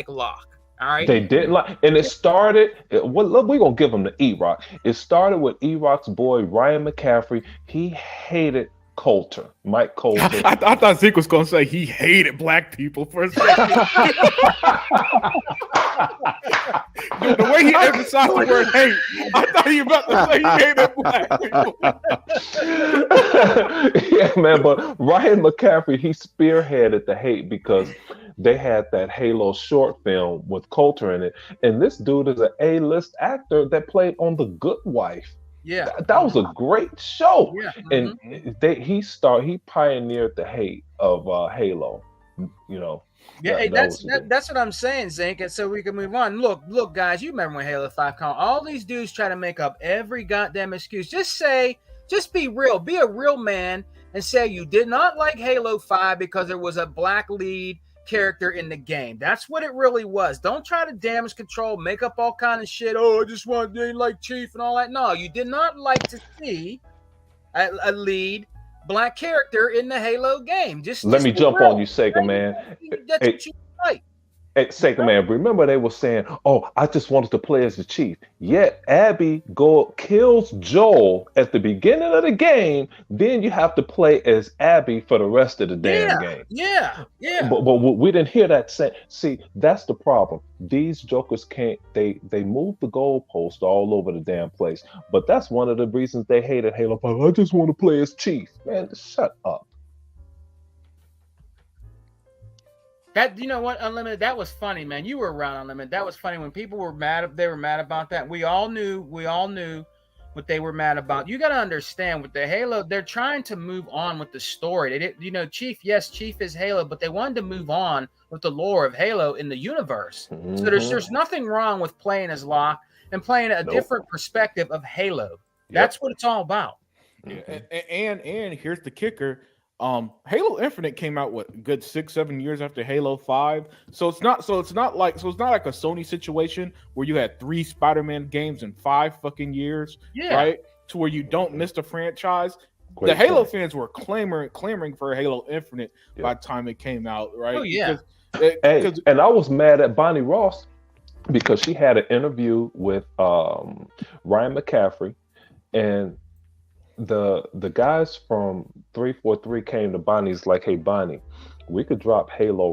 Locke. All right. They didn't like, and it started. Look, we're gonna give them to E-Rock. It started with E-Rock's boy Ryan McCaffrey. He hated Coulter, Mike Coulter. I thought Zeke was gonna say he hated black people for a second. The way he emphasized the word hate, I thought you were about to say he hated black people. Yeah, man. But Ryan McCaffrey, he spearheaded the hate because they had that Halo short film with Coulter in it, and this dude is an A-list actor that played on The Good Wife. Yeah. That was a great show. Yeah. And he pioneered the hate of Halo. You know. Yeah, hey, that's what I'm saying, Zink. And so we can move on. Look, guys, you remember when Halo 5 came? All these dudes try to make up every goddamn excuse. Just be real. Be a real man and say you did not like Halo 5 because there was a black lead character in the game. That's what it really was. Don't try to damage control, make up all kind of shit. Oh, I just want to like Chief and all that. No, you did not like to see a lead black character in the Halo game. Let me jump on you, Sega man. That's what you like. Hey, Sega man, remember they were saying, "Oh, I just wanted to play as the Chief." Yet Abby kills Joel at the beginning of the game. Then you have to play as Abby for the rest of the damn game. Yeah. But we didn't hear that. See, that's the problem. These jokers can't. They move the goalpost all over the damn place. But that's one of the reasons they hated Halo 5. I just want to play as Chief. Man, shut up. That, you know what, Unlimited, that was funny, man. You were around, Unlimited. That was funny when people were mad. They were mad about that. We all knew what they were mad about. You got to understand with the Halo, they're trying to move on with the story. Chief is Halo, but they wanted to move on with the lore of Halo in the universe. Mm-hmm. So there's nothing wrong with playing as Locke and playing a different perspective of Halo. That's what it's all about. Yeah, and here's the kicker. Halo Infinite came out good 6-7 years after Halo 5. So it's not like a Sony situation where you had 3 Spider-Man games in 5 fucking years, right? To where you don't miss the franchise. The Halo fans were clamoring for Halo Infinite by the time it came out, right? Oh yeah. And I was mad at Bonnie Ross because she had an interview with Ryan McCaffrey, and the guys from 343 came to Bonnie's like, "Hey Bonnie, we could drop Halo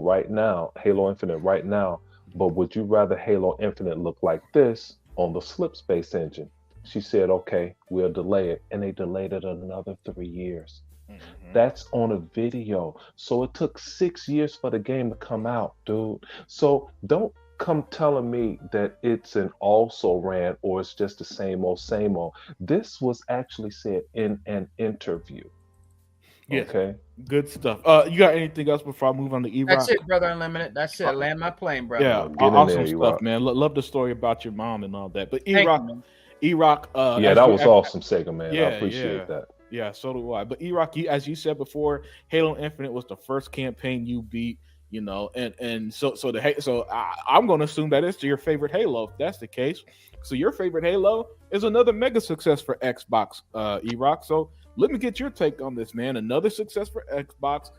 Infinite right now, but would you rather Halo Infinite look like this on the Slipspace engine?" She said, "Okay, we'll delay it," and they delayed it another 3 years. Mm-hmm. That's on a video. So it took 6 years for the game to come out, dude. So don't come telling me that it's an also ran or it's just the same old. This was actually said in an interview. Yeah. Okay. Good stuff. You got anything else before I move on to E-Rock? That's it, brother Unlimited. That's it. Land my plane, brother. Yeah, awesome stuff, man. Love the story about your mom and all that. But E-Rock. That was awesome, Sega man. I appreciate that. Yeah, so do I. But E-Rock, as you said before, Halo Infinite was the first campaign you beat. And so I'm going to assume that it's your favorite Halo. If that's the case, so your favorite Halo is another mega success for Xbox, E-Rock. So let me get your take on this, man. Another success for Xbox.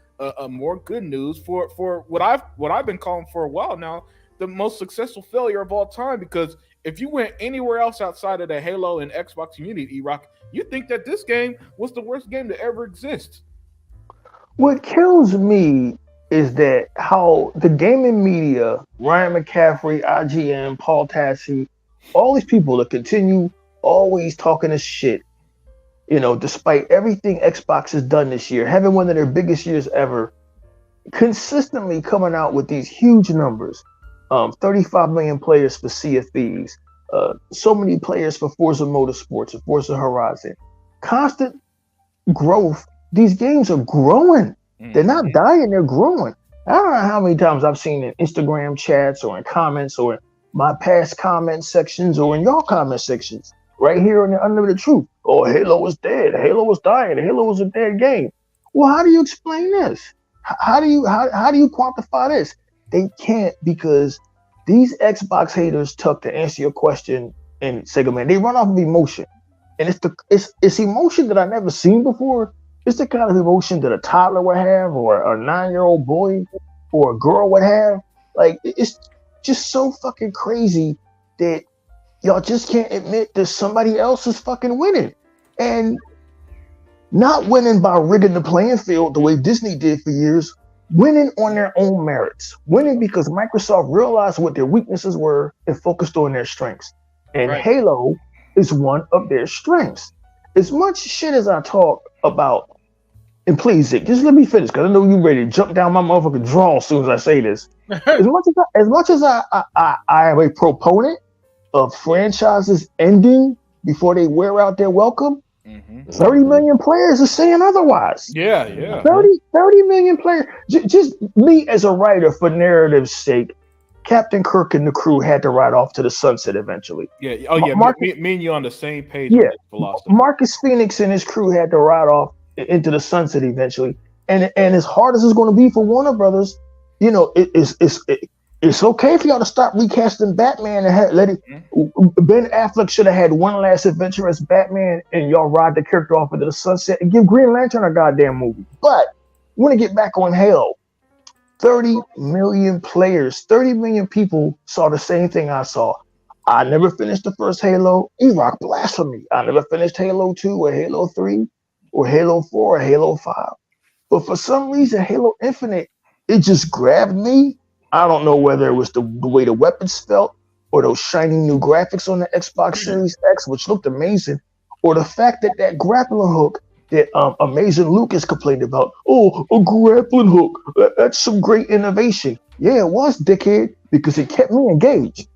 More good news for what I've been calling for a while now, the most successful failure of all time. Because if you went anywhere else outside of the Halo and Xbox community, E-Rock, you think that this game was the worst game to ever exist. What kills me is that how the gaming media, Ryan McCaffrey, IGN, Paul Tassi, all these people that continue always talking this shit, despite everything Xbox has done this year, having one of their biggest years ever, consistently coming out with these huge numbers. 35 million players for Sea of Thieves, so many players for Forza Motorsports and Forza Horizon. Constant growth. These games are growing. They're not dying, they're growing. I don't know how many times I've seen in Instagram chats or in comments or in my past comment sections or in your comment sections right here in the Unlimited Truth. Oh, Halo was dead. Halo was dying. Halo was a dead game. Well, how do you explain this? How do you quantify this? They can't, because these Xbox haters to answer your question and Sega man, they run off of emotion. And it's emotion that I never seen before. It's the kind of emotion that a toddler would have, or a 9-year-old boy or a girl would have. Like, it's just so fucking crazy that y'all just can't admit that somebody else is fucking winning. And not winning by rigging the playing field the way Disney did for years, winning on their own merits. Winning because Microsoft realized what their weaknesses were and focused on their strengths. And Right. Halo is one of their strengths. As much shit as I talk about, and please, Zick, just let me finish, because I know you ready to jump down my motherfucking draw as soon as I say this. As much as I am a proponent of franchises ending before they wear out their welcome, Mhm. 30 million players are saying otherwise. Yeah, yeah. 30 million players. Just me as a writer, for narrative's sake, Captain Kirk and the crew had to ride off to the sunset eventually. Yeah. Oh, yeah. Me and you on the same page. Yeah. On this philosophy. Marcus Phoenix and his crew had to ride off into the sunset eventually. And as hard as it's going to be for Warner Brothers, you know, it's okay for y'all to stop recasting Batman and let it. Ben Affleck should have had one last adventure as Batman, and y'all ride the character off into the sunset and give Green Lantern a goddamn movie. But I want to get back on Halo. 30 million players, 30 million people saw the same thing I saw. I never finished the first Halo. E-Rock blasphemy. I never finished Halo 2 or Halo 3 or Halo 4 or Halo 5. But for some reason, Halo Infinite, it just grabbed me. I don't know whether it was the way the weapons felt or those shiny new graphics on the Xbox Series X, which looked amazing, or the fact that grappling hook that Amazing Lucas complained about. Oh, a grappling hook. That's some great innovation. Yeah, it was, dickhead, because it kept me engaged.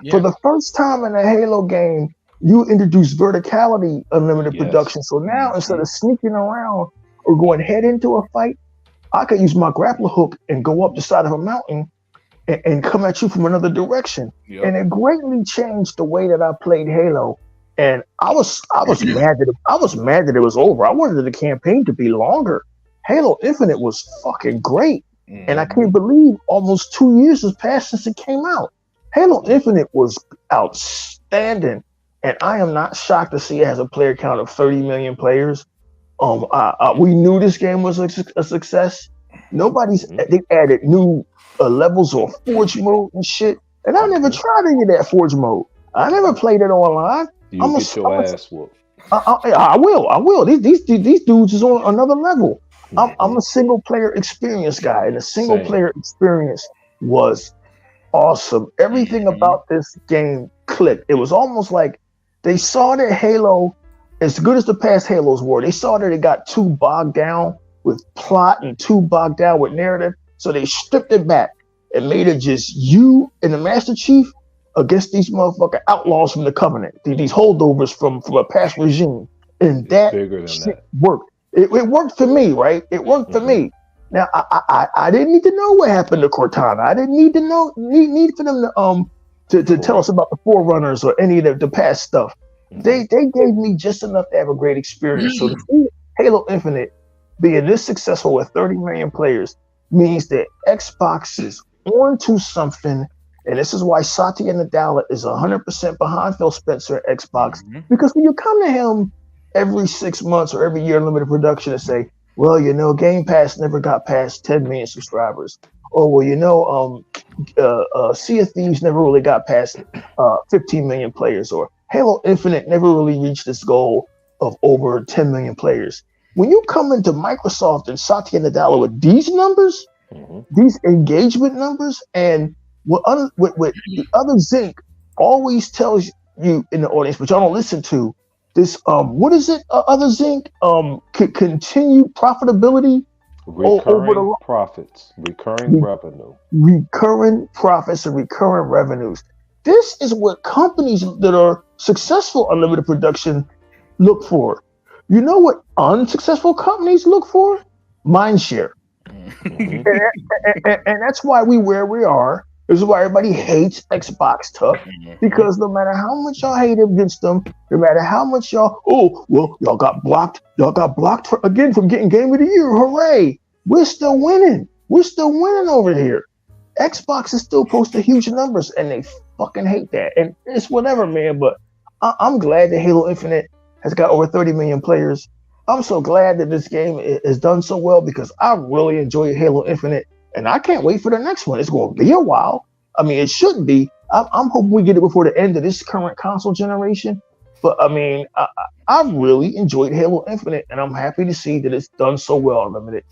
Yeah. For the first time in a Halo game, you introduced verticality, unlimited Yes. production. So now instead of sneaking around or going head into a fight, I could use my grappling hook and go up the side of a mountain and come at you from another direction. Yep. And it greatly changed the way that I played Halo. And I was mad that it was over. I wanted the campaign to be longer. Halo Infinite was fucking great. And I can't believe almost 2 years has passed since it came out. Halo Infinite was outstanding. And I am not shocked to see it has a player count of 30 million players. We knew this game was a success. They added new levels or Forge mode and shit. And I never tried any of that Forge mode. I never played it online. You I'm get your ass whooped. I will. These dudes is on another level. I'm a single player experience guy, and the single player experience was awesome. Everything about this game clicked. It was almost like they saw that Halo, as good as the past Halos were, they saw that it got too bogged down with plot and too bogged down with narrative. So they stripped it back and made it just you and the Master Chief against these motherfucking outlaws from the Covenant, these holdovers from a past regime. And that shit worked. It worked for me, right? It worked for me. Now I didn't need to know what happened to Cortana. I didn't need to know need for them to tell us about the Forerunners or any of the past stuff. They gave me just enough to have a great experience. So to see Halo Infinite being this successful with 30 million players means that Xbox is onto something. And this is why Satya Nadella is 100% behind Phil Spencer at Xbox. Because when you come to him every 6 months or every year in limited production and say, well, you know, Game Pass never got past 10 million subscribers. Or, well, you know, Sea of Thieves never really got past 15 million players. Or Halo Infinite never really reached its goal of over 10 million players. When you come into Microsoft and Satya Nadella with these numbers, these engagement numbers, and what the other Zinc always tells you in the audience, but y'all don't listen to this. What is it? Other Zinc continue profitability, recurring profits, recurring revenue, recurring profits, and recurring revenues. This is what companies that are successful unlimited production look for. You know what unsuccessful companies look for? Mindshare. And that's why we where we are. This is why everybody hates Xbox Tuck, because no matter how much y'all hate against them, no matter how much y'all got blocked from getting Game of the Year. Hooray! We're still winning. We're still winning over here. Xbox is still posting huge numbers, and they fucking hate that. And it's whatever, man. But I'm glad that Halo Infinite has got over 30 million players. I'm so glad that this game is done so well because I really enjoy Halo Infinite. And I can't wait for the next one. It's going to be a while, I mean, it should be. I'm hoping we get it before the end of this current console generation. But I mean, I really enjoyed Halo Infinite, and I'm happy to see that it's done so well. Unlimited.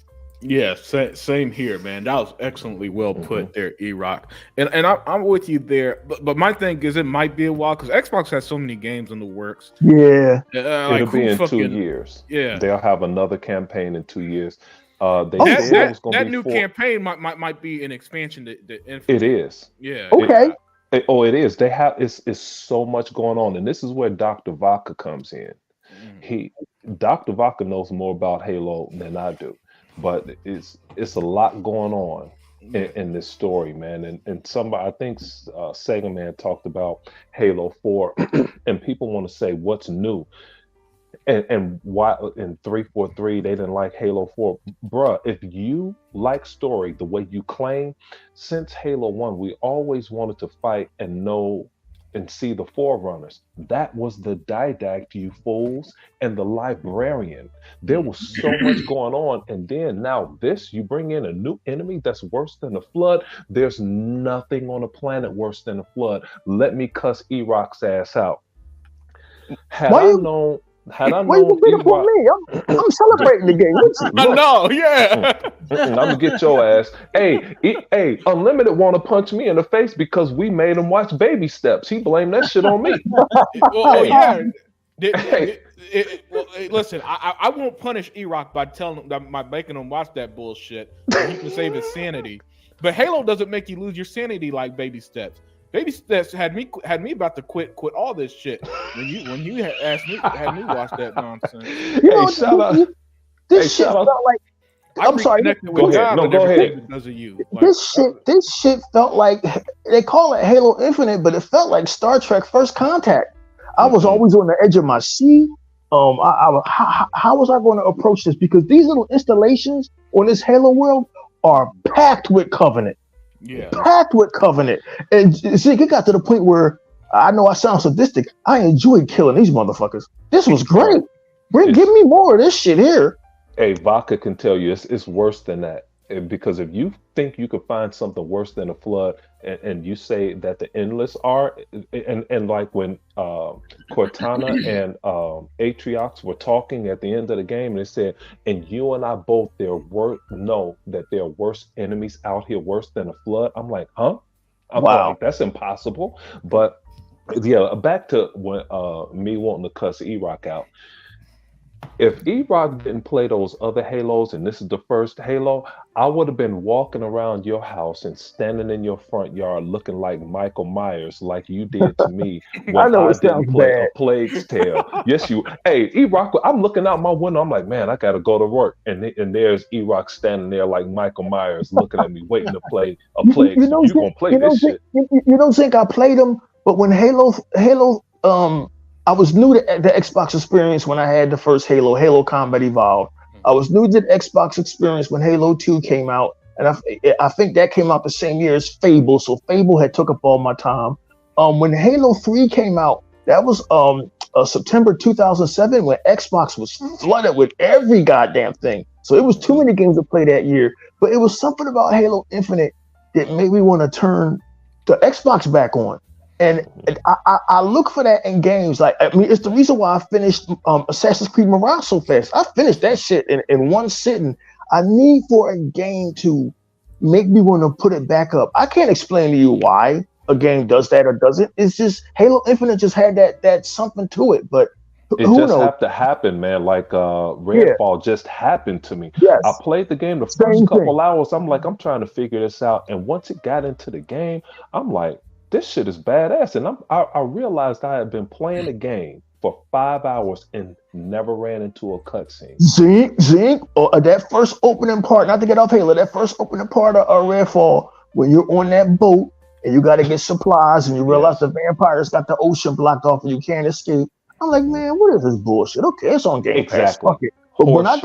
Yeah, same here, man. That was excellently well put there, E-Rock. And I'm with you there. But my thing is, it might be a while because Xbox has so many games in the works. Yeah, it'll be in 2 years. Yeah, they'll have another campaign in 2 years. That new campaign might be an expansion to Infinite. It is. Yeah. Okay. It is. They have it's so much going on, and this is where Dr. Vaca comes in. Dr. Vaca knows more about Halo than I do, but it's a lot going on in this story, man. And somebody, I think Sega Man talked about Halo 4, and people want to say what's new. And why in 343 they didn't like Halo 4. Bruh, if you like story the way you claim, since Halo 1, we always wanted to fight and know and see the Forerunners. That was the Didact, you fools, and the Librarian. There was so much going on. And then now this, you bring in a new enemy that's worse than the Flood. There's nothing on the planet worse than the Flood. Let me cuss E-Rock's ass out. Had I known me? I'm celebrating the game. I know, yeah. I'm gonna get your ass. Hey, Unlimited want to punch me in the face because we made him watch Baby Steps. He blamed that shit on me. Well, yeah. Listen, I won't punish E-Rock by making him watch that bullshit. So he can save his sanity. But Halo doesn't make you lose your sanity like Baby Steps. Baby Steps had me about to quit all this shit when you had me watch that nonsense. This shit felt like. I'm sorry. Go ahead. Because of you. This shit felt like they call it Halo Infinite, but it felt like Star Trek First Contact. I was always on the edge of my seat. How was I going to approach this? Because these little installations on this Halo world are packed with Covenant. Yeah. Packed with Covenant. And see, it got to the point where I know I sound sadistic. I enjoyed killing these motherfuckers. This was great. Give me more of this shit here. Hey, Vaca can tell you it's worse than that. Because if you think you could find something worse than a Flood, and you say that the Endless are, and like when Cortana and Atriox were talking at the end of the game, and they said, and you and I both know that there are worse enemies out here, worse than a Flood. I'm like, huh? I'm like, that's impossible. But yeah, back to when me wanting to cuss E-Rock out. If E-Rock didn't play those other Halos, and this is the first Halo, I would have been walking around your house and standing in your front yard looking like Michael Myers, like you did to me when I didn't play A Plague's Tale. Yes, you. Hey, E-Rock, I'm looking out my window. I'm like, man, I got to go to work. And there's E-Rock standing there like Michael Myers looking at me, waiting to play A Plague. You're going to play this shit. You don't think I played them, but when Halo, I was new to the Xbox experience when I had the first Halo Combat Evolved. I was new to the Xbox experience when Halo 2 came out, and I think that came out the same year as Fable, so Fable had took up all my time. When Halo 3 came out, that was September 2007 when Xbox was flooded with every goddamn thing. So it was too many games to play that year, but it was something about Halo Infinite that made me want to turn the Xbox back on. And I look for that in games. Like, I mean, it's the reason why I finished Assassin's Creed Mirage so fast. I finished that shit in one sitting. I need for a game to make me want to put it back up. I can't explain to you why a game does that or doesn't. It's just Halo Infinite just had that something to it. But it who just knows? have to happen, man. Like Redfall just happened to me. Yes. I played the game the first couple hours. I'm like, I'm trying to figure this out. And once it got into the game, I'm like, this shit is badass. And I realized I had been playing the game for 5 hours and never ran into a cutscene. Zeke, or that first opening part, not to get off Halo, that first opening part of Redfall, when you're on that boat and you got to get supplies and you realize the vampires got the ocean blocked off and you can't escape. I'm like, man, what is this bullshit? Okay, it's on Game Pass. Fuck it. But when I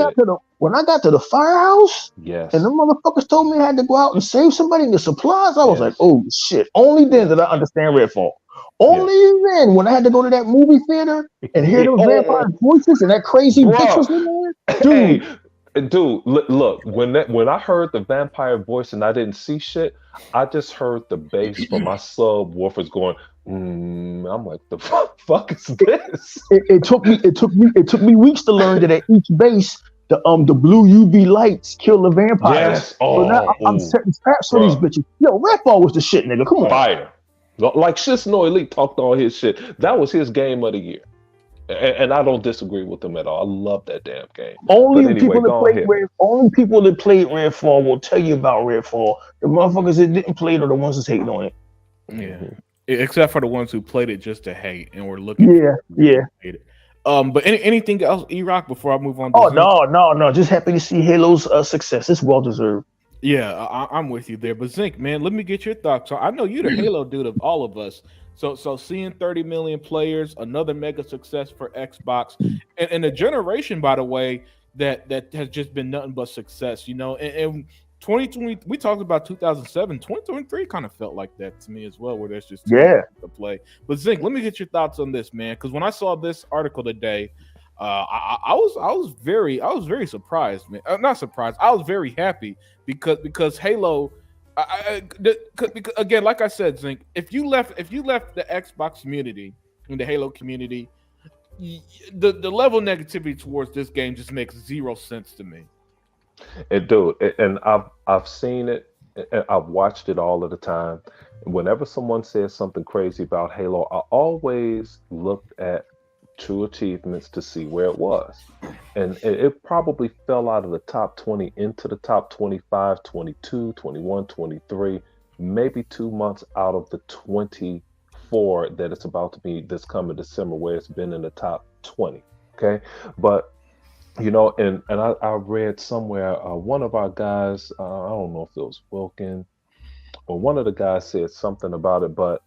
got to the firehouse, yes, and the motherfuckers told me I had to go out and save somebody and get supplies, I was like, oh shit. Only then did I understand Redfall. Only then, when I had to go to that movie theater and hear those vampire voices and that crazy bitch was in there, dude. Dude, look, when I heard the vampire voice and I didn't see shit, I just heard the bass from my subwoofers going. I'm like, the fuck is this? It took me weeks to learn that at each base, the blue UV lights kill the vampires. Yes. So now I'm setting traps for these bitches. Yo, Redfall was the shit, nigga. Come on. Fire. Like Shisno Elite talked all his shit. That was his game of the year. And I don't disagree with him at all. I love that damn game. Only people that played Redfall will tell you about Redfall. The motherfuckers that didn't play it are the ones that's hating on it. Yeah. Except for the ones who played it just to hate and were looking for hate it. But anything else, E-Rock, before I move on? No. Just happy to see Halo's success. It's well deserved. Yeah, I'm with you there. But Zink, man, let me get your thoughts. So I know you're the Halo dude of all of us. So seeing 30 million players, another mega success for Xbox, and a generation, by the way, that has just been nothing but success, you know. And 2020, we talked about 2007, 2023 kind of felt like that to me as well, where there's just to play. But Zink, let me get your thoughts on this, man, because when I saw this article today, I was very surprised, man. Not surprised. I was very happy because Halo. Because again, like I said, Zink, if you left the Xbox community and the Halo community, the level of negativity towards this game just makes zero sense to me. And I've seen it, and I've watched it all of the time. Whenever someone says something crazy about Halo, I always looked at true achievements to see where it was. And it probably fell out of the top 20 into the top 25, 22, 21, 23, maybe 2 months out of the 24 that it's about to be this coming December, where it's been in the top 20. Okay. But, you know, and I read somewhere, one of our guys, I don't know if it was Wilkin, or one of the guys said something about it, but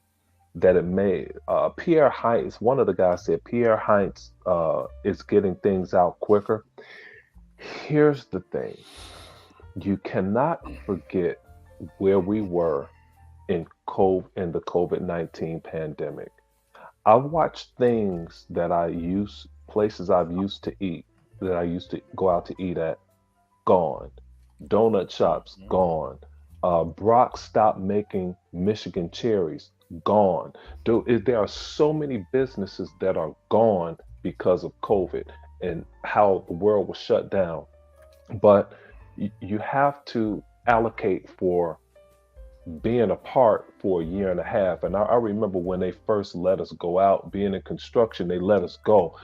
that it made Pierre Heinz, one of the guys said Pierre Heinz is getting things out quicker. Here's the thing. You cannot forget where we were in the COVID-19 pandemic. I've watched things that places I've used to eat, that I used to go out to eat at, gone. Donut shops, gone. Brock stopped making Michigan cherries, gone. Dude, there are so many businesses that are gone because of COVID and how the world was shut down. But you have to allocate for being apart for a year and a half. And I remember when they first let us go out, being in construction, they let us go.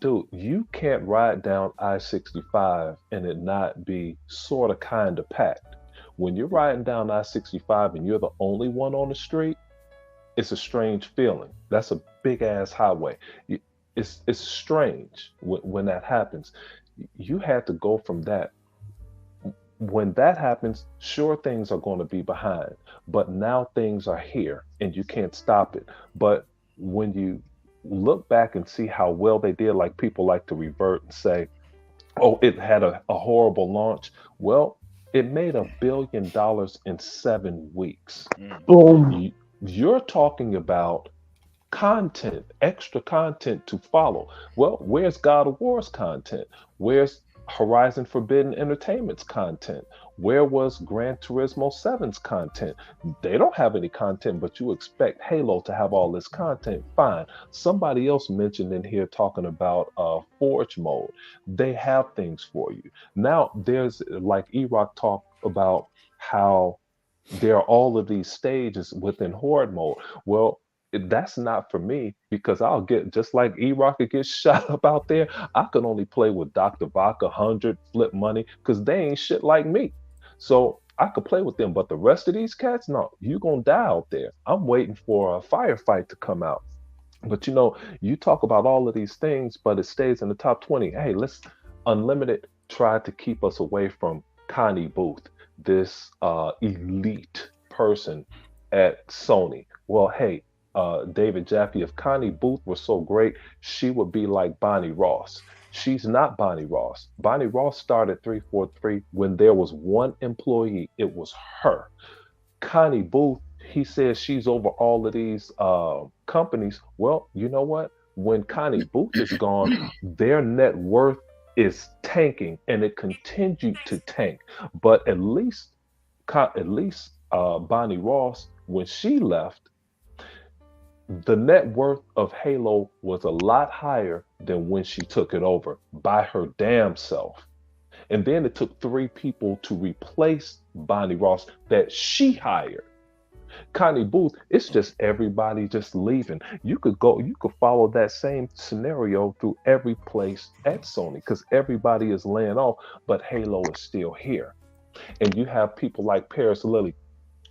Dude, you can't ride down I-65 and it not be sort of kind of packed. When you're riding down I-65 and you're the only one on the street, it's a strange feeling. That's a big ass highway. It's strange when that happens. You had to go from that. When that happens, sure, things are going to be behind, but now things are here and you can't stop it. But when you look back and see how well they did, like people like to revert and say, oh, it had a horrible launch. Well, it made $1 billion in 7 weeks. Boom. You're talking about content, extra content to follow. Well, where's God of War's content? Where's Horizon Forbidden Entertainment's content? Where was Gran Turismo 7's content? They don't have any content, but you expect Halo to have all this content. Fine. Somebody else mentioned in here talking about Forge mode. They have things for you. Now, there's, like E-Rock talked about, how there are all of these stages within Horde mode. Well, that's not for me, because I'll get, just like E-Rock gets shot up out there, I can only play with Dr. Vodka, 100, Flip Money, because they ain't shit like me. So I could play with them, but the rest of these cats, no, you gonna die out there. I'm waiting for a firefight to come out. But you know, you talk about all of these things, but it stays in the top 20. Hey, Unlimited tried to keep us away from Connie Booth, this elite person at Sony. Well, hey, David Jaffe, if Connie Booth was so great, she would be like Bonnie Ross. She's not Bonnie Ross. Bonnie Ross started 343 when there was one employee. It was her. Connie Booth, he says she's over all of these companies. Well, you know what? When Connie Booth is gone, their net worth is tanking, and it continued to tank. But at least Bonnie Ross, when she left, the net worth of Halo was a lot higher than when she took it over by her damn self. And then it took 3 people to replace Bonnie Ross that she hired. Connie Booth, it's just everybody just leaving. You could follow that same scenario through every place at Sony because everybody is laying off, but Halo is still here. And you have people like Paris Lilly.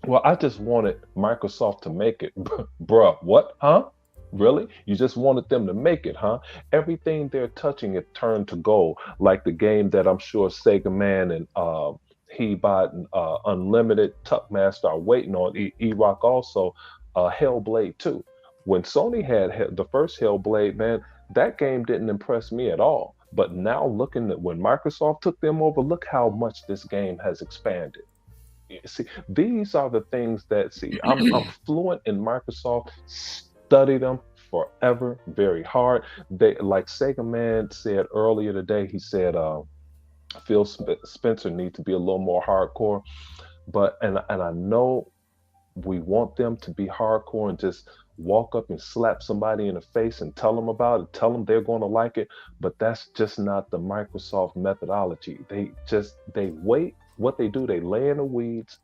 Well, I just wanted Microsoft to make it. Bruh, what? Huh? Really? You just wanted them to make it, huh? Everything they're touching it turned to gold, like the game that I'm sure Sega Man and Hebot and Unlimited Tuckmaster are waiting on. E-Rock also, Hellblade 2. When Sony had the first Hellblade, man, that game didn't impress me at all. But now looking at when Microsoft took them over, look how much this game has expanded. See, these are the things that, I'm fluent in Microsoft, study them forever, very hard. They, like Sega Man said earlier today, he said, Phil Spencer needs to be a little more hardcore, and I know we want them to be hardcore and just walk up and slap somebody in the face and tell them about it, tell them they're going to like it, but that's just not the Microsoft methodology. They wait. What they do, they lay in the weeds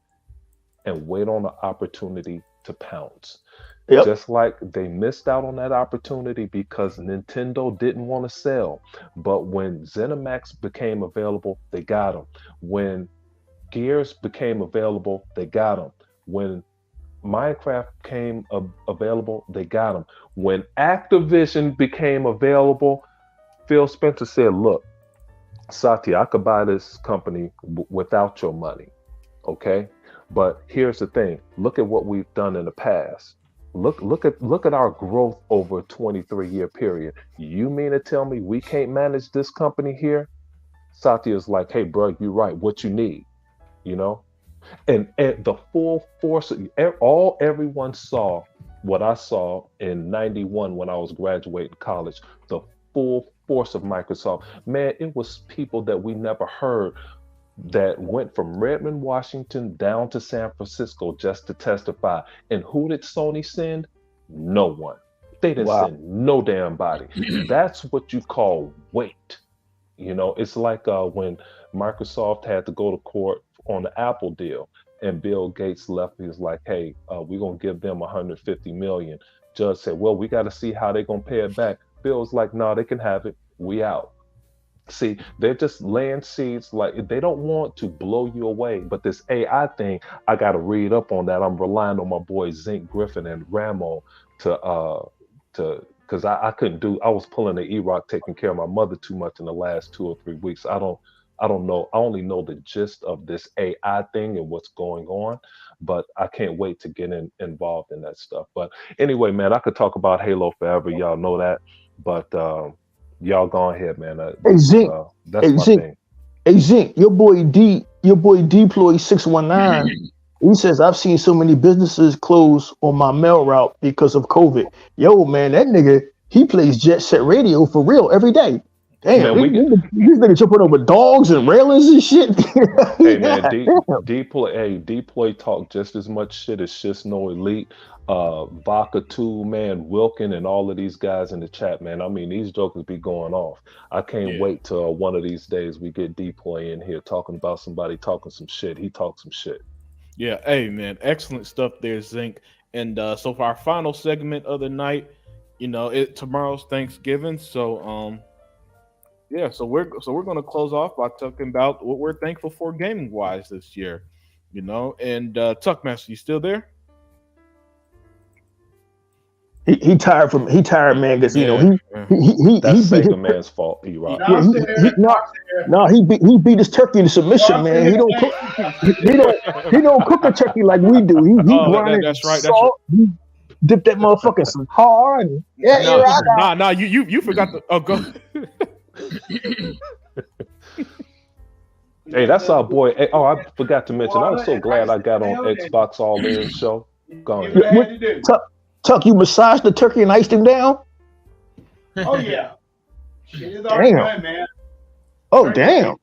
and wait on the opportunity to pounce. Yep. Just like they missed out on that opportunity because Nintendo didn't want to sell. But when ZeniMax became available, they got them. When Gears became available, they got them. When Minecraft became available, they got them. When Activision became available, Phil Spencer said, look, Satya, I could buy this company without your money, okay? But here's the thing. Look at what we've done in the past. Look at our growth over a 23-year period. You mean to tell me we can't manage this company here? Satya's like, hey, bro, you're right. What you need, you know? And the full force, everyone saw what I saw in 91 when I was graduating college, the full force of Microsoft. Man, it was people that we never heard that went from Redmond, Washington down to San Francisco just to testify. And who did Sony send? No one. They didn't send no damn body. That's what you call weight. You know, it's like when Microsoft had to go to court on the Apple deal and Bill Gates left. He was like, hey, we're going to give them $150 million. Judge said, well, we got to see how they're going to pay it back. Bill's like, no, they can have it. We out. See, they're just laying seeds. Like, they don't want to blow you away. But this AI thing, I got to read up on that. I'm relying on my boys Zink Griffin and Ramo to because I couldn't do. I was pulling the E-Rock, taking care of my mother too much in the last 2 or 3 weeks. I don't know. I only know the gist of this AI thing and what's going on, but I can't wait to get involved in that stuff. But anyway, man, I could talk about Halo forever. Y'all know that. But y'all go ahead, man. Hey, Zink. That's my thing. Hey, Zink, your boy Deploy 619. He says, I've seen so many businesses close on my mail route because of COVID. Yo, man, that nigga, he plays Jet Set Radio for real every day. Damn, these niggas jumping over dogs and railings and shit. Hey, man, Deploy talk just as much shit as Shisno Elite, Vodka 2, man, Wilkin, and all of these guys in the chat, man. I mean, these jokers be going off. I can't wait till one of these days we get Deploy in here talking about somebody talking some shit. He talks some shit. Yeah, hey, man, excellent stuff there, Zink. And so for our final segment of the night, you know, tomorrow's Thanksgiving, so yeah, so we're gonna close off by talking about what we're thankful for gaming wise this year, you know. And Tuckmaster, you still there? He tired, man, because you know that's Sega Man's fault. E-Rock. He beat his turkey into submission, man. He don't cook a turkey like we do. He grind it, salt. He dip that motherfucker in some hard. You forgot the. Oh, go. Hey, that's our boy. Hey, I forgot to mention. I was so glad I got on Xbox All In show. Go ahead. Tuck, you massaged the turkey and iced him down? Oh yeah. Shit is already done, man. Oh, damn.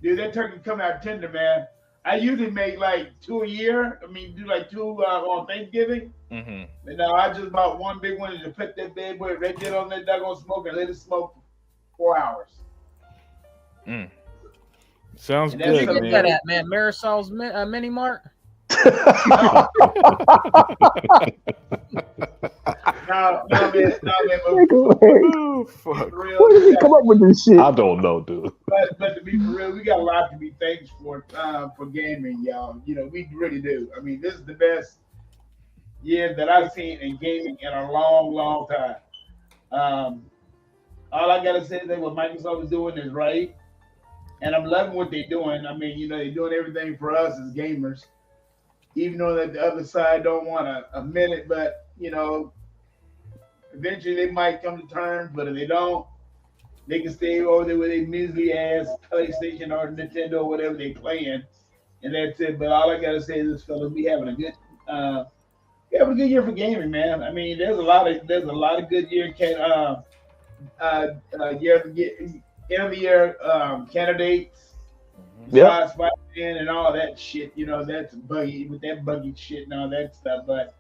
Dude, that turkey come out tender, man. I usually make like 2 a year. I mean, do like 2 on Thanksgiving. Mm-hmm. But now I just bought one big one and just put that bad boy right there on that doggone smoke and let it smoke for 4 hours. Sounds And that's good, Where you something get man. that at, man? Marisol's Mini Mart? No, man. Oh, fuck. For real, Where did he come up with this shit? I don't know, dude. but to be for real, we got a lot to be thankful for gaming, y'all. You know, we really do. I mean, this is the best year that I've seen in gaming in a long, long time. All I gotta say is that what Microsoft is doing is right, and I'm loving what they're doing. I mean, you know, they're doing everything for us as gamers, even though that the other side don't want to admit it. But you know, eventually they might come to terms. But if they don't, they can stay over there with their measly ass PlayStation or Nintendo or whatever they playing, and that's it. But all I gotta say is, fellas, we having a good year for gaming, man. I mean, there's a lot of good year end of the year candidates, Yep. Spider-Man and all that shit. You know, that's buggy with that buggy shit and all that stuff. But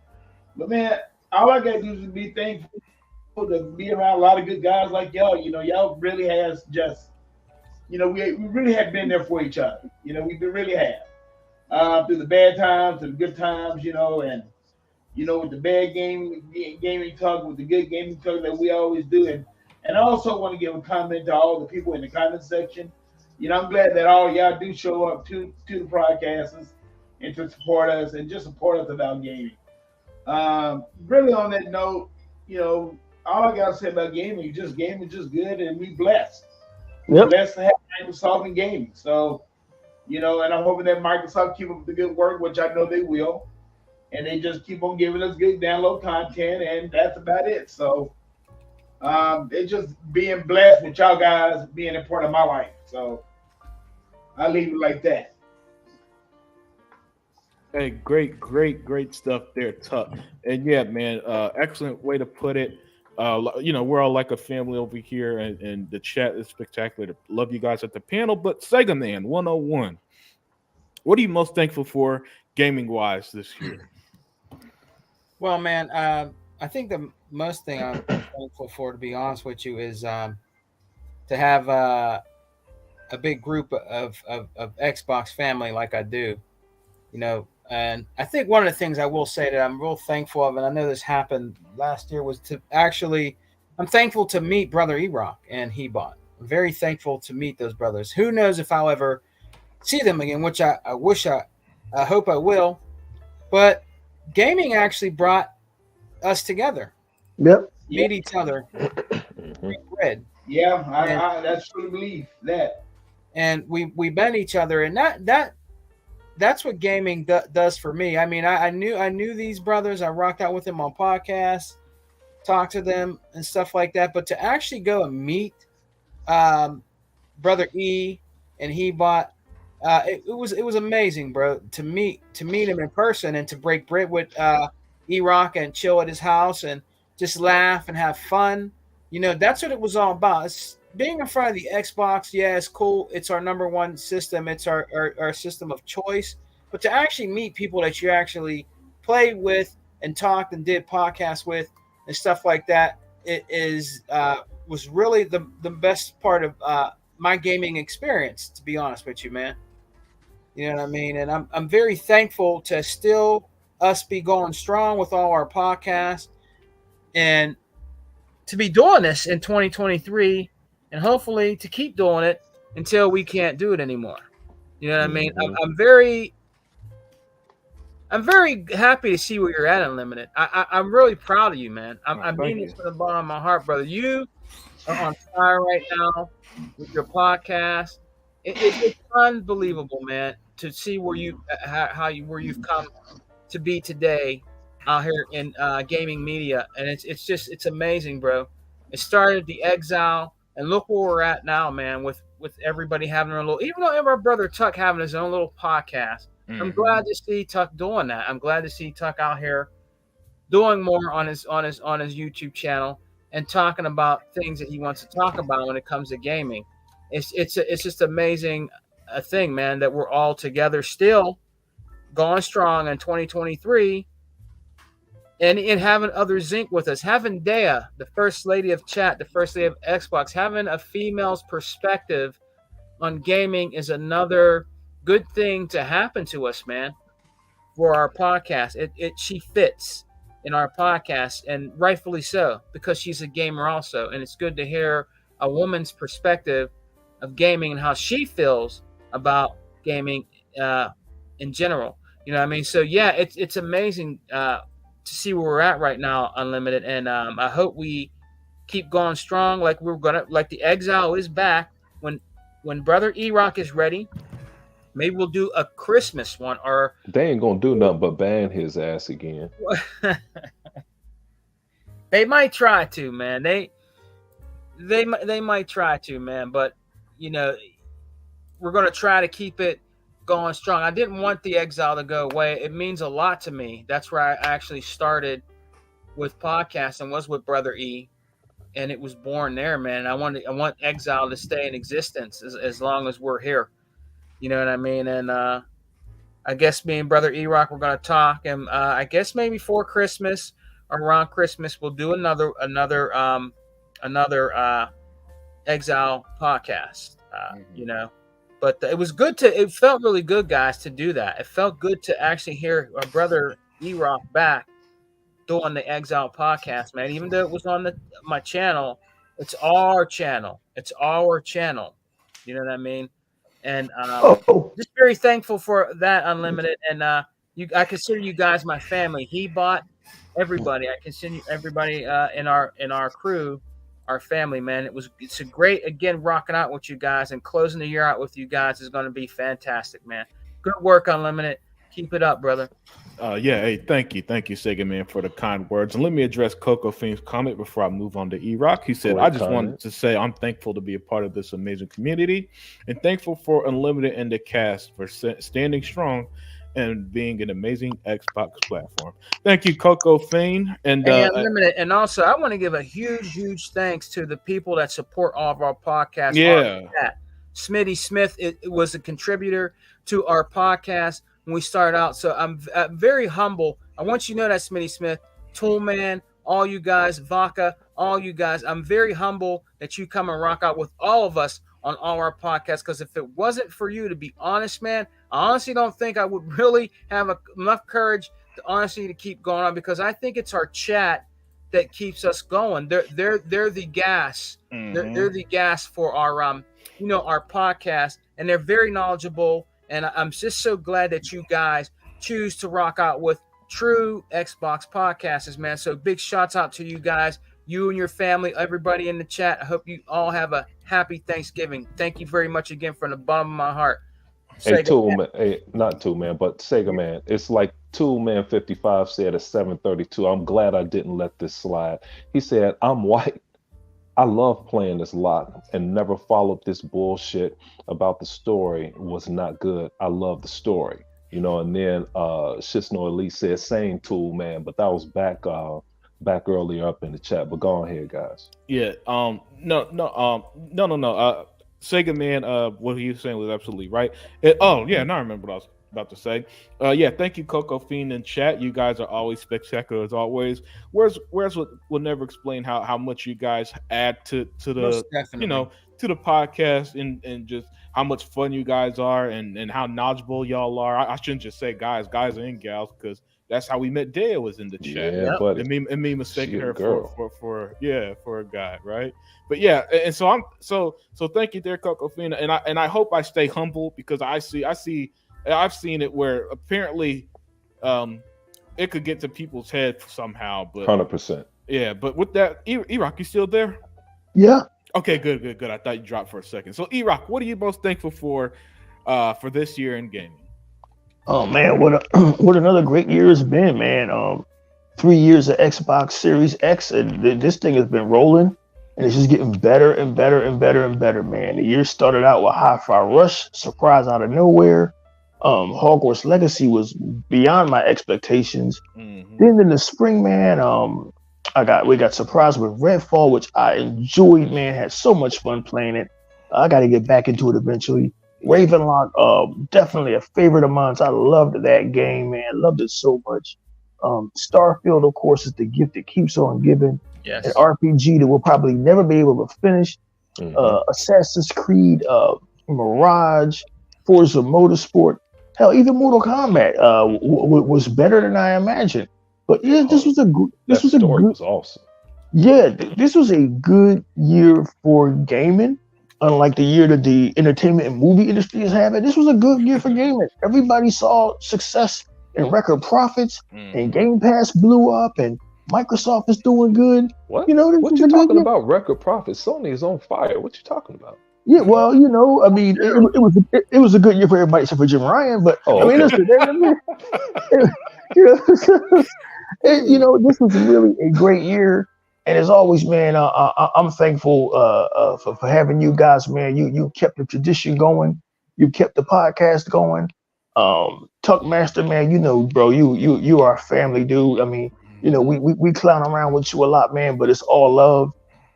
man, all I gotta do is be thankful to be around a lot of good guys like y'all. You know, y'all really has just, you know, we really have been there for each other. You know, we really have through the bad times and the good times. You know, and you know, with the bad gaming talk, with the good gaming talk that we always do. And I also want to give a comment to all the people in the comment section. You know, I'm glad that all y'all do show up to the broadcasts and to support us and just support us about gaming. Really on that note, you know, all I gotta say about gaming is just good, and we blessed. Yep. Blessed to have Microsoft in gaming. So, you know, and I'm hoping that Microsoft keep up the good work, which I know they will. And they just keep on giving us good download content, and that's about it. So it's just being blessed with y'all guys being a part of my life. So I leave it like that. Hey, great stuff there, Tuck. And yeah, man, excellent way to put it. You know, we're all like a family over here, and the chat is spectacular. Love you guys at the panel. But Sega Man 101, what are you most thankful for gaming wise this year? Well, man, I think the most thing I'm thankful for, to be honest with you, is to have a big group of Xbox family like I do. You know, and I think one of the things I will say that I'm real thankful of, and I know this happened last year, was to actually, I'm thankful to meet Brother E-Rock and Hebot. I'm very thankful to meet those brothers. Who knows if I'll ever see them again, which I hope I will. But gaming actually brought us together. Yep. Meet each other. Break bread. Yeah, I that's true to believe that. And we met each other, and that's what gaming does for me. I mean, I knew these brothers. I rocked out with them on podcasts, talked to them and stuff like that. But to actually go and meet Brother E and Hebot, it was amazing, bro. To meet him in person and to break bread with E-Rock and chill at his house and just laugh and have fun. You know, that's what it was all about. It's being in front of the Xbox. Yeah, it's cool. It's our number one system. It's our system of choice. But to actually meet people that you actually played with and talked and did podcasts with and stuff like that, it was really the best part of my gaming experience, to be honest with you, man. You know what I mean? And I'm very thankful to still us be going strong with all our podcasts and to be doing this in 2023 and hopefully to keep doing it until we can't do it anymore. You know what I mean? I'm very happy to see where you're at, Unlimited. I'm really proud of you, man. I mean this from the bottom of my heart, brother. You are on fire right now with your podcast. It's unbelievable, man, to see where you've come to be today out here in gaming media, and it's amazing, bro. It started the exile, and look where we're at now, man. With everybody having their little, even though our brother Tuck having his own little podcast. Mm-hmm. I'm glad to see Tuck doing that. I'm glad to see Tuck out here doing more on his YouTube channel and talking about things that he wants to talk about when it comes to gaming. it's just amazing a thing, man, that we're all together still going strong in 2023, and having other Zinc with us, having Dea, the first lady of chat, the first lady of Xbox, having a female's perspective on gaming is another good thing to happen to us, man, for our podcast. She fits in our podcast, and rightfully so, because she's a gamer also, and it's good to hear a woman's perspective of gaming and how she feels about gaming in general. You know what I mean? So yeah, it's amazing to see where we're at right now, Unlimited, and I hope we keep going strong. Like the Exile is back. When Brother E-Rock is ready, maybe we'll do a Christmas one, or They ain't gonna do nothing but ban his ass again. they might try to, man. They might try to, man. But you know, we're gonna try to keep it going strong. I didn't want the Exile to go away. It means a lot to me. That's where I actually started with podcasting, was with Brother E, and it was born there, man. I want Exile to stay in existence as long as we're here. You know what I mean? And I guess me and Brother E-Rock, we're gonna talk, and I guess maybe for Christmas or around Christmas, we'll do another Exile podcast. You know, but it was good it felt really good, guys, to do that. It felt good to actually hear our Brother E-Rock back doing the Exile podcast, man. Even though it was on my channel, it's our channel. It's our channel. You know what I mean? And just very thankful for that, Unlimited. And I consider you guys my family. He bought everybody. I consider everybody in our crew our family, man. It's a great, again, rocking out with you guys and closing the year out with you guys is going to be fantastic, man. Good work, Unlimited. Keep it up, brother. Yeah, hey, thank you, Sega Man, for the kind words. And let me address Coco Fiend's comment before I move on to E-Rock. He said, I just wanted to say I'm thankful to be a part of this amazing community and thankful for Unlimited and the cast for standing strong and being an amazing Xbox platform. Thank you, Coco Fiend. And Unlimited. And also, I want to give a huge thanks to the people that support all of our podcasts. Yeah. Smitty Smith it was a contributor to our podcast when we started out. So I'm very humble. I want you to know that, Smitty Smith, Toolman, all you guys, Vaca, all you guys, I'm very humble that you come and rock out with all of us on all our podcasts, because if it wasn't for you, to be honest, man, I honestly don't think I would really have enough courage to keep going on, because I think it's our chat that keeps us going. They're the gas. Mm-hmm. They're the gas for our our podcast, and they're very knowledgeable. And I'm just so glad that you guys choose to rock out with true Xbox podcasters, man. So big shouts out to you guys, you and your family, everybody in the chat. I hope you all have a happy Thanksgiving. Thank you very much again from the bottom of my heart. Hey, Toolman, not Toolman, but Sega Man. It's like Toolman 55 said at 7:32. I'm glad I didn't let this slide. He said, I'm white. I love playing this lot and never followed this bullshit about the story was not good. I love the story, you know. And then Shitsno Elite said, same Tool, man, but that was back earlier up in the chat. But go ahead, guys. Yeah. No. Sega Man, what he was saying was absolutely right. Now I remember what I was about to say. Thank you, Coco Fiend in chat. You guys are always spectacular as always. Where's will never explain how much you guys add to the to the podcast and just how much fun you guys are and how knowledgeable y'all are. I shouldn't just say guys and gals, because that's how we met. Dea was in the chat. Yeah, buddy. And me mistaking her for a guy, right? But yeah, and so thank you there, Coco Fiend. And I hope I stay humble, because I've seen it where apparently it could get to people's head somehow. But 100%. Yeah, but with that, E-Rock, you still there? Yeah. Okay, good. I thought you dropped for a second. So E-Rock, what are you most thankful for this year in gaming? Oh man, what another great year it's been, man. 3 years of Xbox Series X, and this thing has been rolling, and it's just getting better and better and better and better, man. The year started out with Hi-Fi Rush, surprise out of nowhere. Hogwarts Legacy was beyond my expectations. Mm-hmm. Then in the spring, man, we got surprised with Redfall, which I enjoyed, man. Had so much fun playing it. I got to get back into it eventually. Ravenlock, definitely a favorite of mine. I loved that game, man. Loved it so much. Starfield, of course, is the gift that keeps on giving. Yes. An RPG that we'll probably never be able to finish. Assassin's Creed, Mirage, Forza Motorsport, hell, even Mortal Kombat was better than I imagined. But yeah, this was a good. This was a story good. was awesome. Yeah, this was a good year for gaming. Unlike the year that the entertainment and movie industry is having, this was a good year for gaming. Everybody saw success and record profits, and Game Pass blew up, and Microsoft is doing good. What? You know, this What was you a good talking year. about? Record profits. Sony is on fire. What you talking about? Yeah, well, you know, I mean, it was a good year for everybody except for Jim Ryan. But Oh, I mean, okay. listen, you know, this was really a great year. And as always, man, I'm thankful for having you guys, man. You kept the tradition going. You kept the podcast going. Tuck Master, man, you know, bro, you are a family, dude. I mean, you know, we clown around with you a lot, man, but it's all love.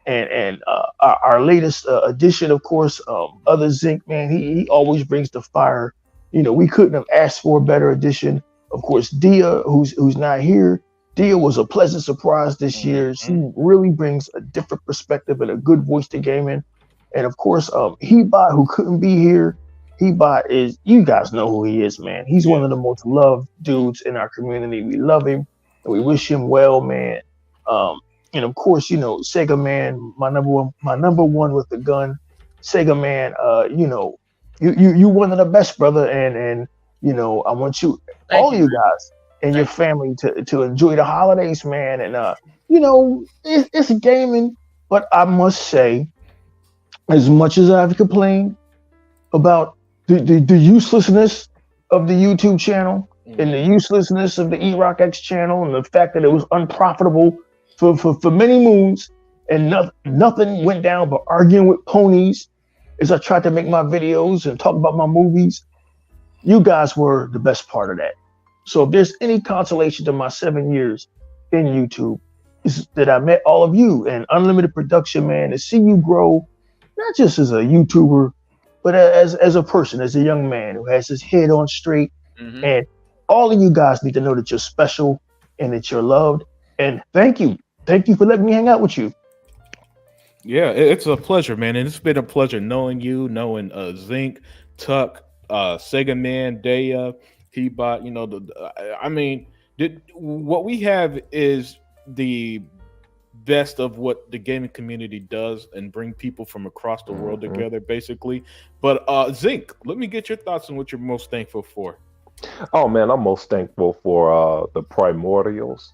And our latest addition, of course, Other Zinc, man, he always brings the fire. You know, we couldn't have asked for a better addition. Of course, Dia, who's not here. Dia was a pleasant surprise this year. She really brings a different perspective and a good voice to gaming. And of course, Hebot, who couldn't be here. Hebot is, you guys know who he is, man. He's one of the most loved dudes in our community. We love him and we wish him well, man. And of course, you know, Sega Man, my number one with the gun. Sega Man, you know, you one of the best, brother. And you know, I want you, all you guys and your family to enjoy the holidays, man. And you know, it's gaming, but I must say, as much as I've complained about the uselessness of the YouTube channel and the uselessness of the E-Rock X channel and the fact that it was unprofitable for many moons and nothing went down but arguing with ponies as I tried to make my videos and talk about my movies, you guys were the best part of that. So if there's any consolation to my 7 years in YouTube, is that I met all of you and Unlimited Production, man, to see you grow, not just as a YouTuber, but as a person, as a young man who has his head on straight. And all of you guys need to know that you're special and that you're loved. And thank you. Thank you for letting me hang out with you. Yeah, it's a pleasure, man. And it's been a pleasure knowing you, knowing Zinc, Tuck, Sega Man, Daya, Hebot. You know, I mean, what we have is the best of what the gaming community does and bring people from across the world together, basically. But Zinc, let me get your thoughts on what you're most thankful for. Oh man, I'm most thankful for the primordials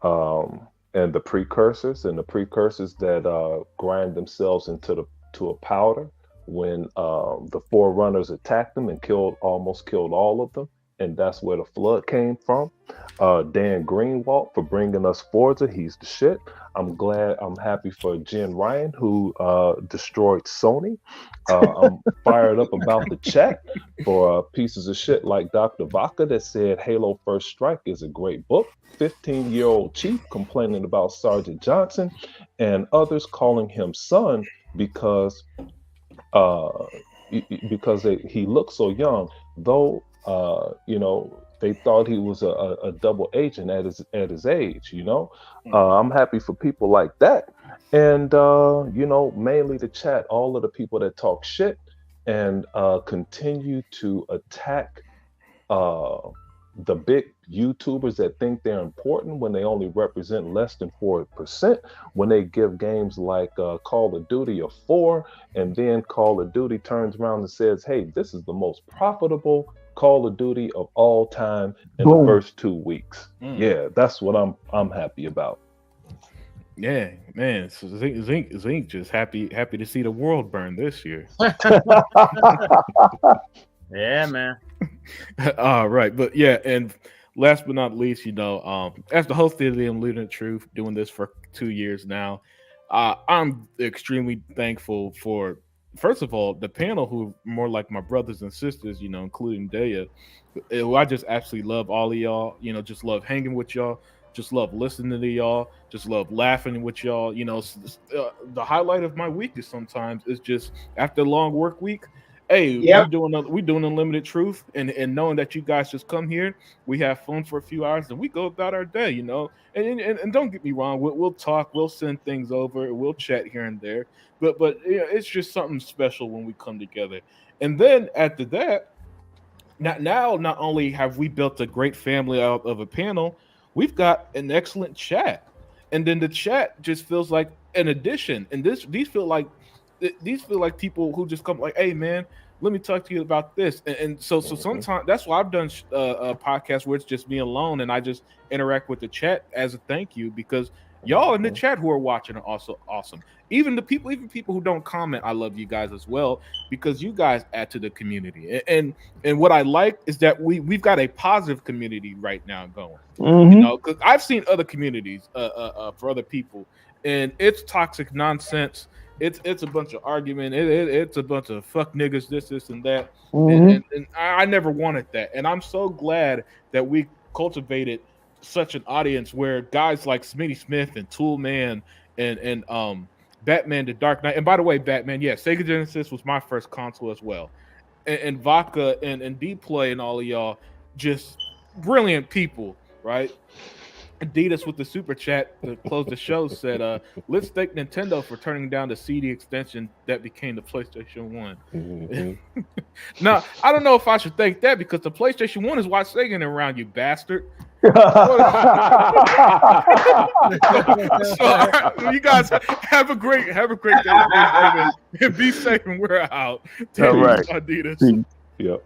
and the precursors that grind themselves into a powder when the Forerunners attacked them and almost killed all of them. And that's where the flood came from. Dan Greenwald for bringing us Forza. He's the shit. I'm happy for Jen Ryan, who destroyed Sony. I'm fired up about the chat for pieces of shit like Dr. Vaca that said Halo First Strike is a great book. 15-year-old Chief complaining about Sergeant Johnson and others calling him son because he looks so young, though. You know, they thought he was a double agent at his age. You know, I'm happy for people like that, and you know, mainly the chat, all of the people that talk shit and continue to attack the big YouTubers that think they're important when they only represent less than 4%, when they give games like Call of Duty a 4, and then Call of Duty turns around and says, hey, this is the most profitable Call of Duty of all time in the first 2 weeks. Yeah, that's what I'm happy about. Yeah, man. So Zinc just happy to see the world burn this year. Yeah, man. All right, but yeah, and last but not least, you know, as the host of the Unlimited Truth, doing this for 2 years now, I'm extremely thankful for, first of all, the panel, who are more like my brothers and sisters, you know, including Daya, who I just absolutely love all of y'all, you know, just love hanging with y'all. Just love listening to y'all. Just love laughing with y'all. You know, the highlight of my week is sometimes is just after a long work week. Hey, Yep. we doing Unlimited Truth, and knowing that you guys just come here, we have fun for a few hours, and we go about our day. You know, and don't get me wrong, we'll talk, we'll send things over, we'll chat here and there, but you know, it's just something special when we come together. And then after that, now not only have we built a great family out of a panel, we've got an excellent chat, and then the chat just feels like an addition. And these feel like people who just come like, hey man, let me talk to you about this. And so sometimes that's why I've done a podcast where it's just me alone and I just interact with the chat as a thank you, because y'all in the chat who are watching are also awesome. Even people who don't comment, I love you guys as well, because you guys add to the community. And what I like is that we've got a positive community right now going. You know, because I've seen other communities for other people, and it's toxic nonsense. It's a bunch of argument. It's a bunch of fuck niggas, this and that. And I never wanted that. And I'm so glad that we cultivated such an audience where guys like Smitty Smith and Tool Man and Batman the Dark Knight. And by the way, Batman, yeah, Sega Genesis was my first console as well. And Vodka and D-Play and all of y'all, just brilliant people, right? Adidas with the super chat to close the show said, let's thank Nintendo for turning down the CD extension that became the PlayStation 1. Now, I don't know if I should thank that, because the PlayStation 1 is why Sega around, you bastard. So, you guys have a great day, and be safe, and we're out. All right. Adidas. Yep.